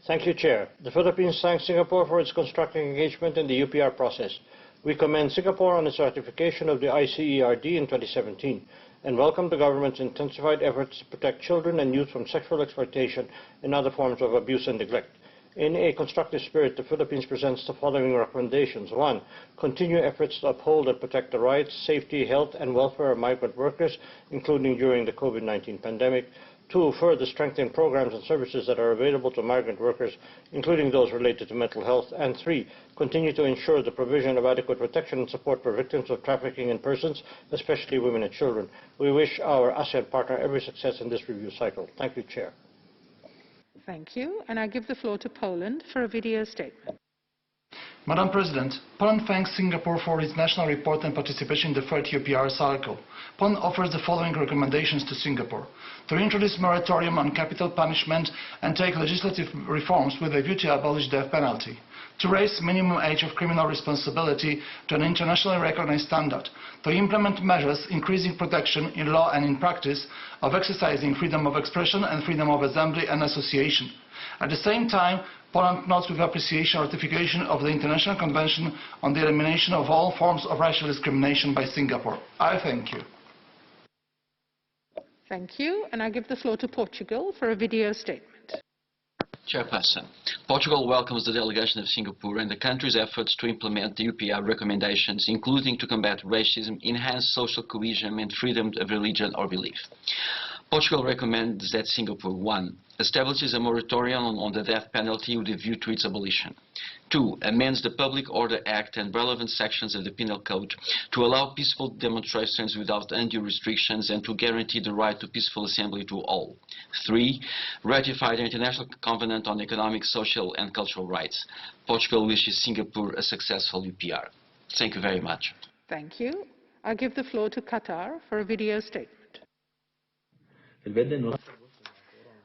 Thank you, Chair. The Philippines thanks Singapore for its constructive engagement in the UPR process. We commend Singapore on its ratification of the ICERD in 2017 and welcome the government's intensified efforts to protect children and youth from sexual exploitation and other forms of abuse and neglect. In a constructive spirit, the Philippines presents the following recommendations. 1, continue efforts to uphold and protect the rights, safety, health, and welfare of migrant workers, including during the COVID-19 pandemic. 2, further strengthen programs and services that are available to migrant workers, including those related to mental health. And 3, continue to ensure the provision of adequate protection and support for victims of trafficking in persons, especially women and children. We wish our ASEAN partner every success in this review cycle. Thank you, Chair. Thank you. And I give the floor to Poland for a video statement. Madam President, Poland thanks Singapore for its national report and participation in the third UPR cycle. Poland offers the following recommendations to Singapore: to introduce moratorium on capital punishment and take legislative reforms with a view to abolish death penalty; to raise minimum age of criminal responsibility to an internationally recognized standard; to implement measures increasing protection in law and in practice of exercising freedom of expression and freedom of assembly and association. At the same time, Poland notes with appreciation ratification of the International Convention on the Elimination of All Forms of Racial Discrimination by Singapore. I thank you. Thank you. And I give the floor to Portugal for a video statement. Chairperson, Portugal welcomes the delegation of Singapore and the country's efforts to implement the UPR recommendations, including to combat racism, enhance social cohesion and freedom of religion or belief. Portugal recommends that Singapore 1. Establishes a moratorium on the death penalty with a view to its abolition. 2. Amends the Public Order Act and relevant sections of the Penal Code to allow peaceful demonstrations without undue restrictions and to guarantee the right to peaceful assembly to all. 3. Ratify the International Covenant on Economic, Social and Cultural Rights. Portugal wishes Singapore a successful UPR. Thank you very much. Thank you. I give the floor to Qatar for a video statement.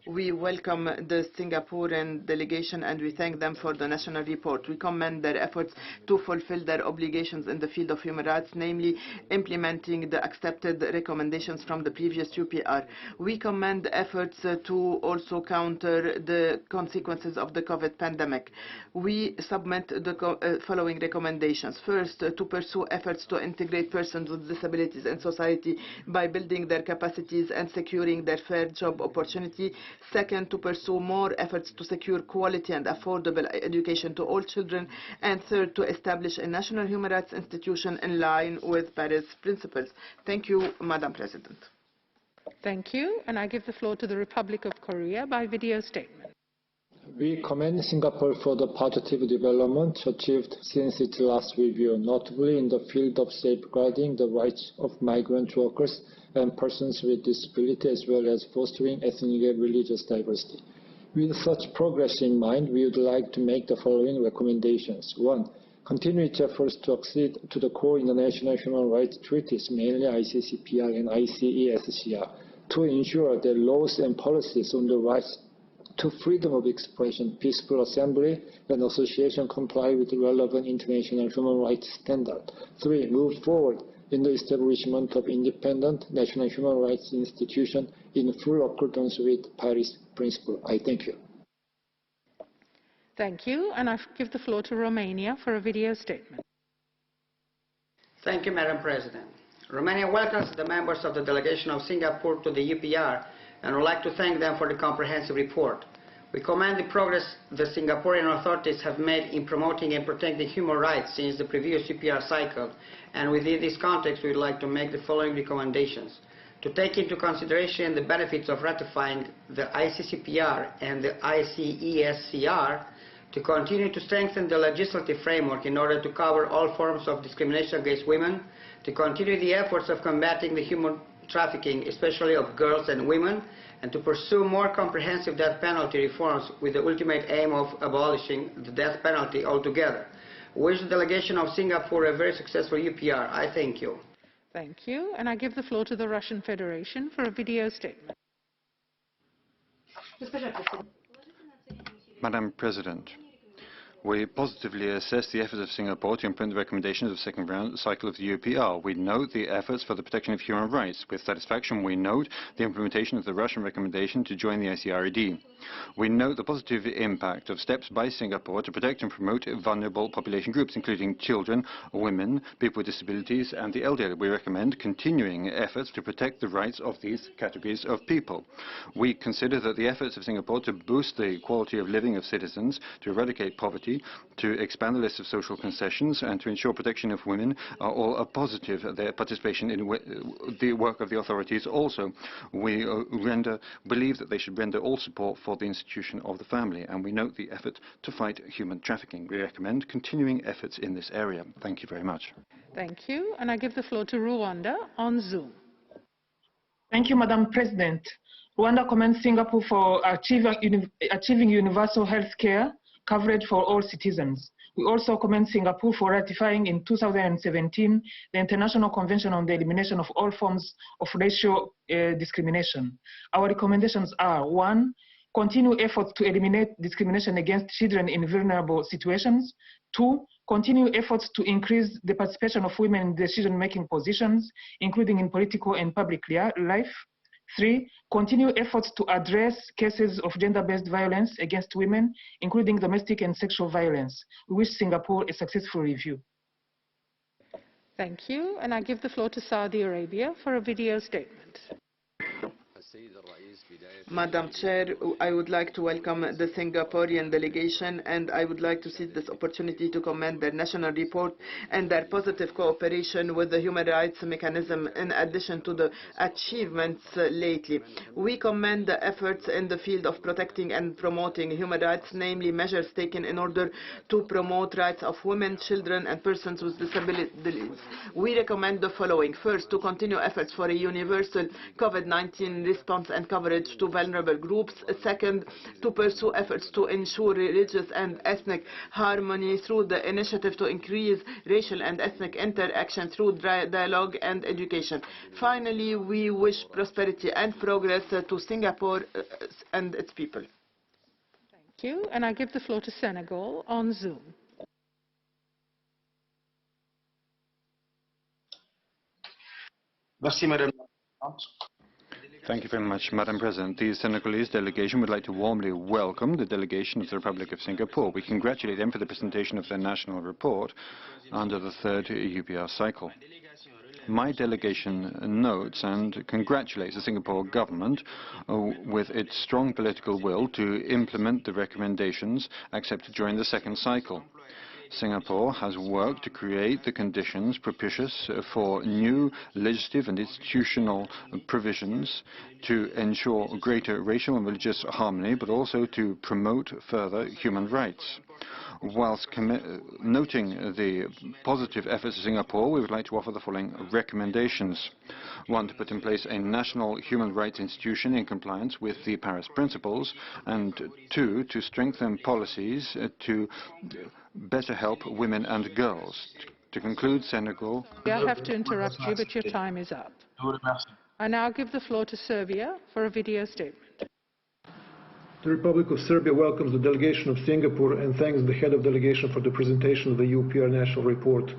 We welcome the Singaporean delegation and we thank them for the national report. We commend their efforts to fulfill their obligations in the field of human rights, namely implementing the accepted recommendations from the previous UPR. We commend efforts to also counter the consequences of the COVID pandemic. We submit the following recommendations. First, to pursue efforts to integrate persons with disabilities in society by building their capacities and securing their fair job opportunity. Second, to pursue more efforts to secure quality and affordable education to all children. And third, to establish a national human rights institution in line with Paris principles. Thank you, Madam President. Thank you. And I give the floor to the Republic of Korea by video statement. We commend Singapore for the positive development achieved since its last review, notably in the field of safeguarding the rights of migrant workers and persons with disability, as well as fostering ethnic and religious diversity. With such progress in mind, we would like to make the following recommendations. 1. Continue its efforts to accede to the core international human rights treaties, mainly ICCPR and ICESCR, to ensure that laws and policies on the rights to freedom of expression, peaceful assembly, and association comply with the relevant international human rights standards. 3. Move forward in the establishment of independent national human rights institution in full accordance with Paris principle. I thank you. Thank you. And I give the floor to Romania for a video statement. Thank you, Madam President. Romania welcomes the members of the delegation of Singapore to the UPR and would like to thank them for the comprehensive report. We commend the progress the Singaporean authorities have made in promoting and protecting human rights since the previous UPR cycle, and within this context we would like to make the following recommendations. To take into consideration the benefits of ratifying the ICCPR and the ICESCR, to continue to strengthen the legislative framework in order to cover all forms of discrimination against women, to continue the efforts of combating the human trafficking, especially of girls and women, and to pursue more comprehensive death penalty reforms with the ultimate aim of abolishing the death penalty altogether. We wish the delegation of Singapore a very successful UPR. I thank you. Thank you. And I give the floor to the Russian Federation for a video statement. Madam President, we positively assess the efforts of Singapore to implement the recommendations of the second cycle of the UPR. We note the efforts for the protection of human rights. With satisfaction, we note the implementation of the Russian recommendation to join the ICRD. We note the positive impact of steps by Singapore to protect and promote vulnerable population groups, including children, women, people with disabilities, and the elderly. We recommend continuing efforts to protect the rights of these categories of people. We consider that the efforts of Singapore to boost the quality of living of citizens, to eradicate poverty, to expand the list of social concessions, and to ensure protection of women are all positive. Their participation in the work of the authorities also. We believe that they should render all support for the institution of the family, and we note the effort to fight human trafficking. We recommend continuing efforts in this area. Thank you very much. Thank you. And I give the floor to Rwanda on Zoom. Thank you, Madam President. Rwanda commends Singapore for achieving universal health care coverage for all citizens. We also commend Singapore for ratifying in 2017 the International Convention on the Elimination of All Forms of Racial Discrimination. Our recommendations are: 1. Continue efforts to eliminate discrimination against children in vulnerable situations. 2. Continue efforts to increase the participation of women in decision-making positions, including in political and public life. 3, continue efforts to address cases of gender-based violence against women, including domestic and sexual violence. We wish Singapore a successful review. Thank you. And I give the floor to Saudi Arabia for a video statement. Madam Chair, I would like to welcome the Singaporean delegation, and I would like to seize this opportunity to commend their national report and their positive cooperation with the human rights mechanism in addition to the achievements lately. We commend the efforts in the field of protecting and promoting human rights, namely measures taken in order to promote rights of women, children, and persons with disabilities. We recommend the following. First, to continue efforts for a universal COVID-19 response and coverage to vulnerable groups. Second, to pursue efforts to ensure religious and ethnic harmony through the initiative to increase racial and ethnic interaction through dialogue and education. Finally, we wish prosperity and progress to Singapore and its people. Thank you. And I give the floor to Senegal on Zoom. Merci, Madame. Thank you very much, Madam President. The Senegalese delegation would like to warmly welcome the delegation of the Republic of Singapore. We congratulate them for the presentation of their national report under the third UPR cycle. My delegation notes and congratulates the Singapore government with its strong political will to implement the recommendations accepted during the second cycle. Singapore has worked to create the conditions propitious for new legislative and institutional provisions to ensure greater racial and religious harmony, but also to promote further human rights. Whilst noting the positive efforts of Singapore, we would like to offer the following recommendations. 1, to put in place a national human rights institution in compliance with the Paris Principles, and 2, to strengthen policies to better help women and girls. To conclude, Senegal. I have to interrupt you, but your time is up. I now give the floor to Serbia for a video statement. The Republic of Serbia welcomes the delegation of Singapore and thanks the head of delegation for the presentation of the UPR national report.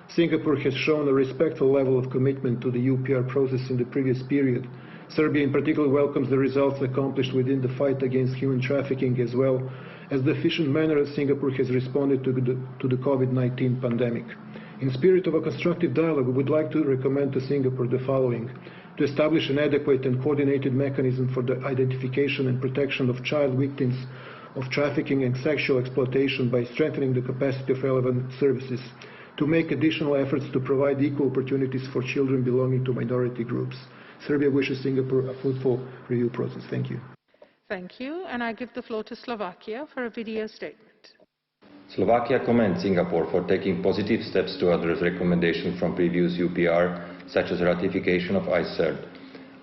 Singapore has shown a respectful level of commitment to the UPR process in the previous period. Serbia in particular welcomes the results accomplished within the fight against human trafficking, as well as the efficient manner Singapore has responded to the COVID-19 pandemic. In spirit of a constructive dialogue, we would like to recommend to Singapore the following: to establish an adequate and coordinated mechanism for the identification and protection of child victims of trafficking and sexual exploitation by strengthening the capacity of relevant services, to make additional efforts to provide equal opportunities for children belonging to minority groups. Serbia wishes Singapore a fruitful review process. Thank you. Thank you. And I give the floor to Slovakia for a video statement. Slovakia commends Singapore for taking positive steps to address recommendations from previous UPR, such as ratification of ICERD.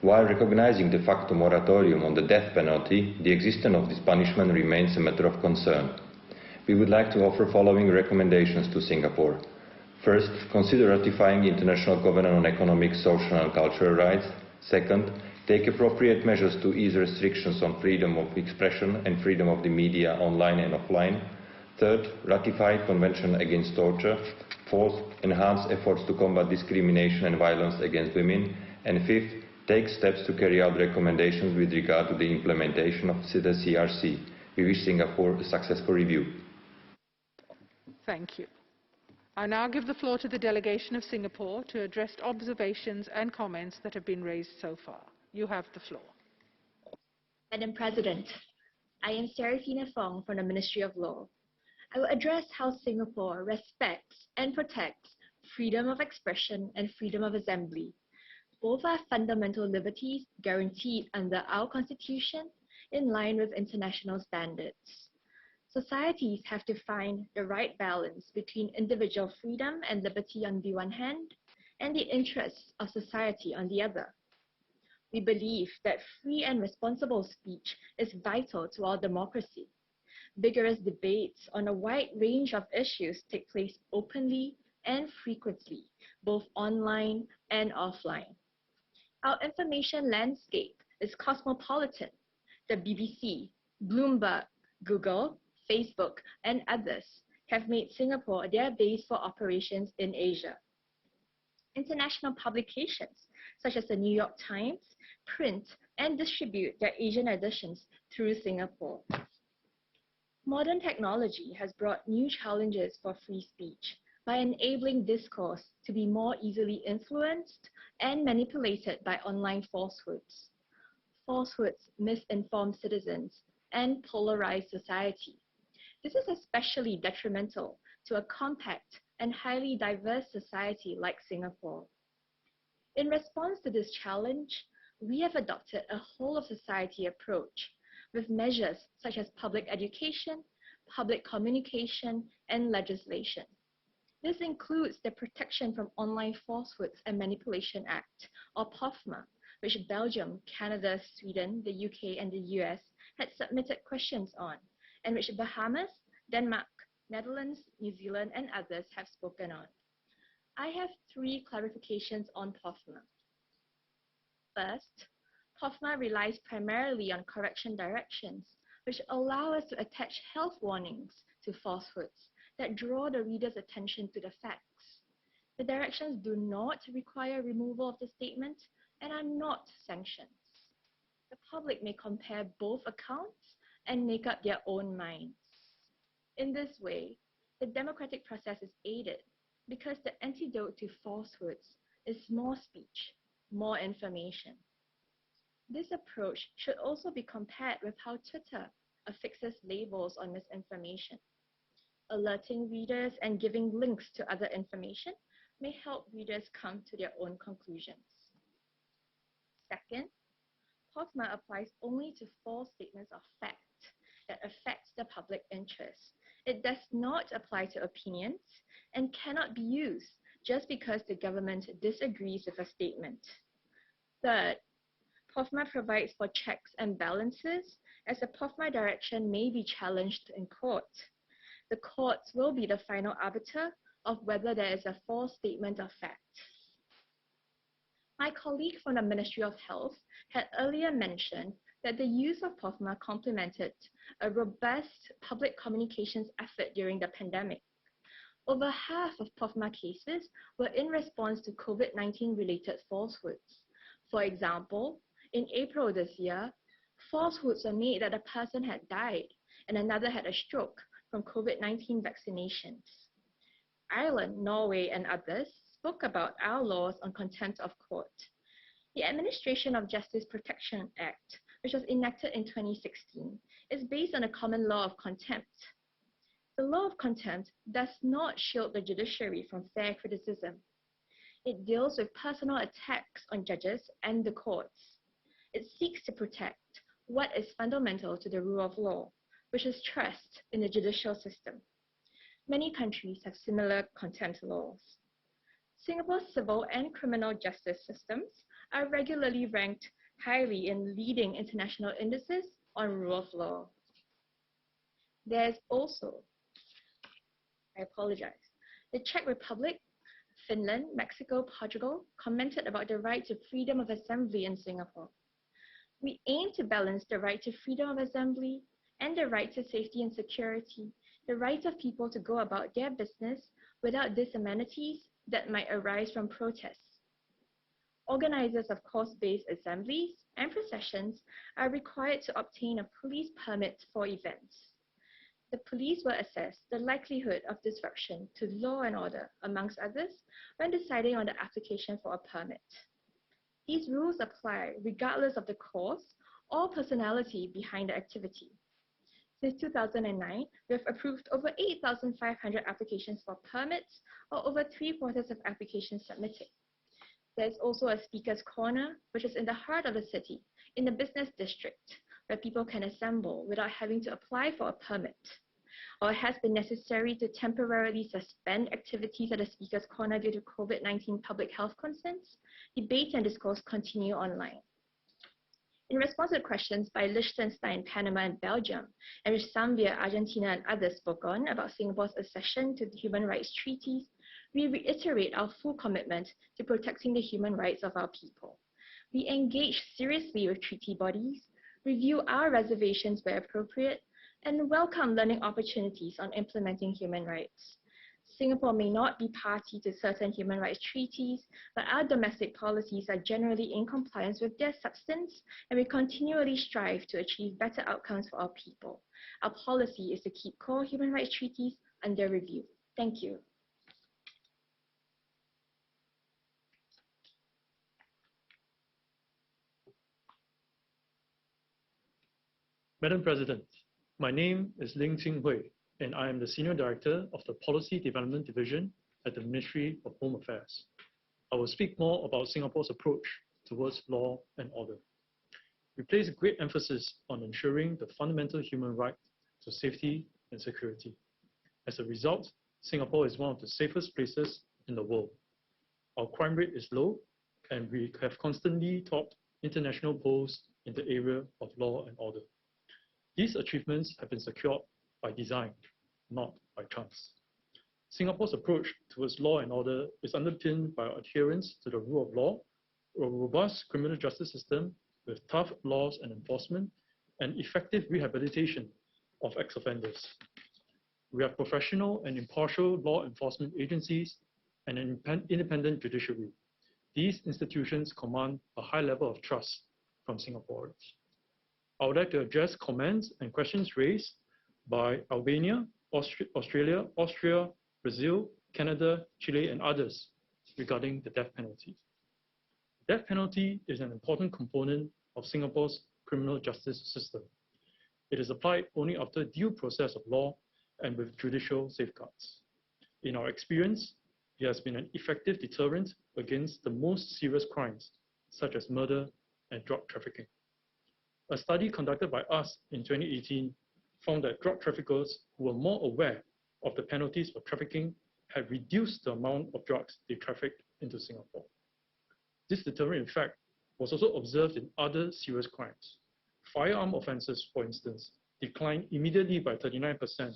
While recognizing de facto moratorium on the death penalty, the existence of this punishment remains a matter of concern. We would like to offer following recommendations to Singapore. First, consider ratifying International Covenant on Economic, Social and Cultural Rights. Second, take appropriate measures to ease restrictions on freedom of expression and freedom of the media online and offline. Third, ratify Convention Against Torture. Fourth, enhance efforts to combat discrimination and violence against women. And fifth, take steps to carry out recommendations with regard to the implementation of the CRC. We wish Singapore a successful review. Thank you. I now give the floor to the delegation of Singapore to address observations and comments that have been raised so far. You have the floor. Madam President, I am Serafina Fong from the Ministry of Law. I will address how Singapore respects and protects freedom of expression and freedom of assembly. Both are fundamental liberties guaranteed under our Constitution in line with international standards. Societies have to find the right balance between individual freedom and liberty on the one hand and the interests of society on the other. We believe that free and responsible speech is vital to our democracy. Vigorous debates on a wide range of issues take place openly and frequently, both online and offline. Our information landscape is cosmopolitan. The BBC, Bloomberg, Google, Facebook, and others have made Singapore their base for operations in Asia. International publications such as the New York Times print and distribute their Asian editions through Singapore. Modern technology has brought new challenges for free speech by enabling discourse to be more easily influenced and manipulated by online falsehoods. Falsehoods misinform citizens and polarize society. This is especially detrimental to a compact and highly diverse society like Singapore. In response to this challenge, we have adopted a whole-of-society approach with measures such as public education, public communication, and legislation. This includes the Protection from Online Falsehoods and Manipulation Act, or POFMA, which Belgium, Canada, Sweden, the UK, and the US had submitted questions on, and which Bahamas, Denmark, Netherlands, New Zealand, and others have spoken on. I have 3 clarifications on POFMA. First, POFMA relies primarily on correction directions, which allow us to attach health warnings to falsehoods that draw the reader's attention to the facts. The directions do not require removal of the statement and are not sanctions. The public may compare both accounts and make up their own minds. In this way, the democratic process is aided because the antidote to falsehoods is more speech, more information. This approach should also be compared with how Twitter affixes labels on misinformation. Alerting readers and giving links to other information may help readers come to their own conclusions. Second, POFMA applies only to false statements of fact that affect the public interest. It does not apply to opinions and cannot be used just because the government disagrees with a statement. Third, POFMA provides for checks and balances, as a POFMA direction may be challenged in court. The courts will be the final arbiter of whether there is a false statement of fact. My colleague from the Ministry of Health had earlier mentioned that the use of POFMA complemented a robust public communications effort during the pandemic. Over half of POFMA cases were in response to COVID-19 related falsehoods. For example, in April this year, falsehoods were made that a person had died and another had a stroke from COVID-19 vaccinations. Ireland, Norway, and others spoke about our laws on contempt of court. The Administration of Justice Protection Act, which was enacted in 2016, is based on a common law of contempt. The law of contempt does not shield the judiciary from fair criticism. It deals with personal attacks on judges and the courts. It seeks to protect what is fundamental to the rule of law, which is trust in the judicial system. Many countries have similar contempt laws. Singapore's civil and criminal justice systems are regularly ranked highly in leading international indices on rule of law. There's also, the Czech Republic, Finland, Mexico, Portugal commented about the right to freedom of assembly in Singapore. We aim to balance the right to freedom of assembly and the right to safety and security, the right of people to go about their business without disamenities that might arise from protests. Organizers of cause-based assemblies and processions are required to obtain a police permit for events. The police will assess the likelihood of disruption to law and order, amongst others, when deciding on the application for a permit. These rules apply regardless of the cause or personality behind the activity. Since 2009, we have approved over 8,500 applications for permits, or over 3/4 of applications submitted. There's also a speaker's corner, which is in the heart of the city, in the business district, where people can assemble without having to apply for a permit. Or it has been necessary to temporarily suspend activities at the speaker's corner due to COVID-19 public health concerns, debate and discourse continue online. In response to questions by Liechtenstein, Panama, and Belgium, and which Zambia, Argentina, and others spoke on about Singapore's accession to the human rights treaties, we reiterate our full commitment to protecting the human rights of our people. We engage seriously with treaty bodies, review our reservations where appropriate, and welcome learning opportunities on implementing human rights. Singapore may not be party to certain human rights treaties, but our domestic policies are generally in compliance with their substance, and we continually strive to achieve better outcomes for our people. Our policy is to keep core human rights treaties under review. Thank you. Madam President, my name is Ling Ting Hui, and I am the Senior Director of the Policy Development Division at the Ministry of Home Affairs. I will speak more about Singapore's approach towards law and order. We place great emphasis on ensuring the fundamental human right to safety and security. As a result, Singapore is one of the safest places in the world. Our crime rate is low, and we have constantly topped international polls in the area of law and order. These achievements have been secured by design, not by chance. Singapore's approach towards law and order is underpinned by our adherence to the rule of law, a robust criminal justice system with tough laws and enforcement, and effective rehabilitation of ex-offenders. We have professional and impartial law enforcement agencies and an independent judiciary. These institutions command a high level of trust from Singaporeans. I would like to address comments and questions raised by Albania, Australia, Austria, Brazil, Canada, Chile, and others regarding the death penalty. The death penalty is an important component of Singapore's criminal justice system. It is applied only after due process of law and with judicial safeguards. In our experience, it has been an effective deterrent against the most serious crimes, such as murder and drug trafficking. A study conducted by us in 2018 found that drug traffickers who were more aware of the penalties for trafficking had reduced the amount of drugs they trafficked into Singapore. This deterrent effect was also observed in other serious crimes. Firearm offences, for instance, declined immediately by 39%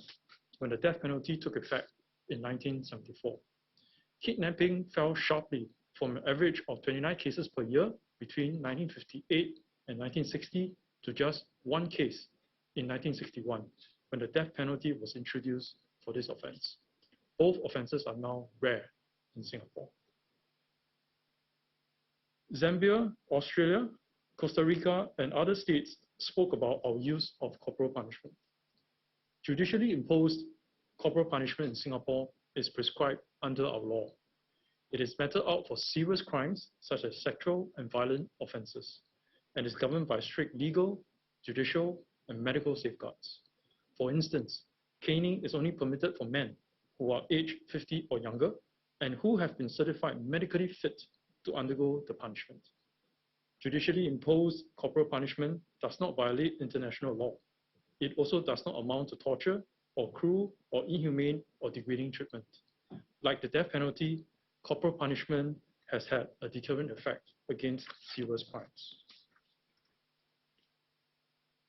when the death penalty took effect in 1974. Kidnapping fell sharply from an average of 29 cases per year between 1958 and 1960 to just one case in 1961, when the death penalty was introduced for this offense. Both offenses are now rare in Singapore. Zambia, Australia, Costa Rica, and other states spoke about our use of corporal punishment. Judicially imposed corporal punishment in Singapore is prescribed under our law. It is meted out for serious crimes such as sexual and violent offenses, and is governed by strict legal, judicial, and medical safeguards. For instance, caning is only permitted for men who are aged 50 or younger and who have been certified medically fit to undergo the punishment. Judicially imposed corporal punishment does not violate international law. It also does not amount to torture or cruel or inhumane or degrading treatment. Like the death penalty, corporal punishment has had a deterrent effect against serious crimes.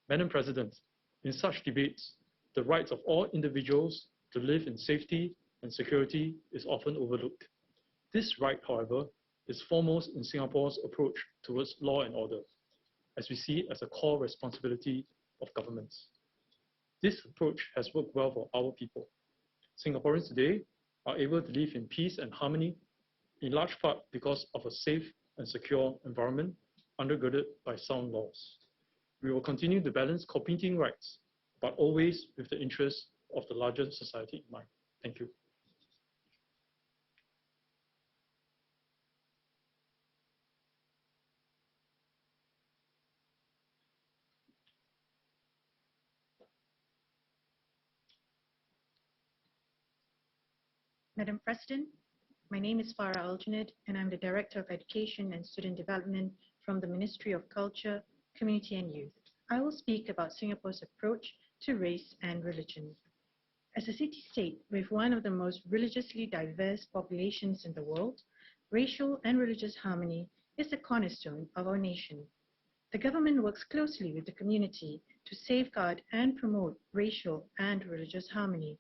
Madam President, in such debates, the rights of all individuals to live in safety and security is often overlooked. This right, however, is foremost in Singapore's approach towards law and order, as we see it as a core responsibility of governments. This approach has worked well for our people. Singaporeans today are able to live in peace and harmony, in large part because of a safe and secure environment undergirded by sound laws. We will continue to balance competing rights, but always with the interests of the larger society in mind. Thank you. Madam President, my name is Farah Aljanid, and I'm the Director of Education and Student Development from the Ministry of Culture, Community and Youth. I will speak about Singapore's approach to race and religion. As a city-state with one of the most religiously diverse populations in the world, racial and religious harmony is the cornerstone of our nation. The government works closely with the community to safeguard and promote racial and religious harmony.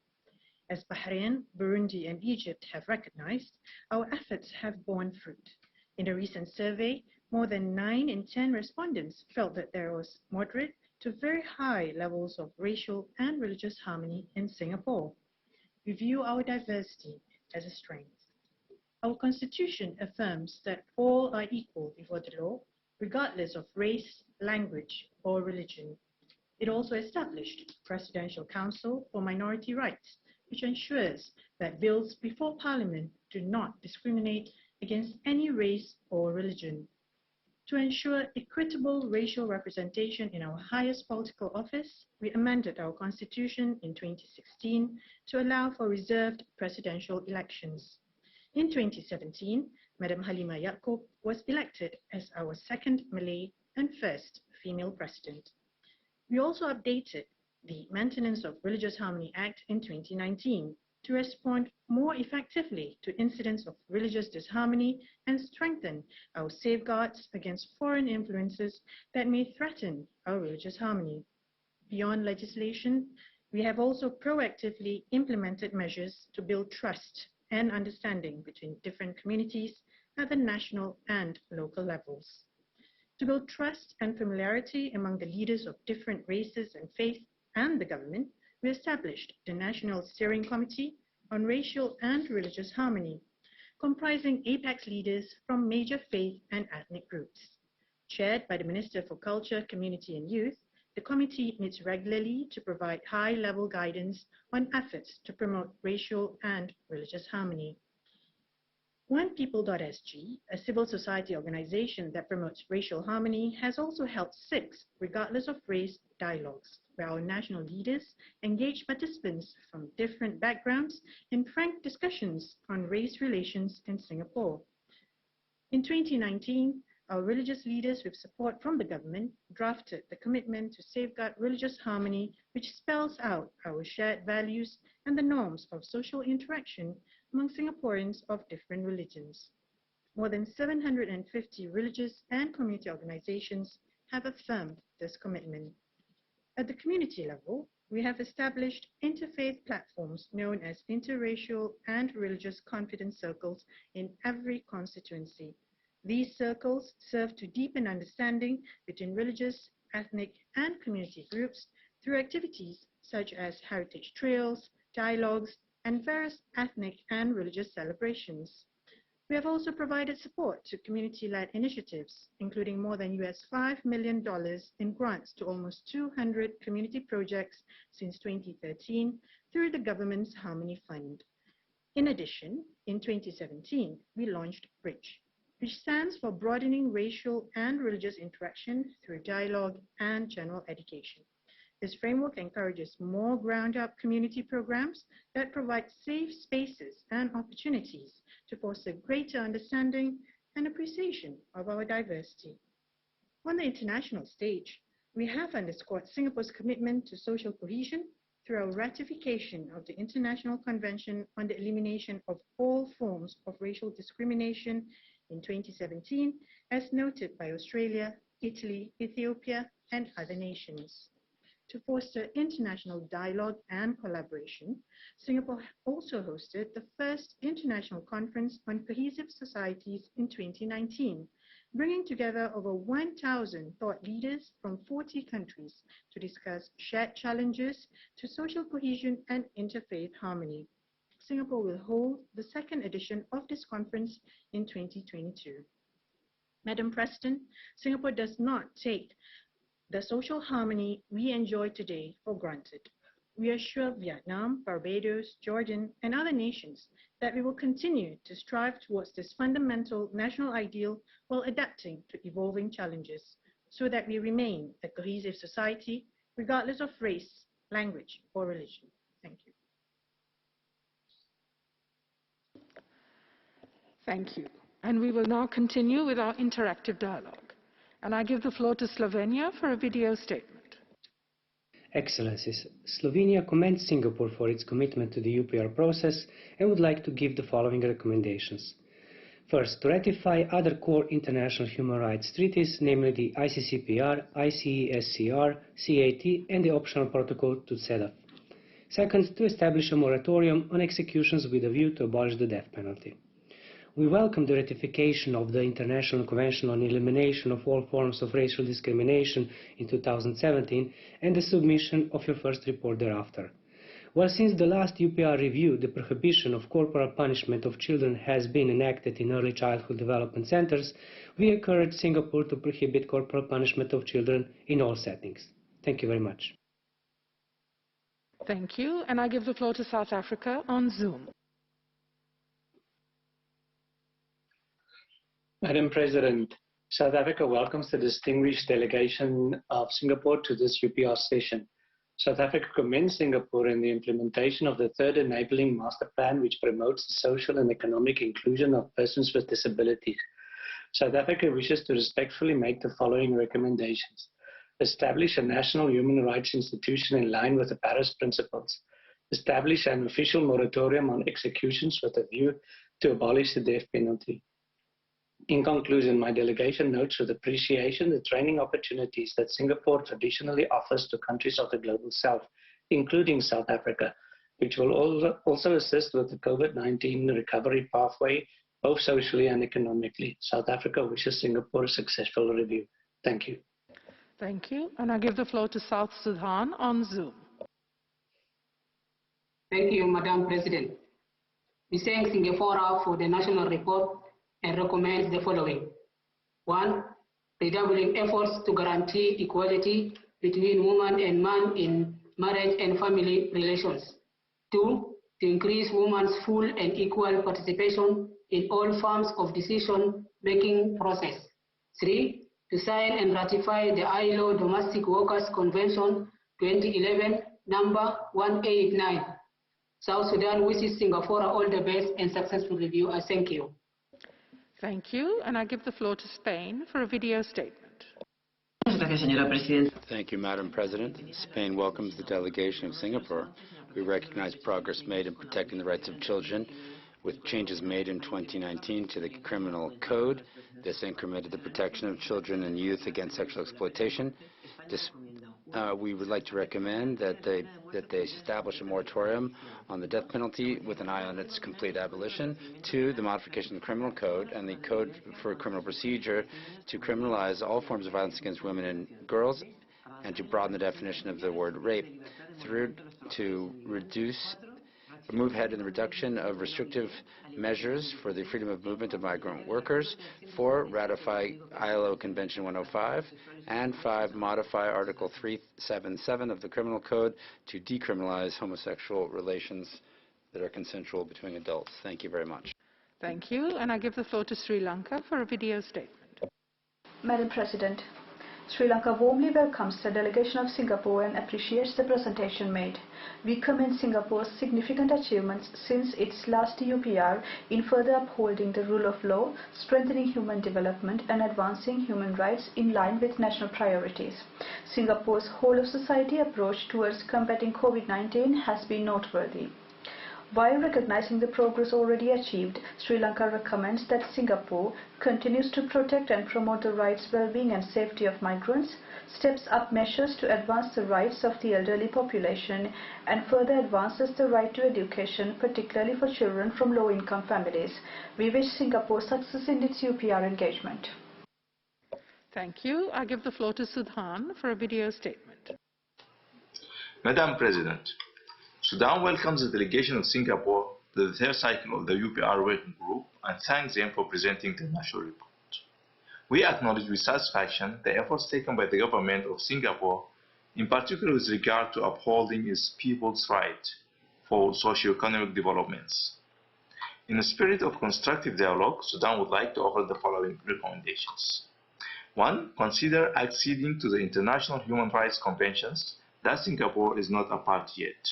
As Bahrain, Burundi, and Egypt have recognized, our efforts have borne fruit. In a recent survey, more than 9 in 10 respondents felt that there was moderate to very high levels of racial and religious harmony in Singapore. we view our diversity as a strength. Our Constitution affirms that all are equal before the law, regardless of race, language, or religion. It also established Presidential Council for Minority Rights, which ensures that bills before Parliament do not discriminate against any race or religion. To ensure equitable racial representation in our highest political office, we amended our Constitution in 2016 to allow for reserved presidential elections. In 2017, Madam Halima Yaakob was elected as our second Malay and first female president. We also updated the Maintenance of Religious Harmony Act in 2019 to respond more effectively to incidents of religious disharmony and strengthen our safeguards against foreign influences that may threaten our religious harmony. Beyond legislation, we have also proactively implemented measures to build trust and understanding between different communities at the national and local levels. To build trust and familiarity among the leaders of different races and faiths and the government, we established the National Steering Committee on Racial and Religious Harmony, comprising apex leaders from major faith and ethnic groups. Chaired by the Minister for Culture, Community and Youth, the committee meets regularly to provide high-level guidance on efforts to promote racial and religious harmony. OnePeople.sg, a civil society organization that promotes racial harmony, has also held 6 regardless of race dialogues, where our national leaders engage participants from different backgrounds in frank discussions on race relations in Singapore. In 2019, our religious leaders, with support from the government, drafted the Commitment to Safeguard Religious Harmony, which spells out our shared values and the norms of social interaction among Singaporeans of different religions. More than 750 religious and community organizations have affirmed this commitment. At the community level, we have established interfaith platforms known as interracial and religious confidence circles in every constituency. These circles serve to deepen understanding between religious, ethnic, and community groups through activities such as heritage trails, dialogues, and various ethnic and religious celebrations. We have also provided support to community-led initiatives, including more than $5 million in grants to almost 200 community projects since 2013 through the government's Harmony Fund. In addition, in 2017, we launched BRIDGE, which stands for Broadening Racial and Religious Interaction Through Dialogue and General Education. This framework encourages more ground-up community programs that provide safe spaces and opportunities to foster greater understanding and appreciation of our diversity. On the international stage, we have underscored Singapore's commitment to social cohesion through our ratification of the International Convention on the Elimination of All Forms of Racial Discrimination in 2017, as noted by Australia, Italy, Ethiopia, and other nations. To foster international dialogue and collaboration, Singapore also hosted the first International Conference on Cohesive Societies in 2019, bringing together over 1,000 thought leaders from 40 countries to discuss shared challenges to social cohesion and interfaith harmony. Singapore will hold the second edition of this conference in 2022. Madam President, Singapore does not take the social harmony we enjoy today for granted. We assure Vietnam, Barbados, Jordan, and other nations that we will continue to strive towards this fundamental national ideal while adapting to evolving challenges, so that we remain a cohesive society regardless of race, language, or religion. Thank you. Thank you. And we will now continue with our interactive dialogue. And I give the floor to Slovenia for a video statement. Excellencies, Slovenia commends Singapore for its commitment to the UPR process and would like to give the following recommendations. First, to ratify other core international human rights treaties, namely the ICCPR, ICESCR, CAT, and the optional protocol to CEDAW. Second, to establish a moratorium on executions with a view to abolish the death penalty. We welcome the ratification of the International Convention on Elimination of All Forms of Racial Discrimination in 2017 and the submission of your first report thereafter. Well, since the last UPR review, the prohibition of corporal punishment of children has been enacted in early childhood development centers, we encourage Singapore to prohibit corporal punishment of children in all settings. Thank you very much. Thank you. And I give the floor to South Africa on Zoom. Madam President, South Africa welcomes the distinguished delegation of Singapore to this UPR session. South Africa commends Singapore in the implementation of the third enabling master plan, which promotes the social and economic inclusion of persons with disabilities. South Africa wishes to respectfully make the following recommendations. Establish a national human rights institution in line with the Paris Principles. Establish an official moratorium on executions with a view to abolish the death penalty. In conclusion, my delegation notes with appreciation the training opportunities that Singapore traditionally offers to countries of the Global South, including South Africa, which will also assist with the COVID-19 recovery pathway, both socially and economically. South Africa wishes Singapore a successful review. Thank you. Thank you. And I give the floor to South Sudan on Zoom. Thank you, Madam President. We thank Singapore for the national report and recommend the following. 1. Redoubling efforts to guarantee equality between woman and man in marriage and family relations. 2. To increase women's full and equal participation in all forms of decision-making process. 3. To sign and ratify the ILO Domestic Workers Convention 2011, number 189. South Sudan wishes Singapore all the best and successful review. I thank you. Thank you. And I give the floor to Spain for a video statement. Thank you, Madam President. Spain welcomes the delegation of Singapore. We recognize progress made in protecting the rights of children with changes made in 2019 to the criminal code. This incremented the protection of children and youth against sexual exploitation. We would like to recommend that they establish a moratorium on the death penalty with an eye on its complete abolition. 2, the modification of the criminal code and the code for criminal procedure to criminalize all forms of violence against women and girls and to broaden the definition of the word rape. 3, to move ahead in the reduction of restrictive measures for the freedom of movement of migrant workers. 4, ratify ILO Convention 105. And 5, modify Article 377 of the Criminal Code to decriminalize homosexual relations that are consensual between adults. Thank you very much. Thank you. And I give the floor to Sri Lanka for a video statement. Madam President, Sri Lanka warmly welcomes the delegation of Singapore and appreciates the presentation made. We commend Singapore's significant achievements since its last UPR in further upholding the rule of law, strengthening human development and advancing human rights in line with national priorities. Singapore's whole-of-society approach towards combating COVID-19 has been noteworthy. While recognizing the progress already achieved, Sri Lanka recommends that Singapore continues to protect and promote the rights, well-being and safety of migrants, steps up measures to advance the rights of the elderly population, and further advances the right to education, particularly for children from low-income families. We wish Singapore success in its UPR engagement. Thank you. I give the floor to Sudan for a video statement. Madam President, Sudan welcomes the delegation of Singapore to the third cycle of the UPR working group and thanks them for presenting the national report. We acknowledge with satisfaction the efforts taken by the government of Singapore, in particular with regard to upholding its people's right for socio-economic developments. In the spirit of constructive dialogue, Sudan would like to offer the following recommendations. 1. Consider acceding to the international human rights conventions that Singapore is not a party yet.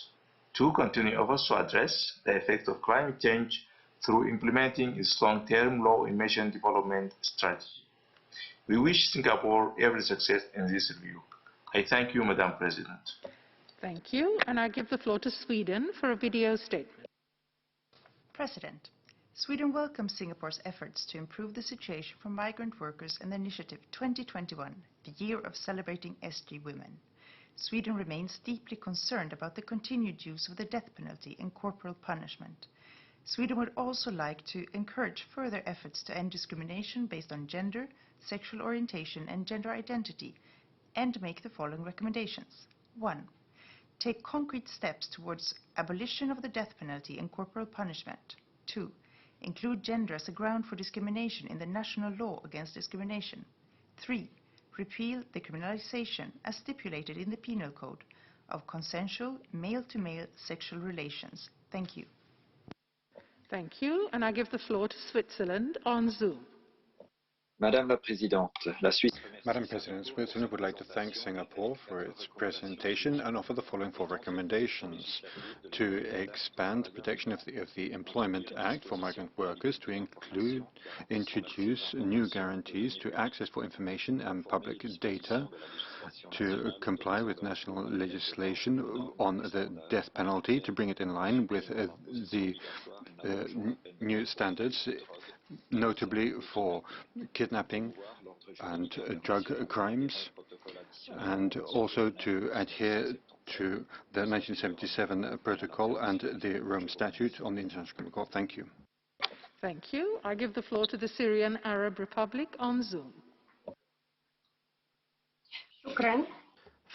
2. Continue efforts to address the effects of climate change through implementing its long-term low-emission development strategy. We wish Singapore every success in this review. I thank you, Madam President. Thank you. And I give the floor to Sweden for a video statement. President, Sweden welcomes Singapore's efforts to improve the situation for migrant workers and the initiative 2021, the year of celebrating SG women. Sweden remains deeply concerned about the continued use of the death penalty and corporal punishment. Sweden would also like to encourage further efforts to end discrimination based on gender, sexual orientation and gender identity, and make the following recommendations. 1. take concrete steps towards abolition of the death penalty and corporal punishment. 2. Include gender as a ground for discrimination in the national law against discrimination. 3. Repeal the criminalization, as stipulated in the Penal Code, of consensual male-to-male sexual relations. Thank you. Thank you. And I give the floor to Switzerland on Zoom. Madame la Présidente, la Suisse... Madam President, Switzerland would like to thank Singapore for its presentation and offer the following 4 recommendations: to expand the protection of the Employment Act for migrant workers, to introduce new guarantees to access for information and public data, to comply with national legislation on the death penalty, to bring it in line with the new standards, notably for kidnapping and drug crimes, and also to adhere to the 1977 protocol and the Rome Statute on the International Criminal Court. Thank you. Thank you. I give the floor to the Syrian Arab Republic on Zoom.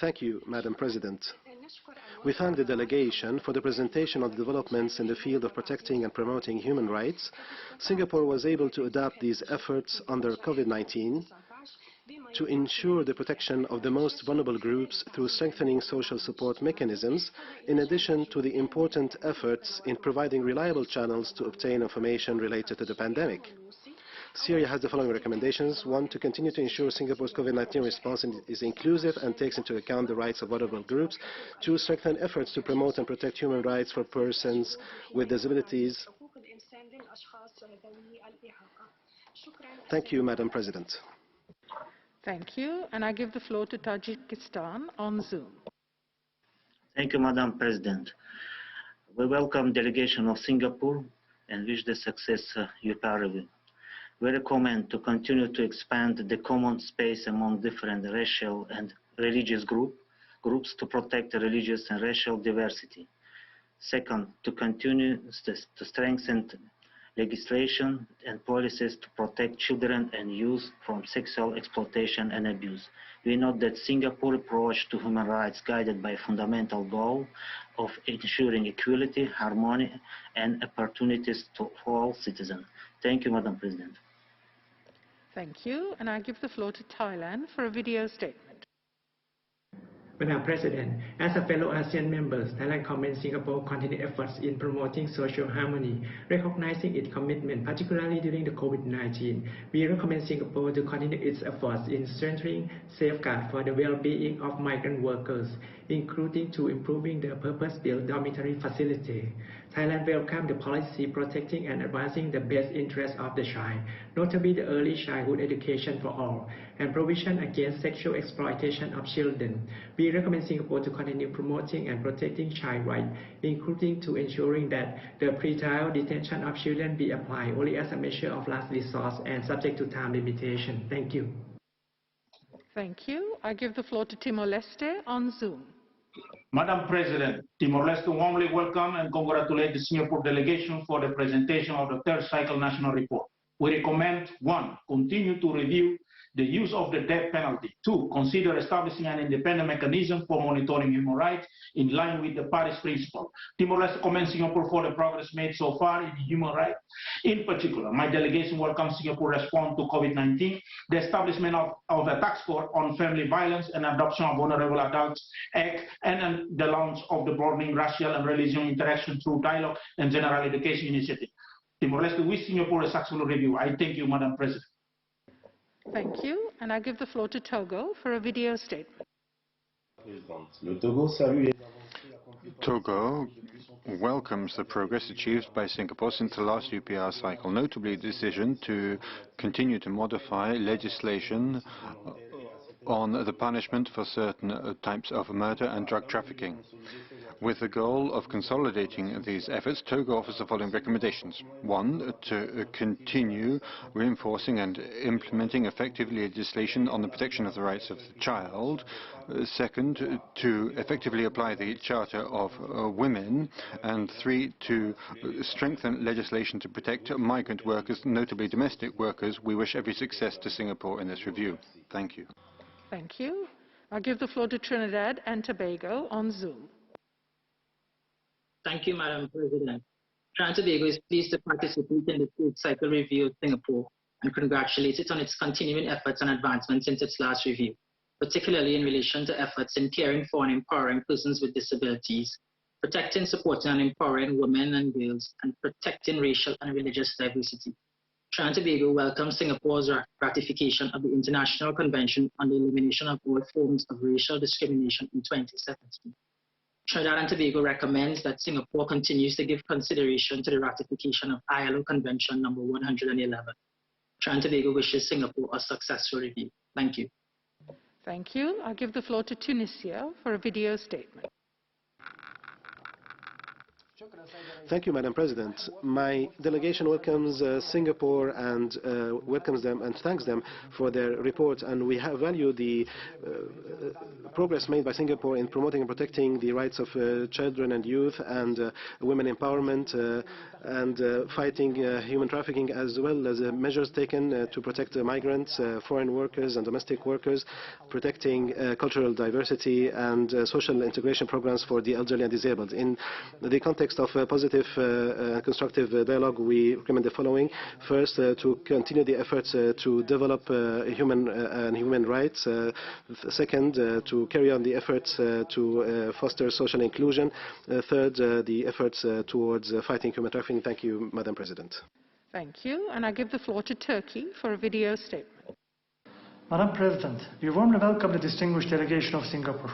Thank you, Madam President. We thank the delegation for the presentation of developments in the field of protecting and promoting human rights. Singapore was able to adapt these efforts under COVID-19 to ensure the protection of the most vulnerable groups through strengthening social support mechanisms, in addition to the important efforts in providing reliable channels to obtain information related to the pandemic. Syria has the following recommendations. 1. To continue to ensure Singapore's COVID-19 response is inclusive and takes into account the rights of vulnerable groups. 2. Strengthen efforts to promote and protect human rights for persons with disabilities. Thank you, Madam President. Thank you. And I give the floor to Tajikistan on Zoom. Thank you, Madam President. We welcome delegation of Singapore and wish the success UPR review. We recommend to continue to expand the common space among different racial and religious groups to protect religious and racial diversity. Second, to continue to strengthen legislation and policies to protect children and youth from sexual exploitation and abuse. We note that Singapore's approach to human rights guided by a fundamental goal of ensuring equality, harmony, and opportunities for all citizens. Thank you, Madam President. Thank you. And I give the floor to Thailand for a video statement. Madam President, as a fellow ASEAN member, Thailand commends Singapore's continued efforts in promoting social harmony, recognizing its commitment, particularly during the COVID-19. We recommend Singapore to continue its efforts in strengthening safeguards for the well-being of migrant workers, including to improving the purpose-built dormitory facility. Thailand welcomes the policy protecting and advancing the best interests of the child, notably the early childhood education for all, and provision against sexual exploitation of children. We recommend Singapore to continue promoting and protecting child rights, including to ensuring that the pretrial detention of children be applied only as a measure of last resort and subject to time limitation. Thank you. Thank you. I give the floor to Timor-Leste on Zoom. Madam President, Timor-Leste warmly welcome and congratulate the Singapore delegation for the presentation of the third cycle national report. We recommend 1. Continue to review the use of the death penalty. 2. Consider establishing an independent mechanism for monitoring human rights in line with the Paris Principle. Timor-Leste commends Singapore for the progress made so far in human rights. In particular, my delegation welcomes Singapore's response to COVID-19, the establishment of a task force on family violence and adoption of Vulnerable Adults Act, and the launch of the Broadening Racial and Religious Interaction Through Dialogue and General Education Initiative. Timor-Leste wish Singapore a successful review. I thank you, Madam President. Thank you. And I give the floor to Togo for a video statement. Togo welcomes the progress achieved by Singapore since the last UPR cycle, notably the decision to continue to modify legislation on the punishment for certain types of murder and drug trafficking. With the goal of consolidating these efforts, Togo offers the following recommendations. 1. To continue reinforcing and implementing effective legislation on the protection of the rights of the child. 2. To effectively apply the Charter of Women. And 3. To strengthen legislation to protect migrant workers, notably domestic workers. We wish every success to Singapore in this review. Thank you. Thank you. I'll give the floor to Trinidad and Tobago on Zoom. Thank you, Madam President. Trinidad and Tobago is pleased to participate in the third cycle review of Singapore and congratulates it on its continuing efforts and advancements since its last review, particularly in relation to efforts in caring for and empowering persons with disabilities, protecting, supporting, and empowering women and girls, and protecting racial and religious diversity. Trinidad and Tobago welcomes Singapore's ratification of the International Convention on the Elimination of All Forms of Racial Discrimination in 2017. Trinidad and Tobago recommends that Singapore continues to give consideration to the ratification of ILO Convention number 111. Trinidad and Tobago wishes Singapore a successful review. Thank you. Thank you. I give the floor to Tunisia for a video statement. Thank you, Madam President. My delegation welcomes Singapore and welcomes them and thanks them for their report, and we have valued the progress made by Singapore in promoting and protecting the rights of children and youth and women empowerment and fighting human trafficking, as well as measures taken to protect migrants, foreign workers and domestic workers, protecting cultural diversity and social integration programs for the elderly and disabled. In the context of positive constructive dialogue, we recommend the following. First, to continue the efforts to develop human rights. Second, to carry on the efforts to foster social inclusion. Third, the efforts towards fighting human trafficking. Thank you, Madam President. Thank you. And I give the floor to Turkey for a video statement. Madam President, we warmly welcome the distinguished delegation of Singapore.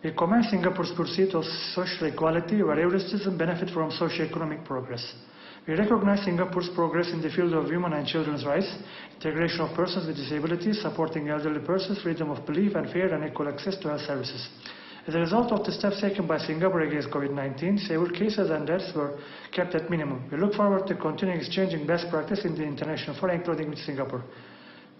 We commend Singapore's pursuit of social equality, where every citizen benefits from socio-economic progress. We recognize Singapore's progress in the field of women and children's rights, integration of persons with disabilities, supporting elderly persons, freedom of belief, and fair and equal access to health services. As a result of the steps taken by Singapore against COVID-19, several cases and deaths were kept at minimum. We look forward to continuing exchanging best practice in the international forum, including with Singapore.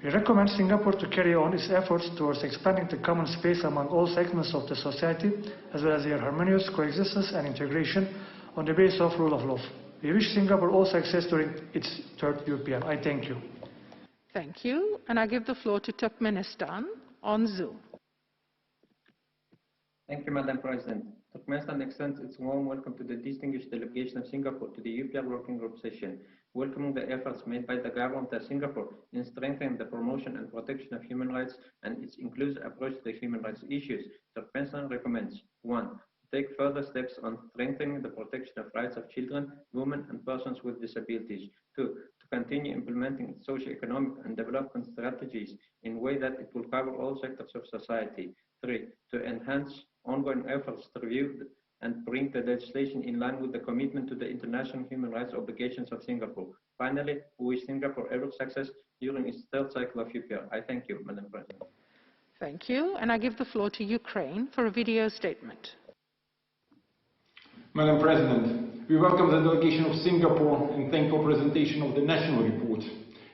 We recommend Singapore to carry on its efforts towards expanding the common space among all segments of the society, as well as their harmonious coexistence and integration on the basis of rule of law. We wish Singapore all success during its third UPR. I thank you. Thank you. And I give the floor to Turkmenistan on Zoom. Thank you, Madam President. Turkmenistan extends its warm welcome to the distinguished delegation of Singapore to the UPR Working Group session, welcoming the efforts made by the government of Singapore in strengthening the promotion and protection of human rights and its inclusive approach to the human rights issues. Turkmenistan recommends 1. To take further steps on strengthening the protection of rights of children, women, and persons with disabilities. 2. To continue implementing socio-economic and development strategies in a way that it will cover all sectors of society. 3. To enhance ongoing efforts to review and bring the legislation in line with the commitment to the international human rights obligations of Singapore. Finally, we wish Singapore every success during its third cycle of UPR. I thank you, Madam President. Thank you. And I give the floor to Ukraine for a video statement. Madam President, we welcome the delegation of Singapore and thank for presentation of the national report.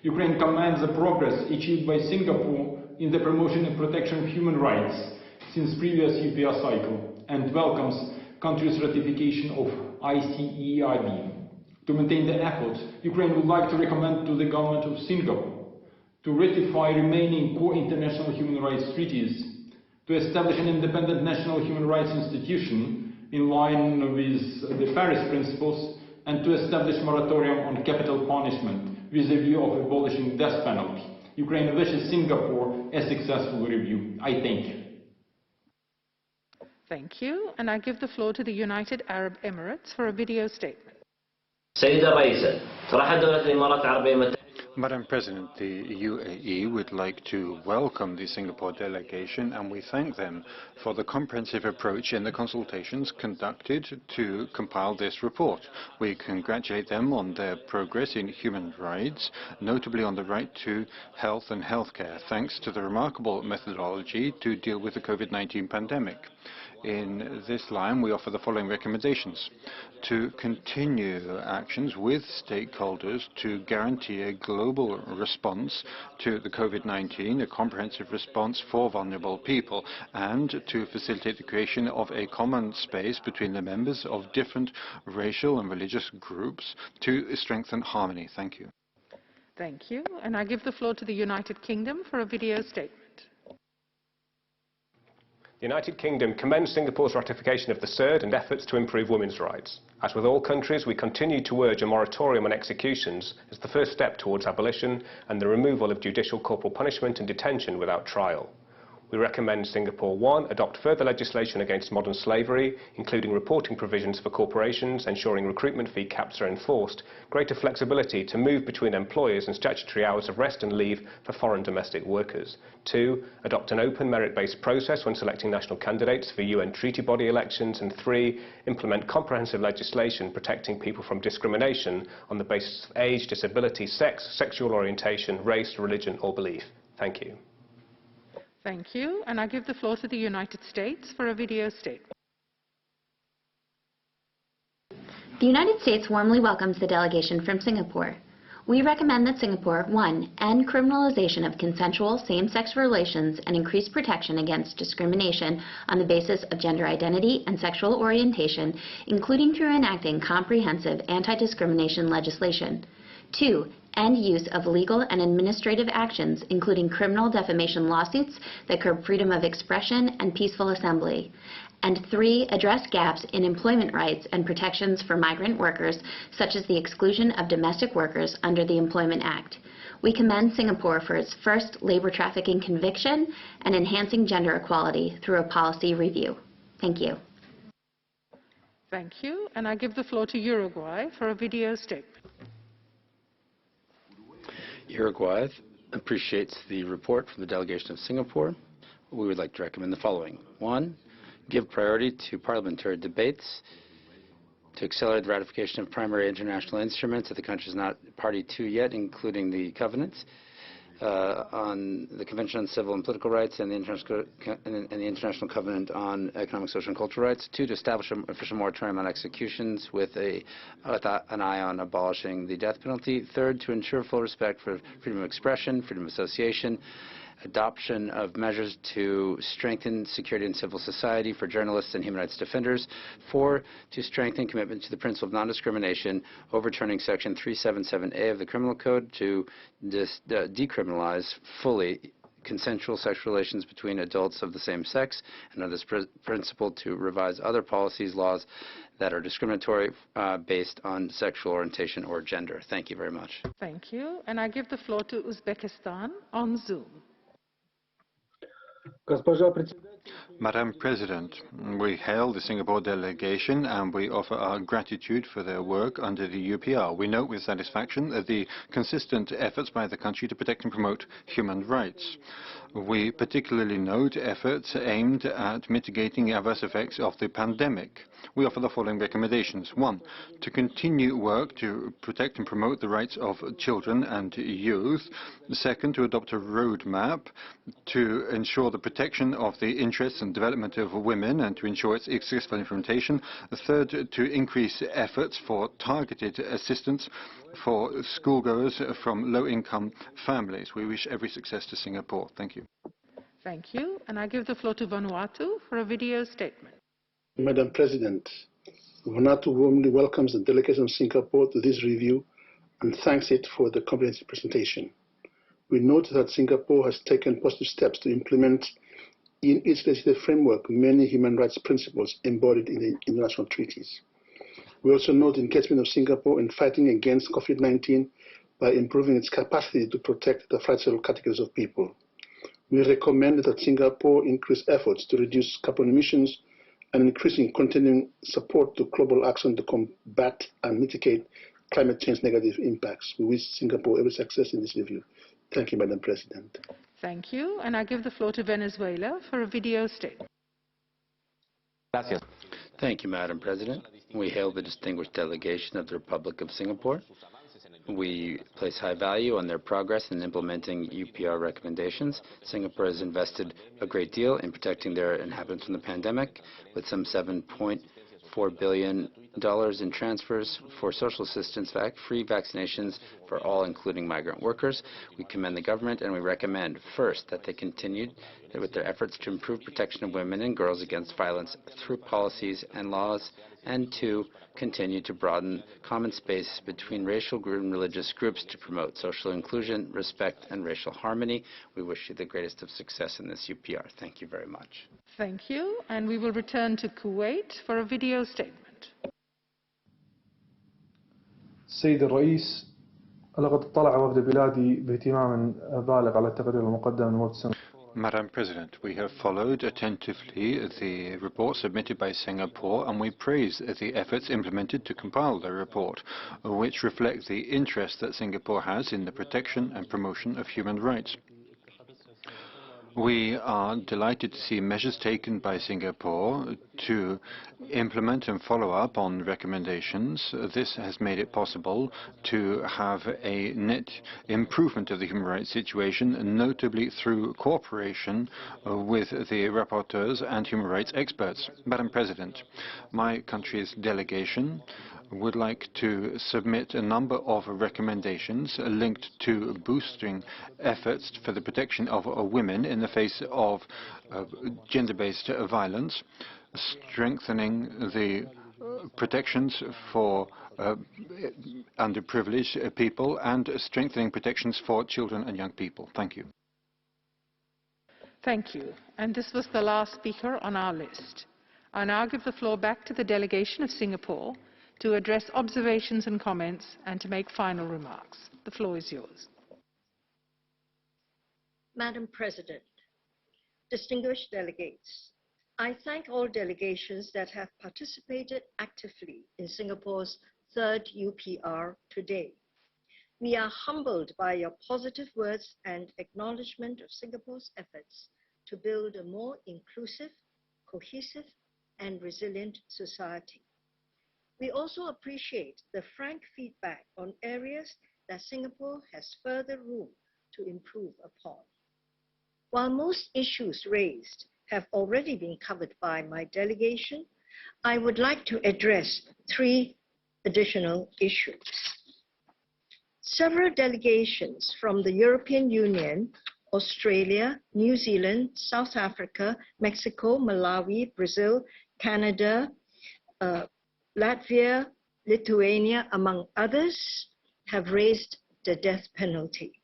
Ukraine commends the progress achieved by Singapore in the promotion and protection of human rights since previous UPR cycle and welcomes country's ratification of ICEIB. To maintain the effort, Ukraine would like to recommend to the government of Singapore to ratify remaining core international human rights treaties, to establish an independent national human rights institution in line with the Paris principles, and to establish moratorium on capital punishment with a view of abolishing death penalty. Ukraine wishes Singapore a successful review. I thank you. Thank you. And I give the floor to the United Arab Emirates for a video statement. Madam President, the UAE would like to welcome the Singapore delegation, and we thank them for the comprehensive approach in the consultations conducted to compile this report. We congratulate them on their progress in human rights, notably on the right to health and healthcare, thanks to the remarkable methodology to deal with the COVID-19 pandemic. In this line, we offer the following recommendations: to continue actions with stakeholders to guarantee a global response to the COVID-19, a comprehensive response for vulnerable people, and to facilitate the creation of a common space between the members of different racial and religious groups to strengthen harmony. Thank you. Thank you. And I give the floor to the United Kingdom for a video statement. The United Kingdom commends Singapore's ratification of the CERD and efforts to improve women's rights. As with all countries, we continue to urge a moratorium on executions as the first step towards abolition and the removal of judicial corporal punishment and detention without trial. We recommend Singapore 1. Adopt further legislation against modern slavery, including reporting provisions for corporations, ensuring recruitment fee caps are enforced, greater flexibility to move between employers and statutory hours of rest and leave for foreign domestic workers. 2. Adopt an open merit-based process when selecting national candidates for UN treaty body elections. And 3. Implement comprehensive legislation protecting people from discrimination on the basis of age, disability, sex, sexual orientation, race, religion or belief. Thank you. Thank you. And I give the floor to the United States for a video statement. The United States warmly welcomes the delegation from Singapore. We recommend that Singapore, 1. End criminalization of consensual same-sex relations and increase protection against discrimination on the basis of gender identity and sexual orientation, including through enacting comprehensive anti-discrimination legislation. 2. End use of legal and administrative actions, including criminal defamation lawsuits that curb freedom of expression and peaceful assembly. And 3. Address gaps in employment rights and protections for migrant workers, such as the exclusion of domestic workers under the Employment Act. We commend Singapore for its first labor trafficking conviction and enhancing gender equality through a policy review. Thank you. Thank you. And I give the floor to Uruguay for a video statement. Uruguay appreciates the report from the delegation of Singapore. We would like to recommend the following. 1. Give priority to parliamentary debates to accelerate the ratification of primary international instruments that the country is not party to yet, including the covenants on the Convention on Civil and Political Rights and the International Covenant on Economic, Social and Cultural Rights. 2. To establish an official moratorium on executions with an eye on abolishing the death penalty. 3. To ensure full respect for freedom of expression, freedom of association, adoption of measures to strengthen security in civil society for journalists and human rights defenders. 4. To strengthen commitment to the principle of non-discrimination, overturning Section 377A of the Criminal Code to decriminalize fully consensual sexual relations between adults of the same sex, and on this principle to revise other policies, laws that are discriminatory based on sexual orientation or gender. Thank you very much. Thank you. And I give the floor to Uzbekistan on Zoom. Madam President, we hail the Singapore delegation and we offer our gratitude for their work under the UPR. We note with satisfaction the consistent efforts by the country to protect and promote human rights. We particularly note efforts aimed at mitigating adverse effects of the pandemic. We offer the following recommendations. 1. To continue work to protect and promote the rights of children and youth. 2. To adopt a roadmap to ensure the protection of the interests and development of women and to ensure its successful implementation. 3. To increase efforts for targeted assistance for schoolgoers from low-income families. We wish every success to Singapore. Thank you. Thank you. And I give the floor to Vanuatu for a video statement. Madam President, Vanuatu warmly welcomes the delegation of Singapore to this review and thanks it for the comprehensive presentation. We note that Singapore has taken positive steps to implement in its legislative framework many human rights principles embodied in the international treaties. We also note the engagement of Singapore in fighting against COVID-19 by improving its capacity to protect the fragile categories of people. We recommend that Singapore increase efforts to reduce carbon emissions and increasing continuing support to global action to combat and mitigate climate change negative impacts. We wish Singapore every success in this review. Thank you, Madam President. Thank you. And I give the floor to Venezuela for a video statement. Gracias. Thank you, Madam President. We hail the distinguished delegation of the Republic of Singapore. We place high value on their progress in implementing UPR recommendations. Singapore has invested a great deal in protecting their inhabitants from the pandemic, with some $7.4 billion in transfers for social assistance, free vaccinations for all, including migrant workers. We commend the government and we recommend, first, that they continue with their efforts to improve protection of women and girls against violence through policies and laws, and two, continue to broaden common space between racial and religious groups to promote social inclusion, respect, and racial harmony. We wish you the greatest of success in this UPR. Thank you very much. Thank you. And we will return to Kuwait for a video statement. السيد الرئيس، لقد اطلع وفد بلادي باهتمام بالغ على التقرير المقدم من وفد Madam President, we have followed attentively the report submitted by Singapore, and we praise the efforts implemented to compile the report, which reflect the interest that Singapore has in the protection and promotion of human rights. We are delighted to see measures taken by Singapore to implement and follow up on recommendations. This has made it possible to have a net improvement of the human rights situation, notably through cooperation with the rapporteurs and human rights experts. Madam President, my country's delegation would like to submit a number of recommendations linked to boosting efforts for the protection of women in the face of gender-based violence, strengthening the protections for underprivileged people, and strengthening protections for children and young people. Thank you. Thank you. And this was the last speaker on our list. I now give the floor back to the delegation of Singapore to address observations and comments and to make final remarks. The floor is yours. Madam President, distinguished delegates, I thank all delegations that have participated actively in Singapore's third UPR today. We are humbled by your positive words and acknowledgement of Singapore's efforts to build a more inclusive, cohesive, and resilient society. We also appreciate the frank feedback on areas that Singapore has further room to improve upon. While most issues raised have already been covered by my delegation, I would like to address 3 additional issues. Several delegations from the European Union, Australia, New Zealand, South Africa, Mexico, Malawi, Brazil, Canada, Latvia, Lithuania, among others, have raised the death penalty.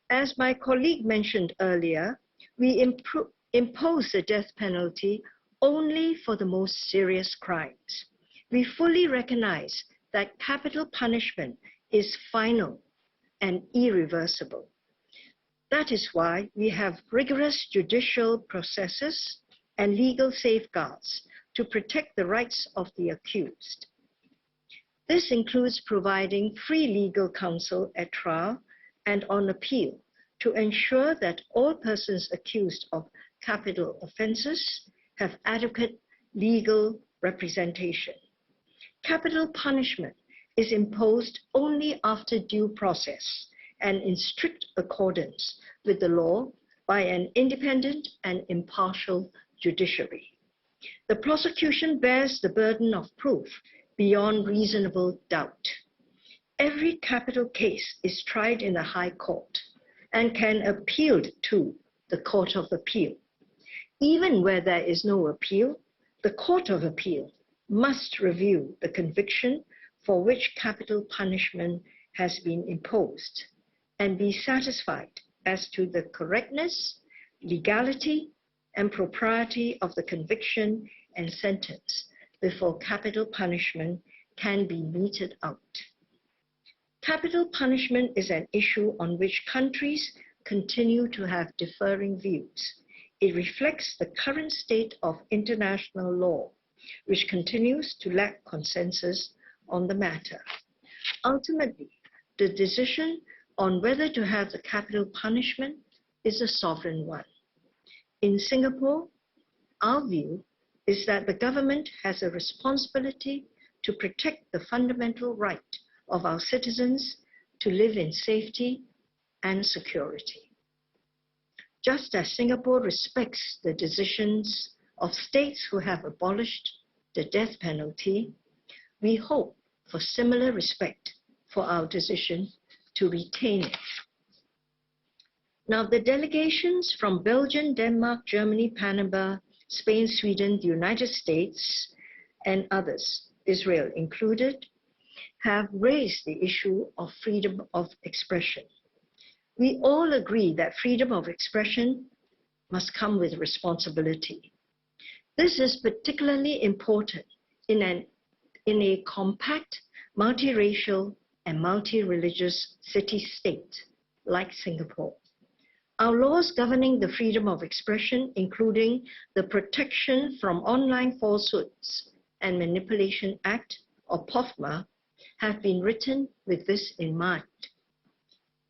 As my colleague mentioned earlier, we impose the death penalty only for the most serious crimes. We fully recognize that capital punishment is final and irreversible. That is why we have rigorous judicial processes and legal safeguards to protect the rights of the accused. This includes providing free legal counsel at trial and on appeal to ensure that all persons accused of capital offenses have adequate legal representation. Capital punishment is imposed only after due process and in strict accordance with the law by an independent and impartial judiciary. The prosecution bears the burden of proof beyond reasonable doubt. Every capital case is tried in the High Court and can appeal to the Court of Appeal. Even where there is no appeal, the Court of Appeal must review the conviction for which capital punishment has been imposed and be satisfied as to the correctness, legality, and propriety of the conviction and sentence before capital punishment can be meted out. Capital punishment is an issue on which countries continue to have differing views. It reflects the current state of international law, which continues to lack consensus on the matter. Ultimately, the decision on whether to have the capital punishment is a sovereign one. In Singapore, our view is that the government has a responsibility to protect the fundamental right of our citizens to live in safety and security. Just as Singapore respects the decisions of states who have abolished the death penalty, We hope for similar respect for our decision to retain it. Now, the delegations from Belgium, Denmark, Germany, Panama, Spain, Sweden, the United States, and others, Israel included, have raised the issue of freedom of expression. We all agree that freedom of expression must come with responsibility. This is particularly important in a compact, multiracial, and multi-religious city-state like Singapore. Our laws governing the freedom of expression, including the Protection from Online Falsehoods and Manipulation Act, or POFMA, have been written with this in mind.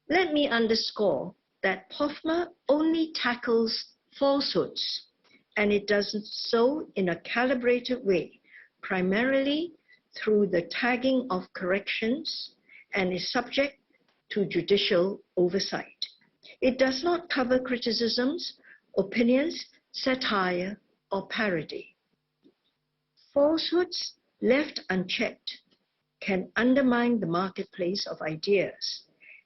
Let me underscore that POFMA only tackles falsehoods, and it does so in a calibrated way, primarily through the tagging of corrections, and is subject to judicial oversight. It does not cover criticisms, opinions, satire, or parody. Falsehoods left unchecked can undermine the marketplace of ideas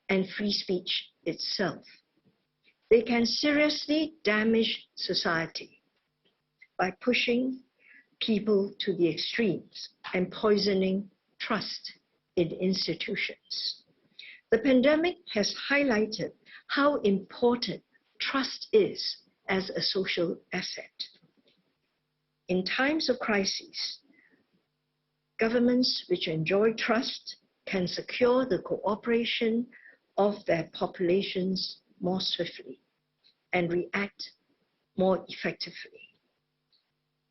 and free speech itself. They can seriously damage society by pushing people to the extremes and poisoning trust in institutions. The pandemic has highlighted how important trust is as a social asset. In times of crisis, governments which enjoy trust can secure the cooperation of their populations more swiftly and react more effectively.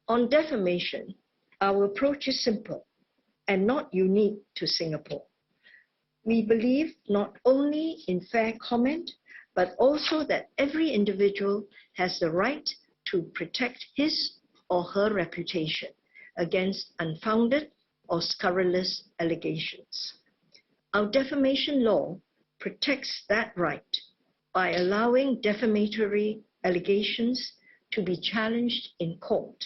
On defamation, our approach is simple and not unique to Singapore. We believe not only in fair comment, but also that every individual has the right to protect his or her reputation against unfounded or scurrilous allegations. Our defamation law protects that right by allowing defamatory allegations to be challenged in court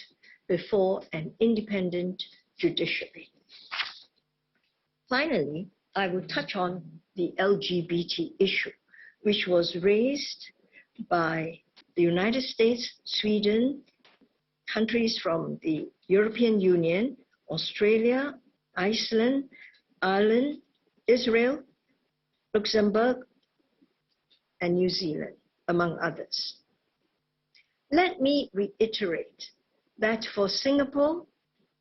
before an independent judiciary. Finally, I will touch on the LGBT issue, which was raised by the United States, Sweden, countries from the European Union, Australia, Iceland, Ireland, Israel, Luxembourg, and New Zealand, among others. Let me reiterate that for Singapore,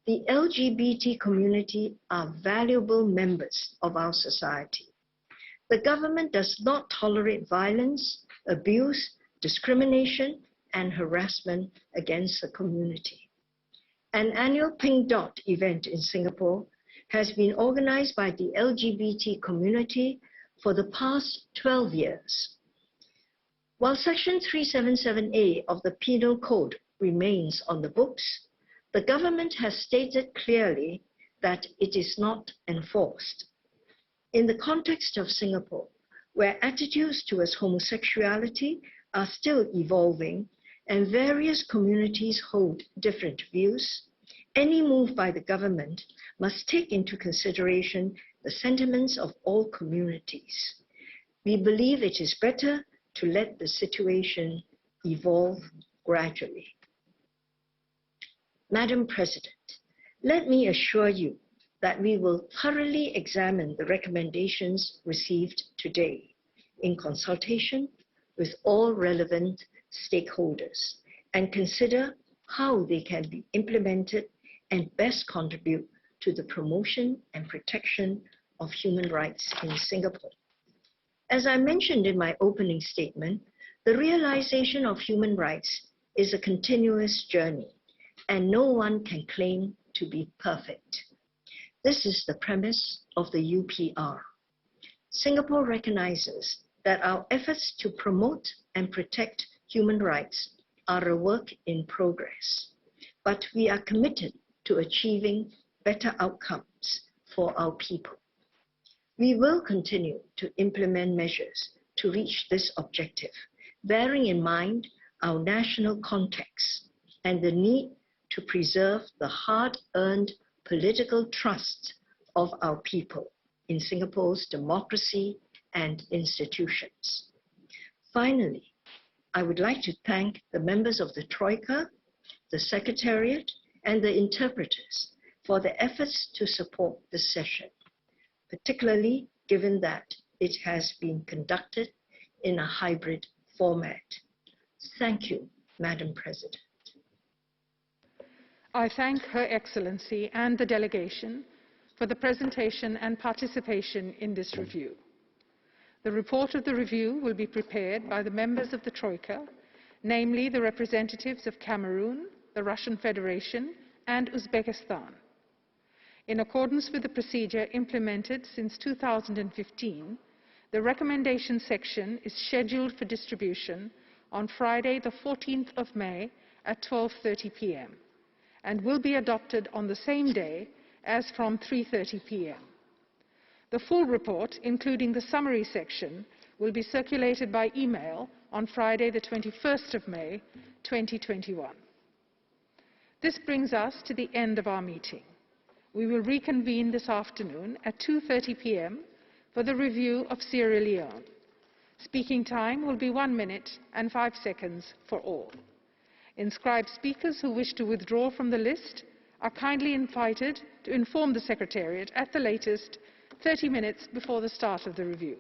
the LGBT community are valuable members of our society. The government does not tolerate violence, abuse, discrimination, and harassment against the community. An annual Pink Dot event in Singapore has been organized by the LGBT community for the past 12 years. While Section 377A of the Penal Code remains on the books, the government has stated clearly that it is not enforced. In the context of Singapore, where attitudes towards homosexuality are still evolving and various communities hold different views, any move by the government must take into consideration the sentiments of all communities. We believe it is better to let the situation evolve gradually. Madam President, let me assure you that we will thoroughly examine the recommendations received today in consultation with all relevant stakeholders and consider how they can be implemented and best contribute to the promotion and protection of human rights in Singapore. As I mentioned in my opening statement, the realization of human rights is a continuous journey, and no one can claim to be perfect. This is the premise of the UPR. Singapore recognizes that our efforts to promote and protect human rights are a work in progress, but we are committed to achieving better outcomes for our people. We will continue to implement measures to reach this objective, bearing in mind our national context and the need to preserve the hard-earned political trust of our people in Singapore's democracy and institutions. Finally, I would like to thank the members of the Troika, the Secretariat, and the interpreters for their efforts to support this session, particularly given that it has been conducted in a hybrid format. Thank you, Madam President. I thank Her Excellency and the delegation for the presentation and participation in this review. The report of the review will be prepared by the members of the Troika, namely the representatives of Cameroon, the Russian Federation, and Uzbekistan. In accordance with the procedure implemented since 2015, the recommendation section is scheduled for distribution on Friday, the 14th of May at 12:30 p.m. and will be adopted on the same day as from 3:30 p.m. The full report, including the summary section, will be circulated by email on Friday, the 21st of May, 2021. This brings us to the end of our meeting. We will reconvene this afternoon at 2:30 p.m. for the review of Sierra Leone. Speaking time will be 1 minute and 5 seconds for all. Inscribed speakers who wish to withdraw from the list are kindly invited to inform the Secretariat at the latest 30 minutes before the start of the review.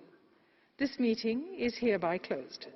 This meeting is hereby closed.